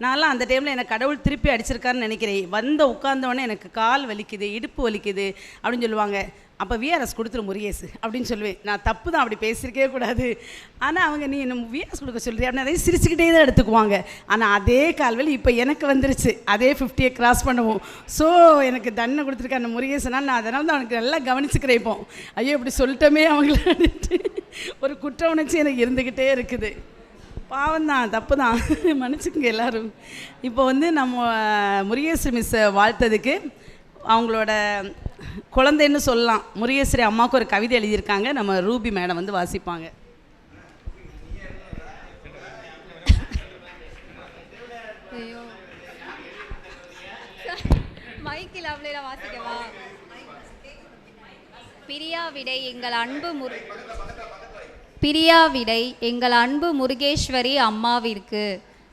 Speaker 3: நான்லாம் அந்த டைமில் எனக்கு கடவுள் திருப்பி அடிச்சிருக்காருன்னு நினைக்கிறேன். உட்காந்தவொடனே எனக்கு கால் வலிக்குது, இடுப்பு வலிக்குது அப்படின்னு சொல்லுவாங்க. அப்போ விஆர்எஸ் கொடுத்துரு முருகேசு அப்படின்னு சொல்லுவேன். நான் தப்பு தான், அப்படி பேசியிருக்கவே கூடாது. ஆனால் அவங்க நீ என்ன விஆர்எஸ் கொடுக்க சொல்கிறீ அப்படின்னு அதையும் சிரிச்சுக்கிட்டே தான் எடுத்துக்குவாங்க. ஆனால் அதே கால்வலி இப்போ எனக்கு வந்துருச்சு, அதே 50 கிராஸ் பண்ணுவோம். ஸோ எனக்கு தண்டனை கொடுத்துருக்க அந்த முருகேசனால் நான் அதனால தான் அவனுக்கு நல்லா கவனிச்சுக்கிறேன். இப்போ ஐயோ இப்படி சொல்லிட்டோமே அவங்கள ஒரு குற்ற உணர்ச்சி எனக்கு இருந்துக்கிட்டே இருக்குது. பாவம்தான், தப்பு தான், மன்னிச்சுக்குங்க எல்லோரும். இப்போ வந்து நம்ம முருகேஸ்வரி மிஸ்ஸை வாழ்த்ததுக்கு அவங்களோட குழந்தைன்னு சொல்லலாம், முருகேஸ்வரி அம்மாவுக்கு ஒரு கவிதை எழுதியிருக்காங்க. நம்ம ரூபி மேடம் வந்து வாசிப்பாங்க.
Speaker 13: மைக்கில் அவளை வாசிக்கவா? பிரியாவிடை எங்கள் அன்பு முருகேஸ்வரி அம்மாவிற்கு.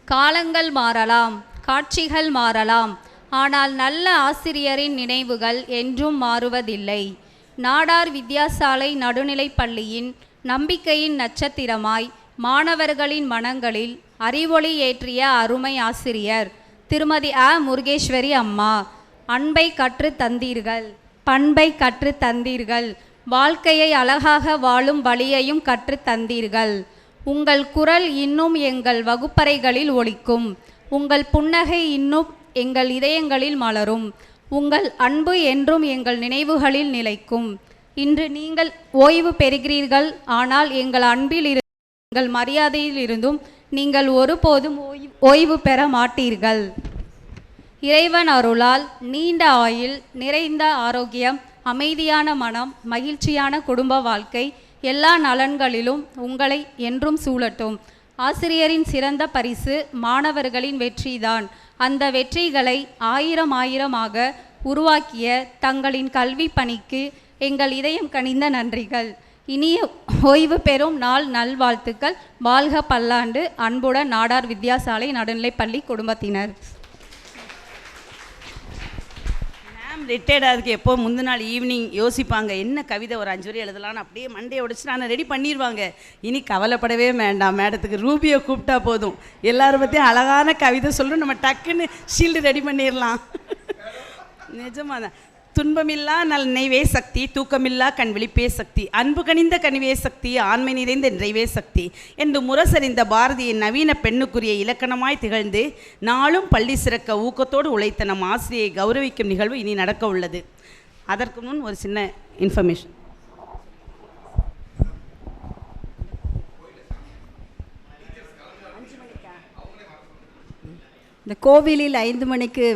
Speaker 13: காலங்கள் மாறலாம், காட்சிகள் மாறலாம், ஆனால் நல்ல ஆசிரியரின் நினைவுகள் என்றும் மாறுவதில்லை. நாடார் வித்யாசாலை நடுநிலைப் பள்ளியின் நம்பிக்கையின் நட்சத்திரமாய் மாணவர்களின் மனங்களில் அறிவொளி ஏற்றிய அருமை ஆசிரியர் திருமதி முருகேஸ்வரி அம்மா. அன்பை கற்று தந்தீர்கள், பண்பை கற்று தந்தீர்கள், வாழ்க்கையை அழகாக வாழும் வழியையும் கற்று தந்தீர்கள். உங்கள் குரல் இன்னும் எங்கள் வகுப்பறைகளில் ஒலிக்கும், உங்கள் புன்னகை இன்னும் எங்கள் இதயங்களில் மலரும், உங்கள் அன்பு என்றும் எங்கள் நினைவுகளில் நிலைக்கும். இன்று நீங்கள் ஓய்வு பெறுகிறீர்கள், ஆனால் எங்கள் அன்பில் எங்கள் மரியாதையில் இருந்தும் நீங்கள் ஒருபோதும் ஓய்வு பெற மாட்டீர்கள். இறைவன் அருளால் நீண்ட ஆயுள், நிறைந்த ஆரோக்கியம், அமைதியான மனம், மகிழ்ச்சியான குடும்ப வாழ்க்கை, எல்லா நலன்களிலும் உங்களை என்றும் சூழட்டும். ஆசிரியரின் சிறந்த பரிசு மாணவர்களின் வெற்றிதான். அந்த வெற்றிகளை ஆயிரமாக உருவாக்கிய தங்களின் கல்வி பணிக்கு எங்கள் இதயம் கனிந்த நன்றிகள். இனிய ஓய்வு பெறும் நாள் நல்வாழ்த்துக்கள். வாழ்க பல்லாண்டு. அன்புடன் நாடார் வித்யாசாலை நடுநிலைப்பள்ளி குடும்பத்தினர்.
Speaker 3: மேம் ரிட்டையர்ட் ஆகிறதுக்கு எப்போ முந்தின நாள் ஈவினிங் யோசிப்பாங்க, என்ன கவிதை ஒரு 5 வரி எழுதலான்னு. அப்படியே மண்டையை உடைச்சு நான் ரெடி பண்ணிடுவாங்க. இனி கவலைப்படவே வேண்டாம், மேடத்துக்கு ரூபியை கூப்பிட்டா போதும், எல்லாரும் பற்றியும் அழகான கவிதை சொல்கிறோம், நம்ம டக்குன்னு ஷீல்டு ரெடி பண்ணிடலாம். நிஜமாக தான். துன்பமில்லா நல் நினைவே சக்தி, தூக்கமில்லா கண் விழிப்பே சக்தி, அன்பு கனிந்த கனிவே சக்தி, ஆண்மை நிறைந்த நிறைவே சக்தி என்று முரசறிந்த பாரதியின் நவீன பெண்ணுக்குரிய இலக்கணமாய் திகழ்ந்து நாளும் பள்ளி சிறக்க ஊக்கத்தோடு உழைத்த நம் ஆசிரியை கௌரவிக்கும் நிகழ்வு இனி நடக்க உள்ளது. அதற்கு முன் ஒரு சின்ன இன்ஃபர்மேஷன்.
Speaker 5: இந்த கோவிலில் 5 மணிக்கு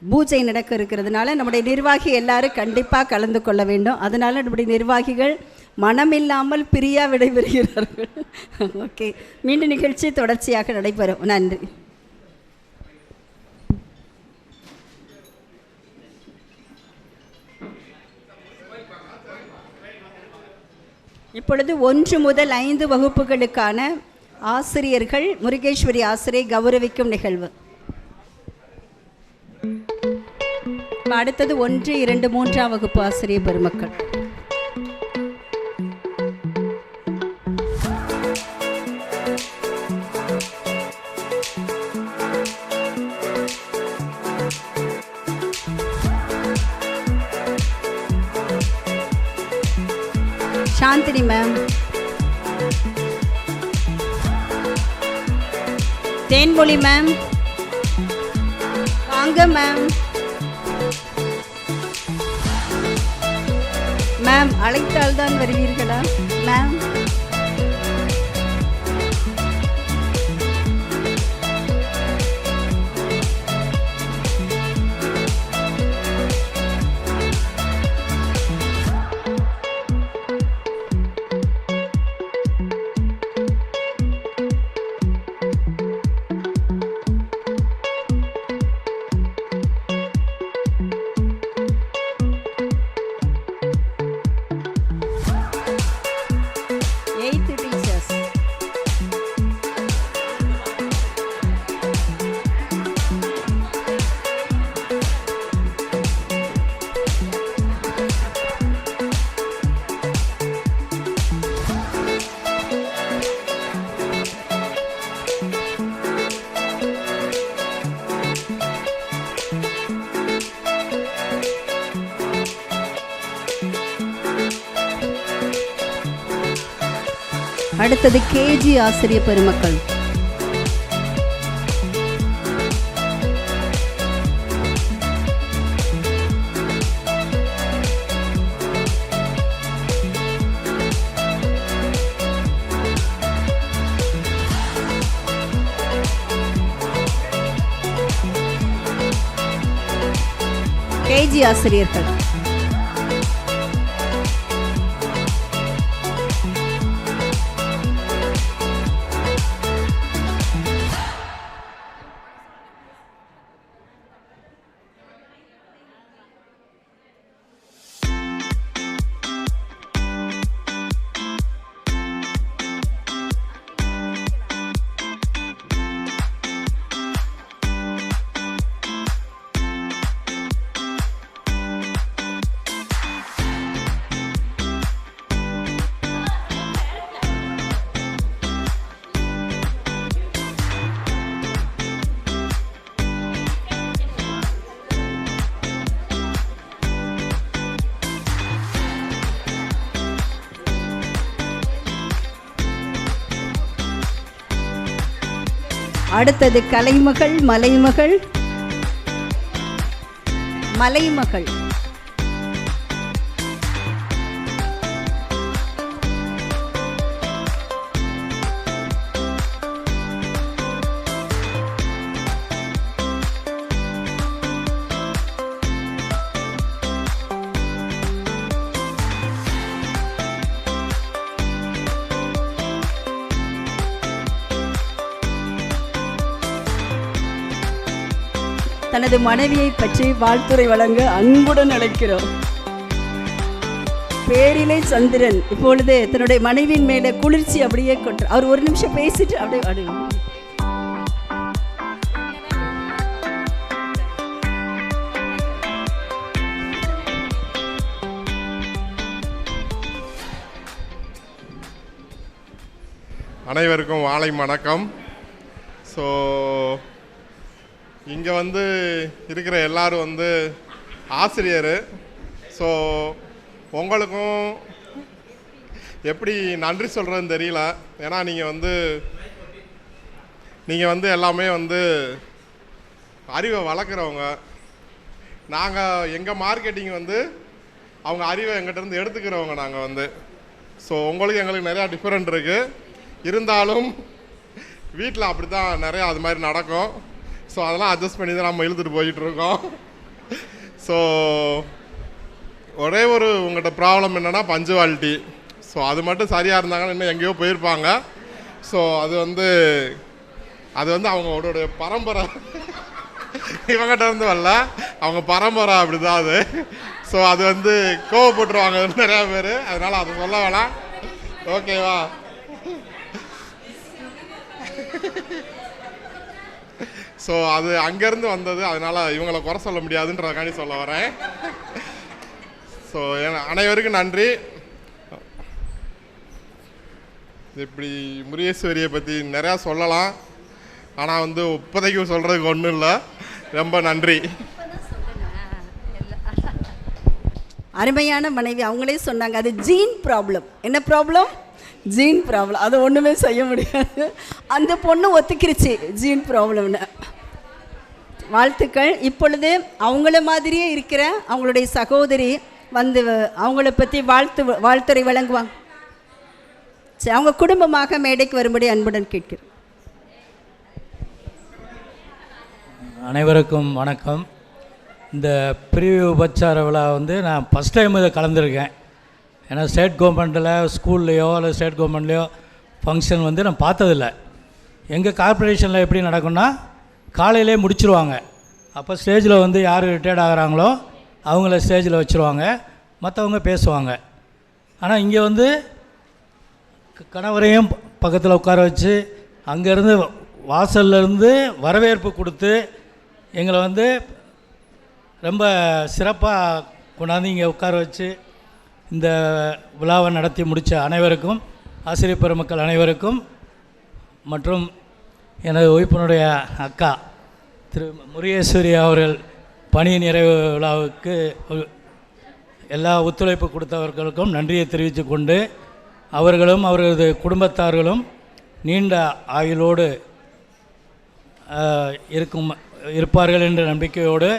Speaker 5: பூஜை நடக்க இருக்கிறதுனால நம்முடைய நிர்வாகி எல்லாரும் கண்டிப்பாக கலந்து கொள்ள வேண்டும். அதனால் நம்முடைய நிர்வாகிகள் மனமில்லாமல் பிரியா விடைபெறுகிறார்கள். ஓகே, மீண்டும் நிகழ்ச்சி தொடர்ச்சியாக நடைபெறும். நன்றி. இப்பொழுது 1 முதல் 5 வகுப்புகளுக்கான ஆசிரியர்கள் முருகேஸ்வரி ஆசிரியை கௌரவிக்கும் நிகழ்வு.
Speaker 4: அடுத்தது 1, 2, 3ஆம் வகுப்பு ஆசிரியர் பெருமக்கள். சாந்தினி மேம், தேன்மொழி மேம், வாங்க மேம். மேம் அழைத்தால்தான் வருவீர்களா மேம்? அடுத்தது கேஜி ஆசிரியர் பெருமக்கள். கேஜி ஆசிரியர்கள். அடுத்தது கலைமகள், மலைமகள், மலைமகள். தனது மனைவியை பற்றி வாழ்த்துரை வழங்க அன்புடன் அழைக்கிறோம். பேரிலை சந்திரன் இப்பொழுது தன்னுடைய மனைவியின் மேலே குளிர்ச்சி அப்படியே கொண்டு அவர் ஒரு நிமிஷம் பேசிட்டு அப்படியே
Speaker 14: அனைவருக்கும் வாலை வணக்கம். ஸோ இங்கே வந்து இருக்கிற எல்லாரும் வந்து ஆசிரியர். ஸோ உங்களுக்கும் எப்படி நன்றி சொல்கிறதுன்னு தெரியல. ஏன்னா நீங்கள் வந்து எல்லாமே வந்து அறிவை வளர்க்குறவங்க. நாங்கள் எங்கள் மார்க்கெட்டிங் வந்து அவங்க அறிவை எங்கிட்டேருந்து எடுத்துக்கிறவங்க நாங்கள் வந்து. ஸோ உங்களுக்கு எங்களுக்கு நிறையா டிஃப்ரெண்ட் இருக்குது. இருந்தாலும் வீட்டில் அப்படி தான் நிறையா அது மாதிரி நடக்கும். ஸோ அதெல்லாம் அட்ஜஸ்ட் பண்ணி தான் நம்ம இழுத்துட்டு போயிட்டுருக்கோம். ஸோ ஒரே ஒரு உங்கள்கிட்ட ப்ராப்ளம் என்னென்னா பஞ்சுவாலிட்டி. ஸோ அது மட்டும் சரியாக இருந்தாங்கன்னா இன்னும் எங்கேயோ போயிருப்பாங்க. ஸோ அது வந்து அவங்களோட பரம்பரை இவங்ககிட்ட இருந்து வரல, அவங்க பரம்பரை அப்படி தான் அது. ஸோ அது வந்து கோவப்பட்டுருவாங்க நிறையா பேர். அதனால் அதை சொல்ல வேணாம், ஓகேவா? ஸோ அது அங்கேருந்து வந்தது, அதனால் இவங்களை குறை சொல்ல முடியாதுன்றதுக்காண்டி சொல்ல வரேன். ஸோ அனைவருக்கும் நன்றி. இப்படி முருகேஸ்வரியை பற்றி நிறையா சொல்லலாம், ஆனால் வந்து இப்போதைக்கு சொல்கிறதுக்கு ஒன்றும் இல்லை. ரொம்ப நன்றி.
Speaker 5: அருமையான மனைவி, அவங்களே சொன்னாங்க அது ஜீன் ப்ராப்ளம். என்ன ப்ராப்ளம்? Gene problem. அது ஒன்றுமே செய்ய முடியாது. அந்த பொண்ணு ஒத்துக்கிருச்சு ஜீன் ப்ராப்ளம்னு. வாழ்த்துக்கள். இப்பொழுது அவங்கள மாதிரியே இருக்கிற அவங்களுடைய சகோதரி வந்து அவங்கள பற்றி வாழ்த்துரை வழங்குவாங்க. சரி, அவங்க குடும்பமாக மேடைக்கு வரும்படி அன்புடன் கேட்கிறேன்.
Speaker 15: அனைவருக்கும் வணக்கம். இந்த பிரிவு உபச்சார விழா வந்து நான் ஃபஸ்ட் டைம் இதை கலந்துருக்கேன். ஏன்னா ஸ்டேட் கவர்மெண்ட்டில் ஸ்கூல்லையோ இல்லை ஸ்டேட் கவர்மெண்ட்லேயோ ஃபங்க்ஷன் வந்து நான் பார்த்ததில்ல. எங்கள் கார்ப்பரேஷனில் எப்படி நடக்கும்னா காலையிலே முடிச்சிருவாங்க. அப்போ ஸ்டேஜில் வந்து யார் ரிட்டையர்ட் ஆகிறாங்களோ அவங்கள ஸ்டேஜில் வச்சுருவாங்க, மற்றவங்க பேசுவாங்க. ஆனால் இங்கே வந்து கணவரையும் பக்கத்தில் உட்கார வச்சு அங்கேருந்து வாசல்லேருந்து வரவேற்பு கொடுத்து எங்களை வந்து ரொம்ப சிறப்பாக கொண்டாந்து இங்கே உட்கார வச்சு இந்த விழாவை நடத்தி முடித்த அனைவருக்கும், ஆசிரியர் பெருமக்கள் அனைவருக்கும், மற்றும் எனது ஒய்ஃபினுடைய அக்கா திரு முருகேஸ்வரி அவர்கள் பணி நிறைவு விழாவுக்கு எல்லா ஒத்துழைப்பு கொடுத்தவர்களுக்கும் நன்றியை தெரிவித்து கொண்டு, அவர்களும் அவரது குடும்பத்தார்களும் நீண்ட ஆயுளோடு இருப்பார்கள் என்ற நம்பிக்கையோடு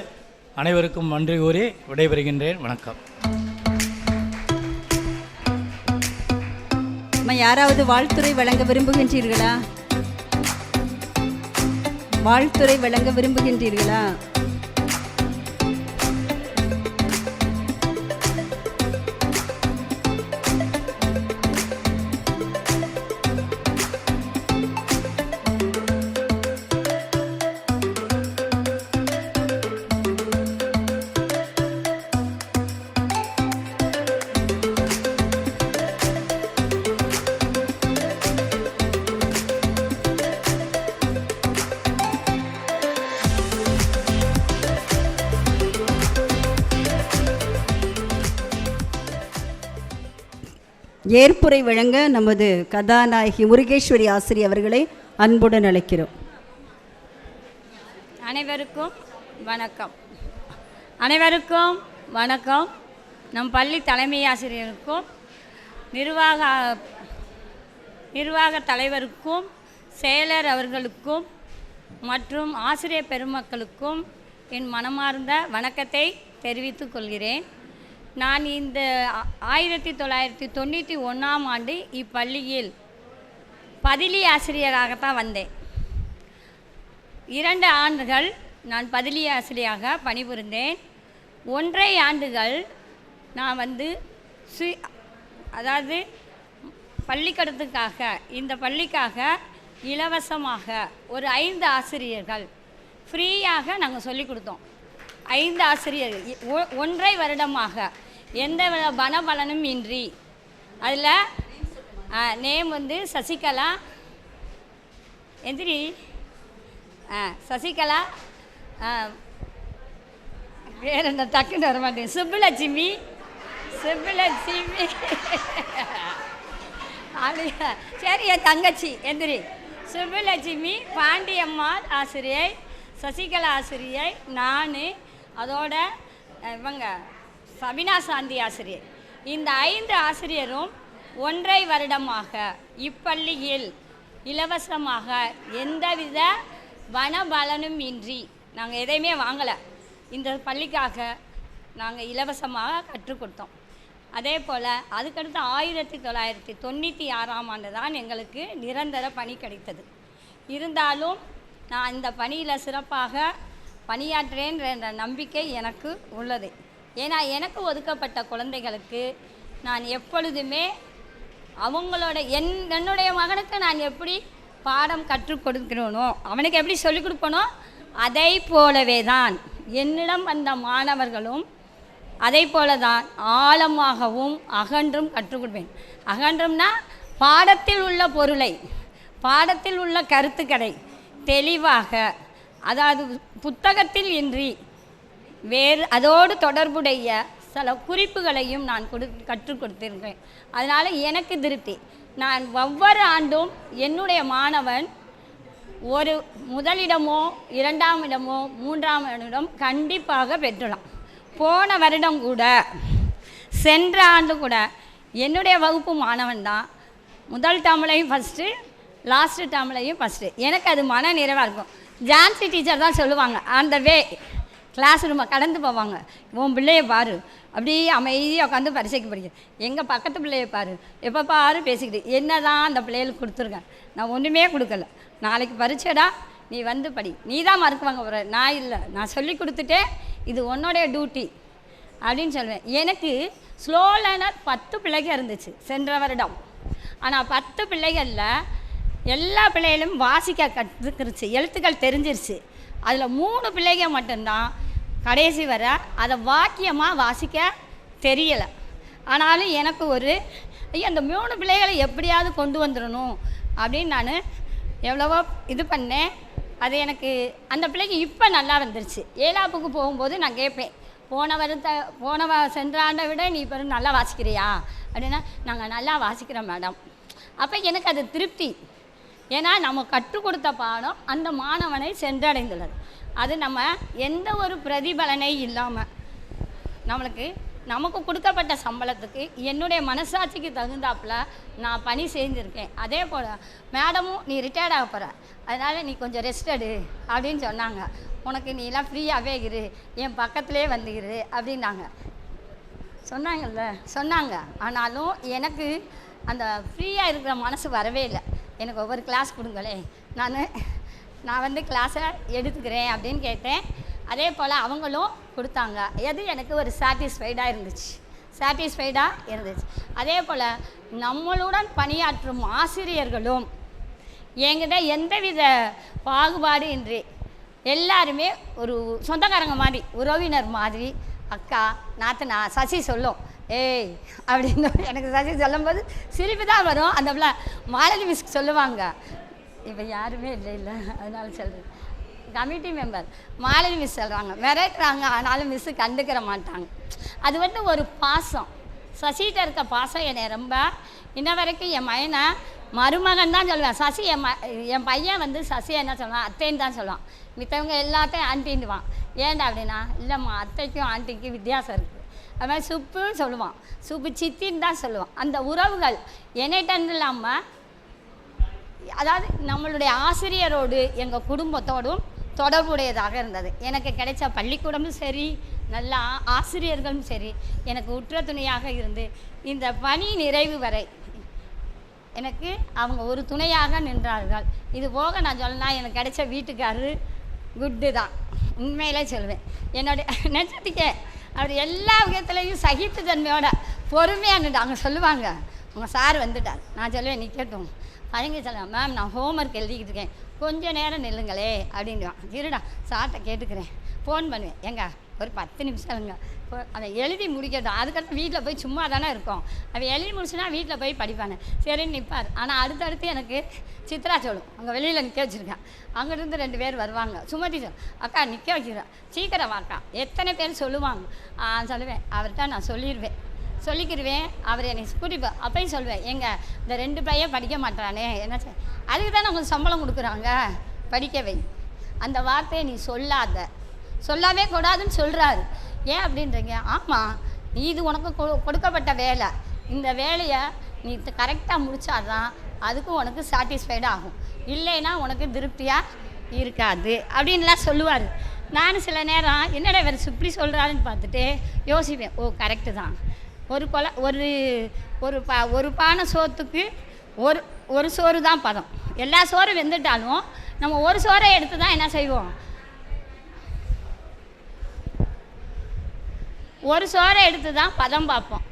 Speaker 15: அனைவருக்கும் நன்றி கூறி விடைபெறுகின்றேன். வணக்கம்.
Speaker 4: யாராவது வாழ்த்துரை வழங்க விரும்புகின்றீர்களா? வாழ்த்துரை வழங்க விரும்புகின்றீர்களா? ஏற்புரை வழங்க நமது கதாநாயகி முருகேஸ்வரி ஆசிரியர் அவர்களை அன்புடன் அழைக்கிறோம்.
Speaker 16: அனைவருக்கும் வணக்கம். அனைவருக்கும் வணக்கம். நம் பள்ளி தலைமை ஆசிரியருக்கும் நிர்வாக தலைவருக்கும் செயலர் அவர்களுக்கும் மற்றும் ஆசிரியர் பெருமக்களுக்கும் என் மனமார்ந்த வணக்கத்தை தெரிவித்துக் கொள்கிறேன். நான் இந்த 1991ஆம் ஆண்டு இப்பள்ளியில் பதிலி ஆசிரியராகத்தான் வந்தேன். 2 ஆண்டுகள் நான் பதிலி ஆசிரியராக பணிபுரிந்தேன். 1.5 ஆண்டுகள் நான் வந்து அதாவது பள்ளிக்கூடத்துக்காக இந்த பள்ளிக்காக இலவசமாக ஒரு 5 ஆசிரியர்கள் ஃப்ரீயாக நாங்கள் சொல்லிக் கொடுத்தோம். 5 ஆசிரியர்கள் 1.5 வருடமாக எந்த பணபலனும் இன்றி. அதில் நேம் வந்து சசிகலா, எந்திரி சசிகலா, வேறு என்ன டக்குன்னு வர மாட்டேன், சுப்புலட்சுமி அப்படியா, சரி, என் தங்கச்சி எந்திரி, சுப்புலட்சுமி, பாண்டியம்மாள் ஆசிரியை, சசிகலா ஆசிரியை, நான், அதோட இவங்க சபினா சாந்தி ஆசிரியர். இந்த 5 ஆசிரியரும் 1.5 வருடமாக இப்பள்ளியில் இலவசமாக எந்தவித பணபலனும் இன்றி நாங்கள் எதையுமே வாங்கலை. இந்த பள்ளிக்காக நாங்கள் இலவசமாக கற்றுக் கொடுத்தோம். அதே போல் அதுக்கடுத்து 1996ஆம் ஆண்டு தான் எங்களுக்கு நிரந்தர பணி கிடைத்தது. இருந்தாலும் நான் இந்த பணியில் சிறப்பாக பணியாற்றுறேன் என்ற நம்பிக்கை எனக்கு உள்ளது. ஏன்னா எனக்கு ஒதுக்கப்பட்ட குழந்தைகளுக்கு நான் எப்பொழுதுமே அவங்களோட என்னுடைய மகனுக்கு நான் எப்படி பாடம் கற்றுக் கொடுக்கிறேனோ, அவனுக்கு எப்படி சொல்லிக் கொடுப்பனோ, அதை போலவே தான் என்னிடம் வந்த மாணவர்களும் அதை போல தான் ஆழமாகவும் அகன்றும் கற்றுக் கொடுப்பேன். அகன்றும்னா பாடத்தில் உள்ள பொருளை, பாடத்தில் உள்ள கருத்துக்களை தெளிவாக அதாவது புத்தகத்தில் இன்றி வேறு அதோடு தொடர்புடைய சில குறிப்புகளையும் நான் கற்றுக் கொடுத்திருக்கேன். அதனால் எனக்கு திருப்தி. நான் ஒவ்வொரு ஆண்டும் என்னுடைய மாணவன் ஒரு முதலிடமோ 2ஆம் இடமோ 3ஆம் இடம் கண்டிப்பாக பெற்றலாம். போன வருடம் கூட சென்ற ஆண்டு கூட என்னுடைய வகுப்பு மாணவன் தான் முதல் டேர்ம்லையும் ஃபஸ்ட்டு, லாஸ்ட்டு டேர்ம்லையும் ஃபஸ்ட்டு. எனக்கு அது மன நிறைவாக இருக்கும். ஜான்சி டீச்சர் தான் சொல்லுவாங்க, அந்த வே கிளாஸ் ரூமை கடந்து போவாங்க, உன் பிள்ளையை பாரு அப்படியே அமைதியாக உட்காந்து பரிசைக்கு படிக்க, எங்கள் பக்கத்து பிள்ளையை பாரு எப்போ பாரு பேசிக்கிட்டு, என்ன தான் அந்த பிள்ளைகளுக்கு கொடுத்துருக்கேன், நான் ஒன்றுமே கொடுக்கல, நாளைக்கு பரீட்சைடா நீ வந்து படி, நீ தான் மார்க் வாங்க போகிற, நான் இல்லை, நான் சொல்லி கொடுத்துட்டேன், இது உன்னோடைய டியூட்டி அப்படின்னு சொல்லுவேன். எனக்கு ஸ்லோ லேர்னர் 10 பிள்ளைகள் இருந்துச்சு சென்ற வருடம். ஆனால் 10 பிள்ளைகளில் எல்லா பிள்ளைகளும் வாசிக்க கற்றுக்கிருச்சு, எழுத்துக்கள் தெரிஞ்சிருச்சு. அதில் 3 பிள்ளைகள் மட்டும்தான் கடைசி வர அதை வாக்கியமாக வாசிக்க தெரியலை. ஆனாலும் எனக்கு ஒரு ஐயோ அந்த 3 பிள்ளைகளை எப்படியாவது கொண்டு வந்துடணும் அப்படின்னு நான் எவ்வளவோ இது பண்ணேன். அது எனக்கு அந்த பிள்ளைக்கு இப்போ நல்லா வந்துருச்சு. 7ஆப்புக்கு போகும்போது நான் கேட்பேன், போன சென்ற ஆண்டை விட நீ இப்போ நல்லா வாசிக்கிறியா அப்படின்னா, நாங்கள் நல்லா வாசிக்கிறோம் மேடம். அப்போ எனக்கு அது திருப்தி. ஏன்னா நம்ம கற்றுக் கொடுத்த பாடம் அந்த மாணவனை சென்றடைந்துள்ளது. அது நம்ம எந்த ஒரு பிரதிபலனை இல்லாமல் நமக்கு கொடுக்கப்பட்ட சம்பளத்துக்கு என்னுடைய மனசாட்சிக்கு தகுந்தாப்பில் நான் பணி செஞ்சுருக்கேன். அதே போல் மேடமும் நீ ரிட்டையர்ட் ஆக போகிற, அதனால் நீ கொஞ்சம் ரெஸ்ட் எடு அப்படின்னு சொன்னாங்க. உனக்கு நீ எல்லாம் ஃப்ரீயாகவே இரு, என் பக்கத்துலேயே வந்துக்கிரு அப்படின்னாங்க. சொன்னாங்க. ஆனாலும் எனக்கு அந்த ஃப்ரீயாக இருக்கிற மனசு வரவே இல்லை. எனக்கு ஒவ்வொரு கிளாஸ் கொடுங்களே, நான் வந்து கிளாஸை எடுத்துக்கிறேன் அப்படின்னு கேட்டேன். அதே போல் அவங்களும் கொடுத்தாங்க. எது எனக்கு ஒரு சாட்டிஸ்ஃபைடாக இருந்துச்சு. அதே போல் நம்மளுடன் பணியாற்றும் ஆசிரியர்களும் என்கிட்ட எந்தவித பாகுபாடு இன்றி எல்லாருமே ஒரு சொந்தக்காரங்க மாதிரி, உறவினர் மாதிரி, அக்கா நாத்தனா சசி சொல்லும், ஏய் அப்படின்னு எனக்கு சசி சொல்லும்போது சிரிப்பு தான் வரும். அந்த பிள்ளை மாலதி மிஸ்க்கு சொல்லுவாங்க, இப்போ யாருமே இல்லை அதனால சொல்கிறேன், கமிட்டி மெம்பர் மாலதி மிஸ் சொல்கிறாங்க, மிரட்டுறாங்க, ஆனாலும் மிஸ்ஸு கண்டுக்கிற மாட்டாங்க. அது வந்து ஒரு பாசம், சசிகிட்ட இருக்க பாசம் என்னை ரொம்ப இன்ன வரைக்கும் என் மயனை மருமகன் தான் சொல்லுவேன். சசி என் பையன் வந்து சசி என்ன சொல்லுவான், அத்தைன்னு தான் சொல்லுவான். மித்தவங்க எல்லாத்தையும் ஆண்டின்னுவான். ஏன்டா அப்படின்னா, இல்லைம்மா அத்தைக்கும் ஆண்டிக்கும் வித்தியாசம் இருக்குது. அது மாதிரி சுப்பு சொல்லுவான், சுப்பு சித்தின்னு தான் சொல்லுவான். அந்த உறவுகள் என்னைட்டன்னு இல்லாமல், அதாவது நம்மளுடைய ஆசிரியரோடு எங்கள் குடும்பத்தோடும் தொடர்புடையதாக இருந்தது. எனக்கு கிடைச்ச பள்ளிக்கூடமும் சரி, நல்ல ஆசிரியர்களும் சரி, எனக்கு உற்ற துணையாக இருந்து இந்த பணி நிறைவு வரை எனக்கு அவங்க ஒரு துணையாக நின்றார்கள். இது போக நான் சொல்லலாம், எனக்கு கிடைச்ச வீட்டுக்காரரு குட்டு தான், உண்மையிலே சொல்லுவேன். என்னுடைய நெஞ்சத்துக்கே அவர் எல்லா விதத்துலேயும் சகிப்பு தன்மையோட பொறுமையாக நின்று அவங்க சொல்லுவாங்க, உங்கள் சார் வந்துட்டார். நான் சொல்லுவேன், நிற்கட்டும். பையங்க சொல்லுவேன், மேம் நான் ஹோம்ஒர்க் எழுதிக்கிட்டு இருக்கேன், கொஞ்சம் நேரம் நில்லுங்களே அப்படின்வான். இருடா சார்கிட்ட கேட்டுக்கிறேன். ஃபோன் பண்ணுவேன், எங்க ஒரு 10 நிமிஷம் இல்லைங்க, அதை எழுதி முடிக்கட்டும், அதுக்கடுத்து வீட்டில் போய் சும்மா தானே இருக்கோம், அவன் எழுதி முடிச்சுன்னா வீட்டில் போய் படிப்பானே, சரின்னு நிற்பார். ஆனால் அடுத்தடுத்து எனக்கு சித்ரா சொல்லும், அங்கே வெளியில் நிற்க வச்சுருக்கேன். அங்கேருந்து 2 பேர் வருவாங்க, சுமதி சொல், அக்கா நிற்க வைக்கிறேன், சீக்கிரம் வாக்கா, எத்தனை பேர் சொல்லுவாங்க. சொல்லுவேன், அவர்கிட்ட நான் சொல்லிக்கிடுவேன். அவர் என்னை கூட்டிப்போ அப்பையும் சொல்லுவேன், இந்த 2 பையன் படிக்க மாட்டானே, என்ன அதுக்கு தான் உங்களுக்கு சம்பளம் கொடுக்குறாங்க, படிக்க வை. அந்த வார்த்தையை நீ சொல்லவே கூடாதுன்னு சொல்கிறாரு. ஏன் அப்படின்றீங்க, ஆமாம் நீ இது உனக்கு கொடுக்கப்பட்ட வேலை, இந்த வேலையை நீ கரெக்டாக முடித்தாதான் அதுக்கும் உனக்கு சாட்டிஸ்ஃபைடாக ஆகும், இல்லைன்னா உனக்கு திருப்தியாக இருக்காது அப்படின்லாம் சொல்லுவார். நான் சில நேரம் என்னடா வேறு இப்படி சொல்கிறாருன்னு பார்த்துட்டு யோசிப்பேன், ஓ கரெக்டு தான். ஒரு பானை சோத்துக்கு ஒரு சோறு தான் பதம். எல்லா சோறும் வெந்துட்டாலும் நம்ம ஒரு சோறை எடுத்து தான் என்ன செய்வோம், ஒரு சோறை எடுத்து தான் பதம் பார்ப்போம்.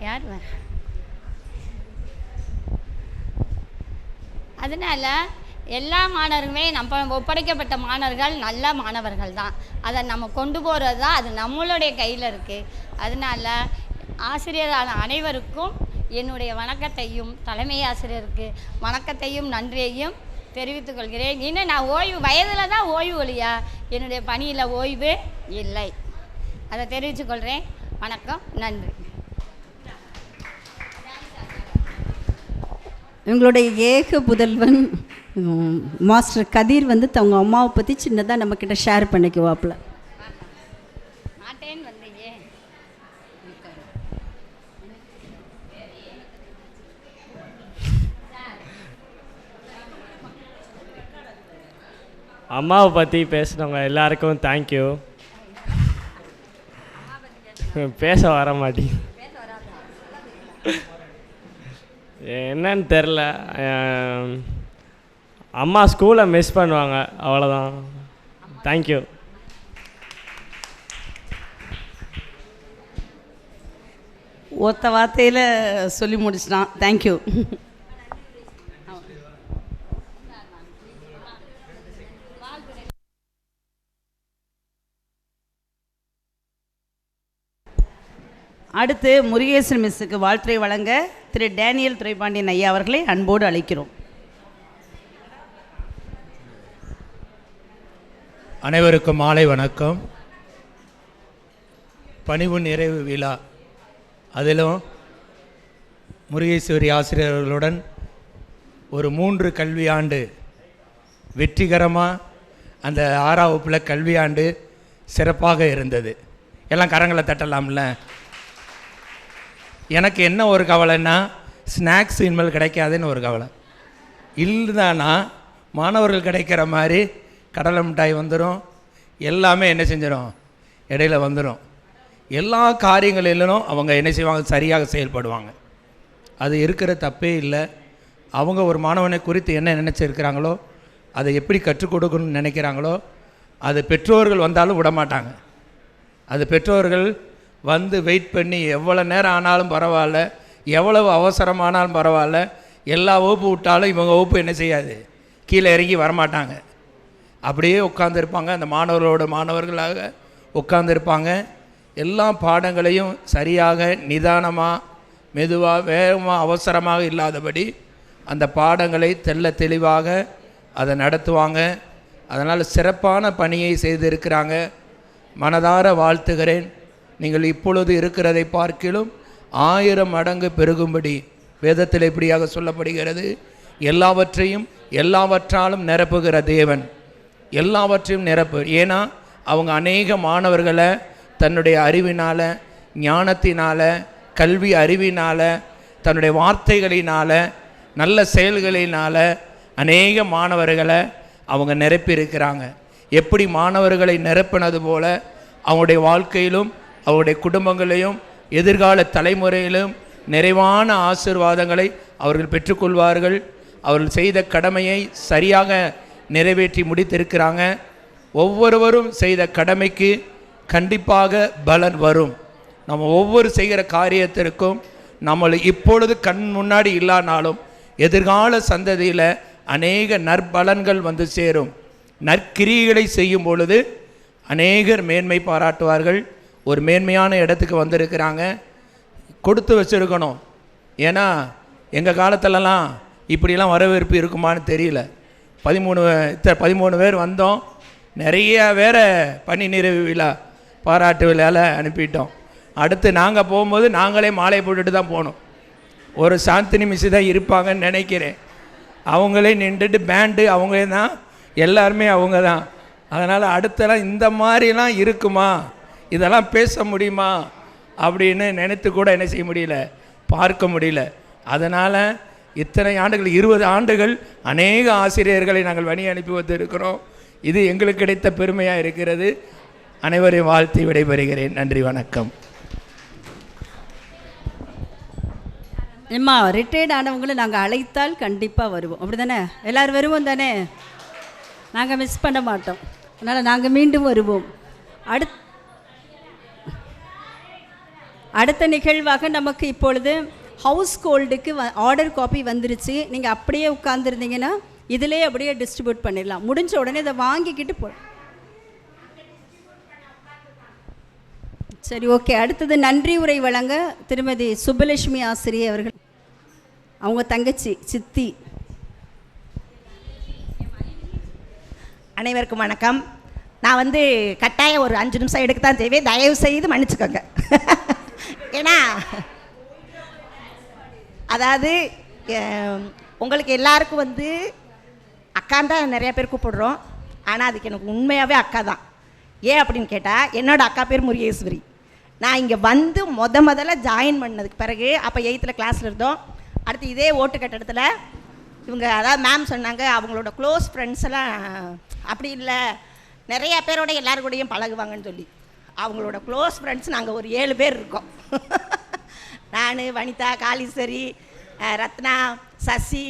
Speaker 16: யார் வேறு? அதனால் எல்லா மாணவர்களுமே நம்ம ஒப்படைக்கப்பட்ட மாணவர்கள் நல்ல மாணவர்கள் தான். அதை நம்ம கொண்டு போகிறது தான் அது நம்மளுடைய கையில் இருக்குது. அதனால் ஆசிரியரான அனைவருக்கும் என்னுடைய வணக்கத்தையும், தலைமை ஆசிரியருக்கு வணக்கத்தையும் நன்றியையும் தெரிவித்துக் கொள்கிறேன். இன்னும் நான் ஓய்வு வயதில் தான் ஓய்வு ஒழியா என்னுடைய பணியில் ஓய்வு இல்லை. அதை தெரிவித்துக் கொள்கிறேன். வணக்கம், நன்றி.
Speaker 4: எங்களுடைய ஏக புதல்வன் மாஸ்டர் கதிர் வந்து அவங்க அம்மாவை பற்றி சின்னதாக நம்மக்கிட்ட ஷேர் பண்ணிக்குவாப்புல.
Speaker 16: மாட்டேன்னு வந்தீங்க.
Speaker 17: அம்மாவை பற்றி பேசுனவங்க எல்லாருக்கும் தேங்க்யூ. பேச வர மாட்டேங்குது, என்னன்னு தெரில. அம்மா ஸ்கூலை மிஸ் பண்ணுவாங்க, அவ்வளோதான். தேங்க்யூ.
Speaker 3: ஒத்த வார்த்தையில் சொல்லி முடிச்சிட்டான். தேங்க்யூ. அடுத்து முருகேசன் மிஸ்ஸுக்கு வாழ்த்துரை வழங்க திரு டேனியல் துரைபாண்டியன் ஐயா அவர்களை அன்போடு அழைக்கிறோம்.
Speaker 18: அனைவருக்கும் மாலை வணக்கம். பணிவு நிறைவு விழா, அதிலும் முருகேஸ்வரி ஆசிரியர்களுடன் ஒரு 3 கல்வியாண்டு வெற்றிகரமாக அந்த 6ஆம் வகுப்பில் கல்வியாண்டு சிறப்பாக இருந்தது. எல்லாம் கரங்களை தட்டலாம்ல. எனக்கு என்ன ஒரு கவலைன்னா, ஸ்நாக்ஸ் இனிமேல் கிடைக்காதுன்னு ஒரு கவலை. இல்லைதானா மாணவர்கள் கிடைக்கிற மாதிரி கடலை மிட்டாய் வந்துடும், எல்லாமே என்ன செஞ்சிடும், இடையில வந்துடும். எல்லா காரியங்களிலும் அவங்க என்ன செய்வாங்க, சரியாக செயல்படுவாங்க. அது இருக்கிற தப்பே இல்லை. அவங்க ஒரு மாணவனை குறித்து என்ன நினச்சிருக்கிறாங்களோ, அதை எப்படி கற்றுக் கொடுக்கணும்னு நினைக்கிறாங்களோ, அது பெற்றோர்கள் வந்தாலும் விடமாட்டாங்க. அது பெற்றோர்கள் வந்து வெயிட் பண்ணி எவ்வளோ நேரம் ஆனாலும் பரவாயில்ல, எவ்வளவு அவசரமானாலும் பரவாயில்ல, எல்லா வகுப்பு விட்டாலும் இவங்க வகுப்பு என்ன செய்யாது, கீழே இறங்கி வரமாட்டாங்க. அப்படியே உட்காந்துருப்பாங்க, அந்த மாணவர்களாக உட்காந்துருப்பாங்க. எல்லா பாடங்களையும் சரியாக நிதானமாக மெதுவாக வேகமாக அவசரமாக இல்லாதபடி அந்த பாடங்களை தெள்ள தெளிவாக அதை நடத்துவாங்க. அதனால் சிறப்பான பணியை செய்திருக்கிறாங்க. மனதார வாழ்த்துகிறேன். நீங்கள் இப்பொழுது இருக்கிறதை பார்க்கிலும் 1000 மடங்கு பெருகும்படி வேதத்தில் இப்படியாக சொல்லப்படுகிறது. எல்லாவற்றையும் எல்லாவற்றாலும் நிரப்புகிற தேவன், எல்லாவற்றையும் நிரப்பு. ஏன்னா அவங்க அநேக மாணவர்களை தன்னுடைய அறிவினால், ஞானத்தினால், கல்வி அறிவினால், தன்னுடைய வார்த்தைகளினால், நல்ல செயல்களினால் அநேக மாணவர்களை அவங்க நிரப்பியிருக்கிறாங்க. எப்படி மாணவர்களை நிரப்பினது போல் அவங்களுடைய வாழ்க்கையிலும் அவருடைய குடும்பங்களையும் எதிர்கால தலைமுறையிலும் நிறைவான ஆசீர்வாதங்களை அவர்கள் பெற்றுக்கொள்வார்கள். அவர்கள் செய்த கடமையை சரியாக நிறைவேற்றி முடித்திருக்கிறாங்க. ஒவ்வொருவரும் செய்த கடமைக்கு கண்டிப்பாக பலன் வரும். நம்ம ஒவ்வொரு செய்கிற காரியத்திற்கும் நம்மளை இப்பொழுது கண் முன்னாடி இல்லானாலும் எதிர்கால சந்ததியில் அநேக நற்பலன்கள் வந்து சேரும். நற்கிரியைகளை செய்யும் பொழுது அநேகர் மேன்மை பாராட்டுவார்கள். ஒரு மேன்மையான இடத்துக்கு வந்திருக்கிறாங்க. கொடுத்து வச்சுருக்கணும். ஏன்னா எங்கள் காலத்திலலாம் இப்படிலாம் வரவேற்பு இருக்குமான்னு தெரியல. 13 பேர் வந்தோம். நிறைய பேரை பணி நிறைவு விழா பாராட்டு விழாவில் அனுப்பிட்டோம். அடுத்து நாங்கள் போகும்போது நாங்களே மாலை போட்டுட்டு தான் போனோம். ஒரு சாந்தினி மிஸ் தான் இருப்பாங்கன்னு நினைக்கிறேன். அவங்களே நின்றுட்டு பேண்டு அவங்களே தான், எல்லாருமே அவங்க தான். அதனால் அடுத்தலாம் இந்த மாதிரிலாம் இருக்குமா, இதெல்லாம் பேச முடியுமா அப்படின்னு நினைத்து கூட என்ன செய்ய முடியல, பார்க்க முடியல. அதனால் இத்தனை ஆண்டுகள், 20 ஆண்டுகள் அநேக ஆசிரியர்களை நாங்கள் வழி அனுப்பி வந்திருக்கிறோம். இது எங்களுக்கு கிடைத்த பெருமையாக இருக்கிறது. அனைவரையும் வாழ்த்தி விடைபெறுகிறேன். நன்றி, வணக்கம்.
Speaker 4: அம்மா ரிட்டையர்ட் ஆனவங்களை நாங்கள் அழைத்தால் கண்டிப்பாக வருவோம். அப்படி தானே? எல்லோரும் வருவோம் தானே? நாங்கள் மிஸ் பண்ண மாட்டோம். அதனால் நாங்கள் மீண்டும் வருவோம். அடுத்த நிகழ்வாக நமக்கு இப்பொழுது ஹவுஸ் கோல்டுக்கு ஆர்டர் காப்பி வந்துருச்சு. நீங்கள் அப்படியே உட்காந்துருந்தீங்கன்னா இதிலே அப்படியே டிஸ்ட்ரிபியூட் பண்ணிடலாம். முடிஞ்ச உடனே இதை வாங்கிக்கிட்டு போ. சரி, ஓகே. அடுத்தது நன்றி உரை வழங்க திருமதி சுப்பலட்சுமி ஆசிரியை அவர்கள், அவங்க தங்கச்சி சித்தி.
Speaker 19: அனைவருக்கும் வணக்கம். நான் வந்து கட்டாயம் ஒரு 5 நிமிஷம் எடுக்க தான் செய்வேன், தயவு செய்து மன்னிச்சுக்கோங்க. ஏன்னா அதாவது உங்களுக்கு எல்லாருக்கும் வந்து அக்கான் தான் நிறைய பேர் கூப்பிடுறோம். ஆனால் அதுக்கு எனக்கு உண்மையாகவே அக்கா தான். ஏன் அப்படின்னு கேட்டால், என்னோடய அக்கா பேர் முருகேஸ்வரி. நான் இங்கே வந்து முதல்ல ஜாயின் பண்ணதுக்கு பிறகு அப்போ 8th கிளாஸில் இருந்தோம். அடுத்து இதே ஓட்டு கட்டடத்தில் இவங்க அதாவது மேம் சொன்னாங்க அவங்களோட க்ளோஸ் ஃப்ரெண்ட்ஸ் எல்லாம் அப்படி இல்லை, நிறையா பேரோட எல்லாரும் கூடயும் பழகுவாங்கன்னு சொல்லி அவங்களோட க்ளோஸ் ஃப்ரெண்ட்ஸ் நாங்கள் ஒரு 7 பேர் இருக்கோம். நான், வனிதா, காளீஸ்வரி, ரத்னா, சசி.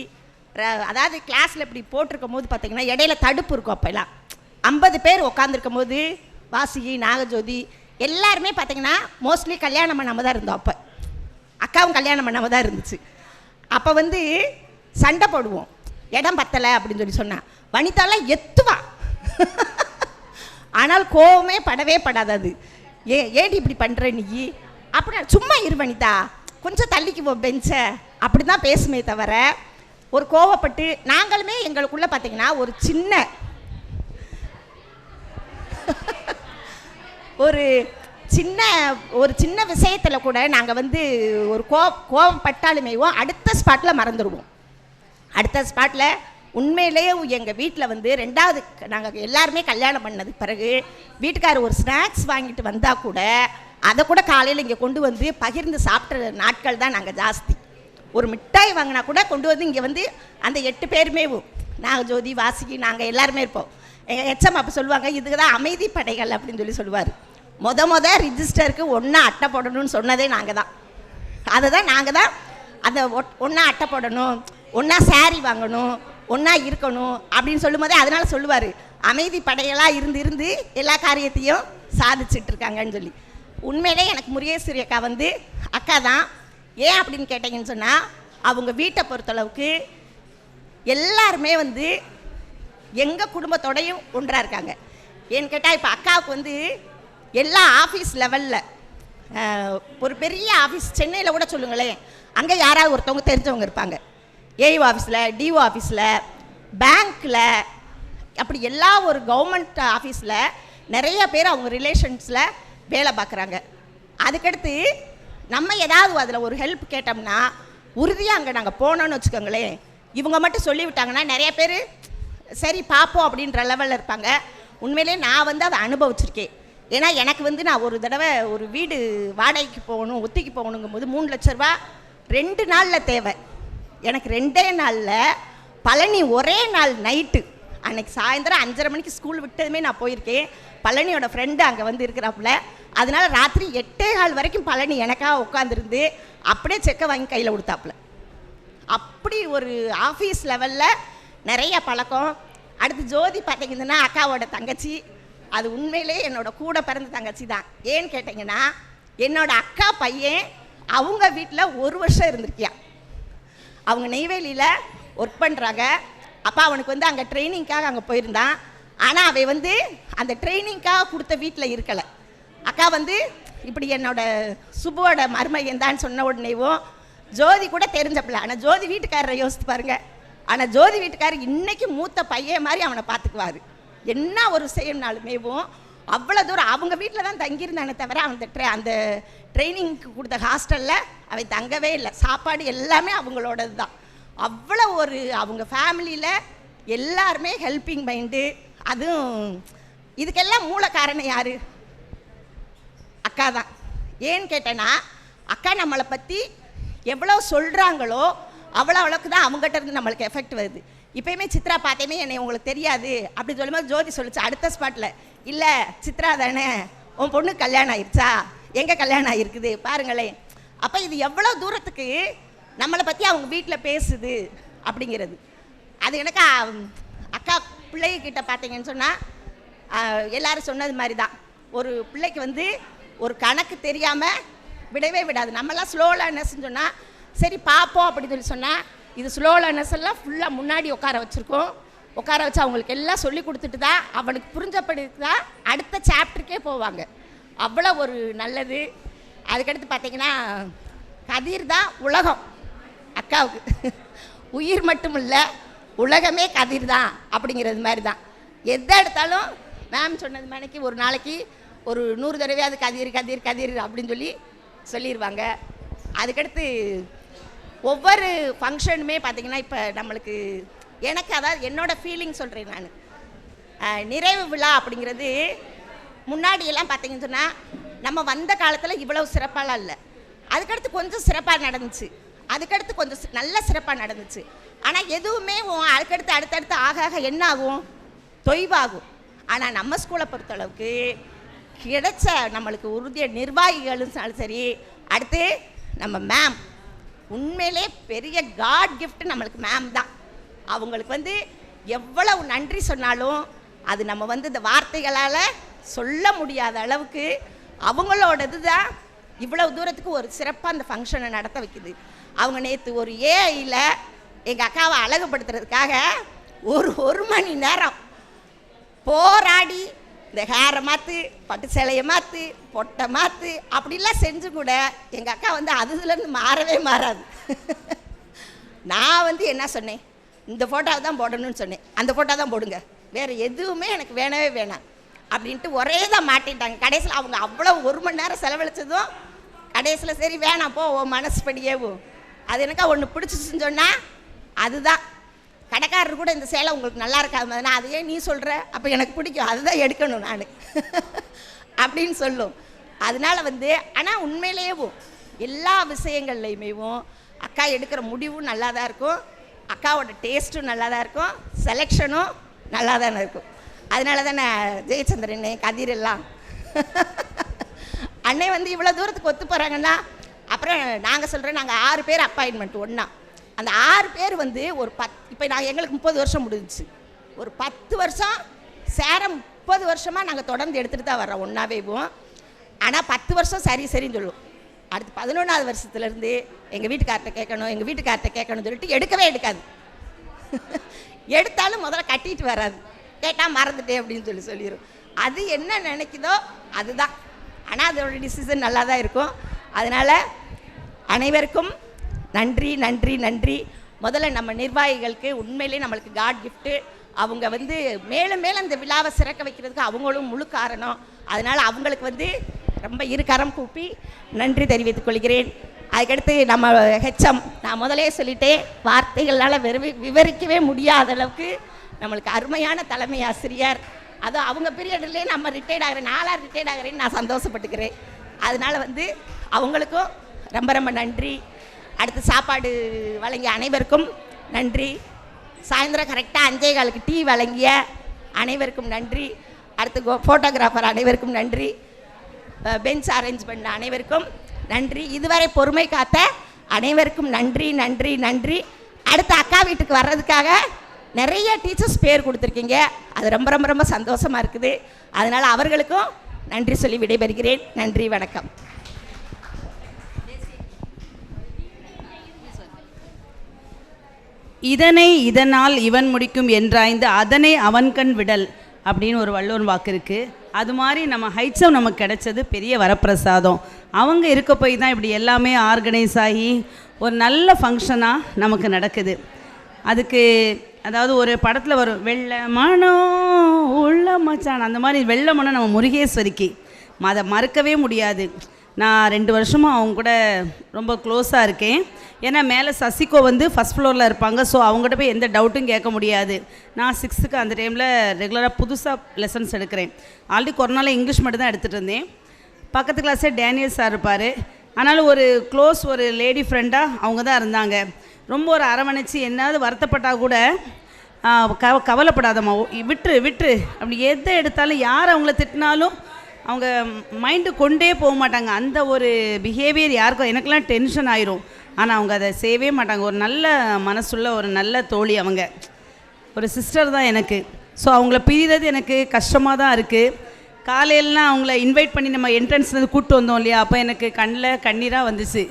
Speaker 19: அதாவது கிளாஸில் இப்படி போட்டிருக்கும் போது பார்த்திங்கன்னா இடையில தடுப்பு இருக்கும். அப்போல்லாம் 50 பேர் உட்காந்துருக்கும் போது வாசுகி, நாகஜோதி எல்லாருமே பார்த்திங்கன்னா மோஸ்ட்லி கல்யாணம் பண்ணாமல் தான் இருந்தோம். அப்போ அக்காவும் கல்யாணம் பண்ணாமல் தான் இருந்துச்சு. அப்போ வந்து சண்டை போடுவோம், இடம் பத்தலை அப்படின்னு சொல்லி சொன்னான். வனிதாலாம் எத்துவா, ஆனால் கோவமே படவே படாதது. ஏடி இப்படி பண்ணுற நீ அப்படி சும்மா இரு வனிதா, கொஞ்சம் தள்ளிக்குவோம் பெஞ்சை, அப்படி தான் பேசுமே தவிர ஒரு கோவப்பட்டு நாங்களுமே எங்களுக்குள்ளே பார்த்திங்கன்னா ஒரு சின்ன விஷயத்தில் கூட நாங்கள் வந்து ஒரு கோவப்பட்டாலுமேவும் அடுத்த ஸ்பாட்டில் மறந்துடுவோம். அடுத்த ஸ்பாட்டில் உண்மையிலேயே எங்கள் வீட்டில் வந்து 2வது நாங்கள் எல்லாருமே கல்யாணம் பண்ணதுக்கு பிறகு வீட்டுக்காரர் ஒரு ஸ்நாக்ஸ் வாங்கிட்டு வந்தால் கூட அதை கூட காலையில் இங்கே கொண்டு வந்து பகிர்ந்து சாப்பிட்ற நாட்கள் தான் நாங்கள் ஜாஸ்தி. ஒரு மிட்டாய் வாங்கினா கூட கொண்டு வந்து இங்கே வந்து அந்த 8 பேருமே நாகஜோதி, வாசுகி, நாங்கள் எல்லாருமே இருப்போம். எங்கள் எச்எம் அப்போ சொல்லுவாங்க, இதுக்கு தான் அமைதி படைகள் அப்படின்னு சொல்லுவார். முத ரிஜிஸ்டருக்கு ஒன்றா அட்டை போடணும்னு சொன்னதே நாங்கள் தான். அதை தான் நாங்கள் தான் அந்த ஒன்றா அட்டை போடணும், ஒன்றா சாரி வாங்கணும், ஒன்றா இருக்கணும் அப்படின்னு சொல்லும் போதே அதனால் சொல்லுவார், அமைதி படையலாக இருந்து எல்லா காரியத்தையும் சாதிச்சிட்ருக்காங்கன்னு சொல்லி. உண்மையிலே எனக்கு முருகேஸ்வரி அக்கா வந்து அக்கா தான். ஏன் அப்படின்னு கேட்டிங்கன்னு சொன்னால், அவங்க வீட்டை பொறுத்தளவுக்கு எல்லாருமே வந்து எங்கள் குடும்பத்தோடையும் ஒன்றாக இருக்காங்க. ஏன்னு கேட்டால் இப்போ அக்காவுக்கு வந்து எல்லா ஆஃபீஸ் லெவலில் ஒரு பெரிய ஆஃபீஸ் சென்னையில் கூட சொல்லுங்களேன், அங்கே யாராவது ஒருத்தவங்க தெரிஞ்சவங்க இருப்பாங்க. ஏஇஓ ஆஃபீஸில், டிஓ ஆஃபீஸில், பேங்க்கில், அப்படி எல்லா ஒரு கவர்மெண்ட் ஆஃபீஸில் நிறைய பேர் அவங்க ரிலேஷன்ஸில் வேலை பார்க்குறாங்க. அதுக்கடுத்து நம்ம ஏதாவது அதில் ஒரு ஹெல்ப் கேட்டோம்னா உறுதியாக அங்கே நாங்கள் போனோன்னு வச்சுக்கோங்களேன், இவங்க மட்டும் சொல்லிவிட்டாங்கன்னா நிறைய பேர் சரி பார்ப்போம் அப்படின்ற லெவலில் இருப்பாங்க. உண்மையிலே நான் வந்து அதை அனுபவிச்சிருக்கேன். ஏன்னா எனக்கு வந்து நான் ஒரு தடவை ஒரு வீடு வாடகைக்கு போகணும், ஒத்திக்கு போகணுங்கும் போது 3 லட்ச ரூபா 2 நாளில் தேவை. எனக்கு 2 நாளில் பழனி ஒரே நாள் நைட்டு, அன்றைக்கி சாயந்தரம் 5:30 மணிக்கு ஸ்கூல் விட்டதுமே நான் போயிருக்கேன். பழனியோட ஃப்ரெண்டு அங்கே வந்து இருக்கிறாப்புல, அதனால் ராத்திரி 8:15 வரைக்கும் பழனி எனக்காக உட்காந்துருந்து அப்படியே செக்கை வாங்கி கையில் கொடுத்தாப்புல. அப்படி ஒரு ஆஃபீஸ் லெவலில் நிறைய பழக்கம். அடுத்து ஜோதி பார்த்தீங்கன்னா அக்காவோட தங்கச்சி, அது உண்மையிலே என்னோட கூட பிறந்த தங்கச்சி தான். ஏன்னு கேட்டிங்கன்னா, என்னோட அக்கா பையன் அவங்க வீட்டில் 1 வருஷம் இருந்திருக்கியா. அவங்க நெய்வேலியில் ஒர்க் பண்ணுறாங்க. அப்போ அவனுக்கு வந்து அங்கே ட்ரைனிங்காக அங்கே போயிருந்தான். ஆனால் அவன் வந்து அந்த ட்ரைனிங்காக கொடுத்த வீட்டில் இருக்கலை. அக்கா வந்து இப்படி என்னோட சுபுவோட மருமகன் தான் சொன்ன உடனேவும் ஜோதி கூட தெரிஞ்சப்பில்ல. ஆனால் ஜோதி வீட்டுக்காரரை யோசித்து பாருங்கள். ஆனால் ஜோதி வீட்டுக்காரர் இன்றைக்கி மூத்த பையன் மாதிரி அவனை பார்த்துக்குவார். என்ன ஒரு செய்யணுனாலுமேவும் அவ்வளோ தூரம் அவங்க வீட்டில் தான் தங்கியிருந்தானே தவிர அந்த ட்ரைனிங்க்கு கொடுத்த ஹாஸ்டலில் அவன் தங்கவே இல்லை. சாப்பாடு எல்லாமே அவங்களோடது தான். அவ்வளோ ஒரு அவங்க ஃபேமிலியில் எல்லாருமே ஹெல்பிங் மைண்டு. அதுவும் இதுக்கெல்லாம் மூல காரணம் யார்? அக்கா தான். ஏன்னு கேட்டேன்னா, அக்கா நம்மளை பற்றி எவ்வளோ சொல்கிறாங்களோ அவ்வளோக்கு தான் அவங்ககிட்ட இருந்து நம்மளுக்கு எஃபெக்ட் வருது. இப்போயுமே சித்ரா பார்த்தேமே என்னை உங்களுக்கு தெரியாது அப்படி சொல்லும்போது ஜோதி சொல்லிச்சு அடுத்த ஸ்பாட்டில், இல்லை சித்ரா தானே, உன் பொண்ணு கல்யாணம் ஆயிடுச்சா, எங்கே கல்யாணம் ஆகிருக்குது பாருங்களேன். அப்போ இது எவ்வளோ தூரத்துக்கு நம்மளை பற்றி அவங்க வீட்டில் பேசுது அப்படிங்கிறது. அது எனக்கு அக்கா பிள்ளைகிட்ட பார்த்தீங்கன்னு சொன்னால் எல்லோரும் சொன்னது மாதிரி தான். ஒரு பிள்ளைக்கு வந்து ஒரு கணக்கு தெரியாமல் விடவே விடாது. நம்மளாம் ஸ்லோ லேர்னர்ஸ்ன்னு சொன்னால் சரி பார்ப்போம் அப்படின்னு சொல்லி சொன்னால், இது ஸ்லோ லேர்னர்ஸ் எல்லாம் ஃபுல்லாக முன்னாடி உட்கார வச்சுருக்கோம். உட்கார வச்சு அவங்களுக்கு எல்லாம் சொல்லி கொடுத்துட்டு தான் அவனுக்கு புரிஞ்சப்படி தான் அடுத்த சாப்டருக்கே போவாங்க. அவ்வளோ ஒரு நல்லது. அதுக்கடுத்து பார்த்திங்கன்னா கதிர் தான் உலகம் அக்காவுக்கு. உயிர் மட்டும் இல்லை, உலகமே கதிர் தான் அப்படிங்கிறது மாதிரி தான். எதை எடுத்தாலும் மேம் சொன்னது மணிக்கு ஒரு நாளைக்கு ஒரு 100 தடவையாவது கதிர் கதிர் கதிர் அப்படின்னு சொல்லிடுவாங்க. அதுக்கடுத்து ஒவ்வொரு ஃபங்க்ஷனுமே பார்த்திங்கன்னா இப்போ நம்மளுக்கு எனக்கு அதாவது என்னோடய ஃபீலிங் சொல்கிறேன் நான். நிறைவு விழா அப்படிங்கிறது முன்னாடியெல்லாம் பார்த்திங்கன்னு சொன்னால் நம்ம வந்த காலத்தில் இவ்வளவு சிறப்பாலாம் இல்லை. அதுக்கடுத்து கொஞ்சம் சிறப்பாக நடந்துச்சு, அதுக்கடுத்து கொஞ்சம் நல்ல சிறப்பாக நடந்துச்சு. ஆனால் எதுவுமே அதுக்கடுத்து அடுத்தடுத்து ஆக ஆக என்ன ஆகும், தொய்வாகும். ஆனால் நம்ம ஸ்கூலை பொறுத்தளவுக்கு கிடைச்ச நம்மளுக்கு உறுதிய நிர்வாகிகளும் சரி, அடுத்து நம்ம மேம் உண்மையிலே பெரிய காட் கிஃப்ட் நம்மளுக்கு மேம் தான். அவங்களுக்கு எவ்வளவு நன்றி சொன்னாலும் அது நம்ம இந்த வார்த்தைகளால் சொல்ல முடியாத அளவுக்கு அவங்களோடது தான் இவ்வளவு தூரத்துக்கு ஒரு சிறப்பாக அந்த ஃபங்க்ஷனை நடத்த வைக்குது. அவங்க நேற்று ஒரு ஏஐயில் எங்கள் அக்காவை அழகுபடுத்துறதுக்காக ஒரு மணி நேரம் போராடி இந்த ஹேரை மாற்று, பட்டு சேலையை மாற்று, பொட்டை மாற்று அப்படிலாம் செஞ்சு கூட எங்கள் அக்கா அதுலேருந்து மாறவே மாறாது. நான் என்ன சொன்னேன், இந்த ஃபோட்டோவை தான் போடணும்னு சொன்னேன். அந்த ஃபோட்டோ தான் போடுங்க, வேறு எதுவுமே எனக்கு வேணவே வேணாம் அப்படின்ட்டு ஒரே தான் மாட்டிட்டாங்க. கடைசியில் அவங்க அவ்வளோ 1 மணி நேரம் செலவழித்ததும் கடைசியில் சரி வேணாம் போ, உன் மனசுப்படியேவும் அது எனக்கா ஒன்று பிடிச்சிச்சுன்னு சொன்னால் அதுதான். கடைக்காரர் கூட இந்த சேலை உங்களுக்கு நல்லா இருக்காது மாதிரி, நான் அதையே நீ சொல்கிற, அப்போ எனக்கு பிடிக்கும், அதுதான் எடுக்கணும் நான் அப்படின்னு சொல்லும். அதனால் ஆனால் உண்மையிலேயும் எல்லா விஷயங்கள்லையுமேவும் அக்கா எடுக்கிற முடிவும் நல்லா தான் இருக்கும், அக்காவோட டேஸ்ட்டும் நல்லா தான் இருக்கும், செலெக்ஷனும் நல்லா தானே இருக்கும். அதனால தானே ஜெயச்சந்திரன் கதிர் எல்லாம் அன்னை இவ்வளோ தூரத்துக்கு ஒத்து போகிறாங்கன்னா, அப்புறம் நாங்கள் சொல்கிறேன், நாங்கள் 6 பேர் அப்பாயின்மெண்ட் ஒன்றா. அந்த 6 பேர் ஒரு 10, இப்போ நாங்கள் எங்களுக்கு 30 வருஷம் முடிஞ்சிச்சு. ஒரு 10 வருஷம் சேர 30 வருஷமாக நாங்கள் தொடர்ந்து எடுத்துகிட்டு தான் வர்றோம் ஒன்றாவேவும். ஆனால் 10 வருஷம் சரி சரின்னு சொல்லுவோம். அடுத்து 11வது வருஷத்துலேருந்து எங்கள் வீட்டுக்கார்ட்ட கேட்கணும்னு சொல்லிட்டு எடுக்கவே எடுக்காது. எடுத்தாலும் முதல்ல கட்டிட்டு வராது, கேட்டால் மறந்துட்டேன் அப்படின்னு சொல்லிடும். அது என்ன நினைக்குதோ அதுதான். ஆனால் அதோட டிசிஷன் நல்லா தான் இருக்கும். அதனால் அனைவருக்கும் நன்றி நன்றி நன்றி. முதல்ல நம்ம நிர்வாகிகளுக்கு உண்மையிலே நம்மளுக்கு காட் கிஃப்ட்டு. அவங்க மேலும் மேலும் இந்த விழாவை சிறக்க வைக்கிறதுக்கு அவங்களும் முழு காரணம். அதனால் அவங்களுக்கு ரொம்ப இருகரம் கூப்பி நன்றி தெரிவித்துக் கொள்கிறேன். அதுக்கடுத்து நம்ம ஹெச்எம், நான் முதலே சொல்லிட்டேன், வார்த்தைகளால் விவரிக்கவே முடியாத அளவுக்கு நம்மளுக்கு அருமையான தலைமை ஆசிரியர். அதுவும் அவங்க பீரியட்லேயே நம்ம ரிட்டையர்ட் ஆகிறேன், 4 ரிட்டையர்ட் ஆகிறேன்னு நான் சந்தோஷப்பட்டுக்கிறேன். அதனால் அவங்களுக்கும் ரொம்ப ரொம்ப நன்றி. அடுத்து சாப்பாடு வழங்கிய அனைவருக்கும் நன்றி. சாயந்தரம் கரெக்டாக 5:15 டீ வழங்கிய அனைவருக்கும் நன்றி. அடுத்து ஃபோட்டோகிராஃபர் அனைவருக்கும் நன்றி. பெஞ்ச் அரேஞ்ச் பண்ண அனைவருக்கும் நன்றி. இதுவரை பொறுமை காத்த அனைவருக்கும் நன்றி நன்றி நன்றி. அடுத்து அக்கா வீட்டுக்கு வர்றதுக்காக நிறைய டீச்சர்ஸ் பேர் கொடுத்துருக்கீங்க, அது ரொம்ப ரொம்ப ரொம்ப சந்தோஷமாக இருக்குது. அதனால் அவர்களுக்கும் நன்றி சொல்லி விடைபெறுகிறேன். நன்றி, வணக்கம்.
Speaker 3: இதனை இதனால் இவன் முடிக்கும் என்றாய்ந்து அதனை அவன்கண் விடல் அப்படின்னு ஒரு வள்ளுவன் வாக்கு இருக்குது. அது மாதிரி நம்ம ஹைட்ஸம் நமக்கு கிடைச்சது பெரிய வரப்பிரசாதம். அவங்க இருக்க போய் தான் இப்படி எல்லாமே ஆர்கனைஸ் ஆகி ஒரு நல்ல ஃபங்க்ஷனாக நமக்கு நடக்குது. அதுக்கு அதாவது ஒரு படத்தில் வரும், வெள்ளை மனம் உள்ள மச்சான், அந்த மாதிரி வெள்ளை மனம் நம்ம முருகேஸ்வரிக்கு அதை மறக்கவே முடியாது. நான் 2 வருஷமாக அவங்க கூட ரொம்ப க்ளோஸாக இருக்கேன். ஏன்னா மேலே சசிகோ ஃபஸ்ட் ஃப்ளோரில் இருப்பாங்க. ஸோ அவங்ககிட்ட போய் எந்த டவுட்டும் கேட்க முடியாது. நான் 6க்கு அந்த டைமில் ரெகுலராக புதுசாக லெசன்ஸ் எடுக்கிறேன். ஆல்ரெடி கொரோனாவில் இங்கிலீஷ் மட்டும் தான் எடுத்துகிட்டு இருந்தேன். பக்கத்து கிளாஸே டேனியல் சார் இருப்பார். ஆனாலும் ஒரு க்ளோஸ் ஒரு லேடி ஃப்ரெண்டாக அவங்க தான் இருந்தாங்க. ரொம்ப ஒரு அரவணைச்சி என்னாவது வருத்தப்பட்டால் கூட கவலைப்படாதம்மா, விட்டுரு அப்படி எதை எடுத்தாலும் யார் அவங்கள திட்டினாலும் அவங்க மைண்டு கொண்டே போக மாட்டாங்க. அந்த ஒரு பிஹேவியர் யாருக்கும், எனக்கெல்லாம் டென்ஷன் ஆயிரும். ஆனால் அவங்க அதை செய்யவே மாட்டாங்க. ஒரு நல்ல மனசுள்ள ஒரு நல்ல தோழி, அவங்க ஒரு சிஸ்டர் தான் எனக்கு. ஸோ அவங்கள பிரிகிறது எனக்கு கஷ்டமாக தான் இருக்குது. காலையிலலாம் அவங்கள இன்வைட் பண்ணி நம்ம என்ட்ரன்ஸ்லேருந்து கூப்பிட்டு வந்தோம் இல்லையா, அப்போ எனக்கு கண்ணில் கண்ணீராக வந்துச்சு.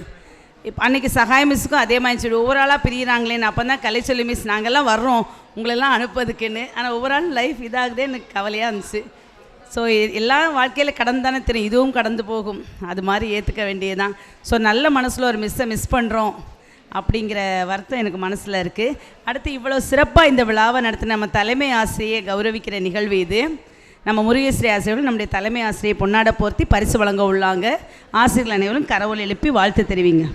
Speaker 3: இப்போ அன்றைக்கி சகாய மிஸ்ஸுக்கும் அதே மாதிரி சொல்லி ஒவ்வொரு ஆளாக பிரிகிறாங்களேன்னு. அப்போ தான் கலைச்சொல்லி மிஸ் நாங்கள்லாம் வர்றோம் உங்களெல்லாம் அனுப்புறதுக்குன்னு. ஆனால் ஒவ்வொரு ஆள் லைஃப் இதாகுதே எனக்கு கவலையாக இருந்துச்சு. ஸோ எல்லாம் வாழ்க்கையில் கடந்து தானே தெரியும், இதுவும் கடந்து போகும், அது மாதிரி ஏற்றுக்க வேண்டியதுதான். ஸோ நல்ல மனசில் ஒரு மிஸ்ஸை மிஸ் பண்ணுறோம் அப்படிங்கிற வருத்தம் எனக்கு மனசில் இருக்குது. அடுத்து இவ்வளோ சிறப்பாக இந்த விழாவை நடத்தின நம்ம தலைமை ஆசிரியை கௌரவிக்கிற நிகழ்வு இது. நம்ம முருகேஸ்வரி ஆசிரியர்கள் நம்முடைய தலைமை ஆசிரியை பொன்னாடை போர்த்தி பரிசு வழங்க உள்ளாங்க. ஆசிரியர்கள் அனைவரும் கரவொலி எழுப்பி வாழ்த்து தெரிவிங்க.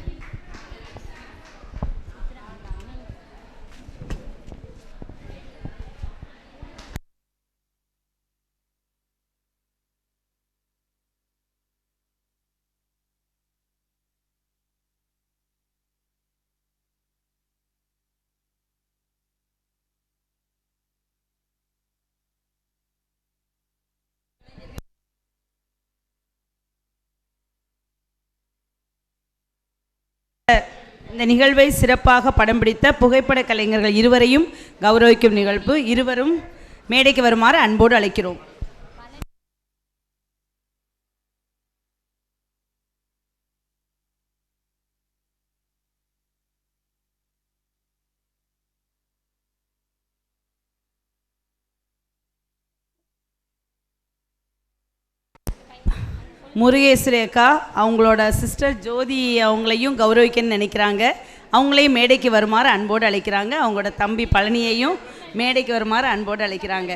Speaker 3: இந்த நிகழ்வை சிறப்பாக படம் பிடித்த புகைப்பட கலைஞர்கள் இருவரையும் கௌரவிக்கும் நிகழ்வு. இருவரும் மேடைக்கு வருமாறு அன்போடு அழைக்கிறோம். முருகேஸ்வரி அக்கா அவங்களோட சிஸ்டர் ஜோதி அவங்களையும் கௌரவிக்கணும்னு நினைக்கிறாங்க. அவங்களையும் மேடைக்கு வருமாறு அன்போடு அழைக்கிறாங்க. அவங்களோட தம்பி பழனியையும் மேடைக்கு வருமாறு அன்போடு அழைக்கிறாங்க.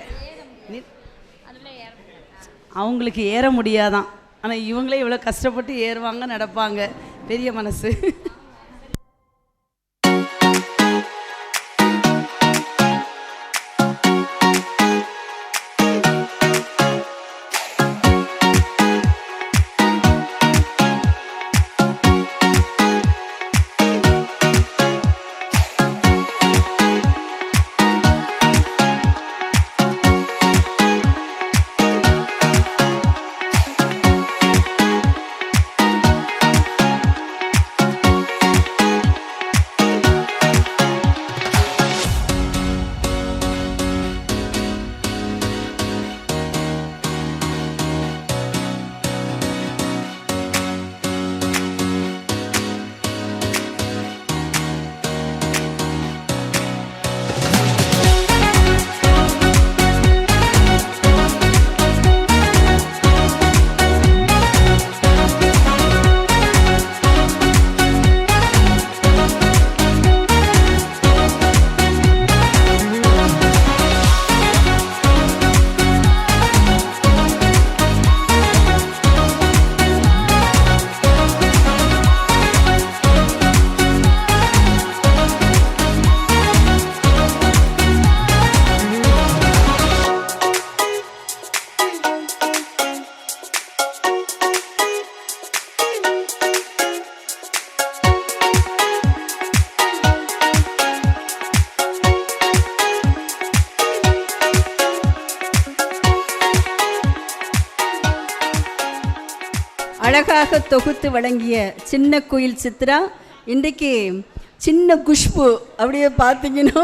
Speaker 3: அவங்களுக்கு ஏற முடியாதான், ஆனால் இவங்களே இவ்வளோ கஷ்டப்பட்டு ஏறுவாங்க, நடப்பாங்க. பெரிய மனசு.
Speaker 5: அழகாக தொகுத்து வழங்கிய சின்ன குயில் சித்ரா. இன்றைக்கு சின்ன குஷ்பு அப்படியே பார்த்தீங்கன்னா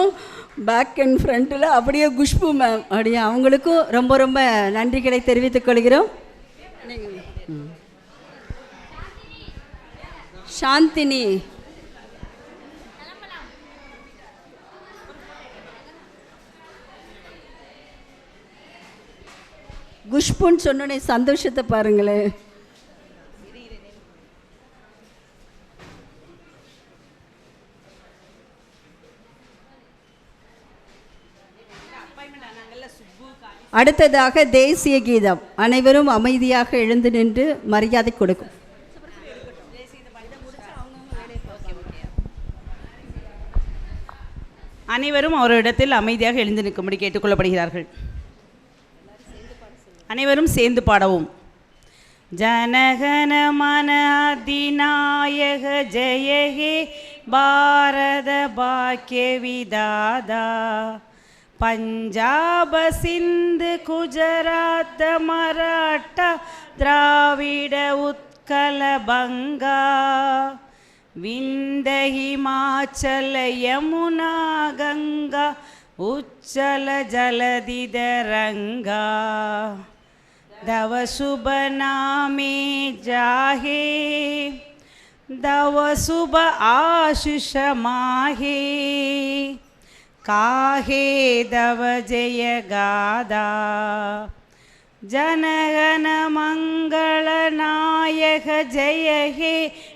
Speaker 5: பேக் அண்ட் ஃப்ரண்ட்டில் அப்படியே குஷ்பு மேம் அப்படியே அவங்களுக்கும் ரொம்ப ரொம்ப நன்றிகளை தெரிவித்துக் கொள்கிறோம். சாந்தினி குஷ்புன்னு சொன்னோன்னே சந்தோஷத்தை பாருங்களேன். அடுத்ததாக தேசிய கீதம். அனைவரும் அமைதியாக எழுந்து நின்று மரியாதை கொடுக்கும்.
Speaker 3: அனைவரும் ஒரு இடத்தில் அமைதியாக எழுந்து நிற்கும்படி கேட்டுக்கொள்ளப்படுகிறார்கள். அனைவரும் சேர்ந்து பாடவும். ஜனகன மன அதிநாயக ஜெய ஹே பாரத பாக்கிய விதாதா பஞ்சாப சிந்து குஜராத் மராட்டா திராவிட உத்கல பங்கா விந்த ஹிமாச்சல யமுனா கங்கா உச்சல ஜலதிதரங்கா தவ சுப நாமே ஜாஹே தவ சுப ஆஷிஷ மாஹே काहे दव जय गादा जनगण मंगल नायक जय हे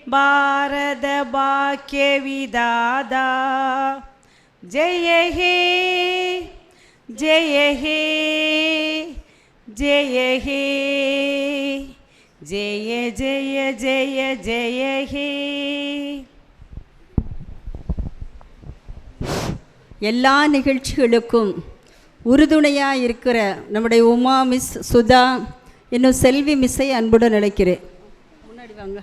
Speaker 3: பாரத பாக்கிய விதாதா ஜெய ஹே ஜெய ஹே ஜெய ஹே ஜெய ஜெய ஜெய ஜெய ஹே.
Speaker 4: எல்லா நிகழ்ச்சிகளுக்கும் உறுதுணையாக இருக்கிற நம்முடைய உமா மிஸ், சுதா, இன்னும் செல்வி மிஸ்ஸை அன்புடன் அழைக்கிறேன். முன்னாடி வாங்க.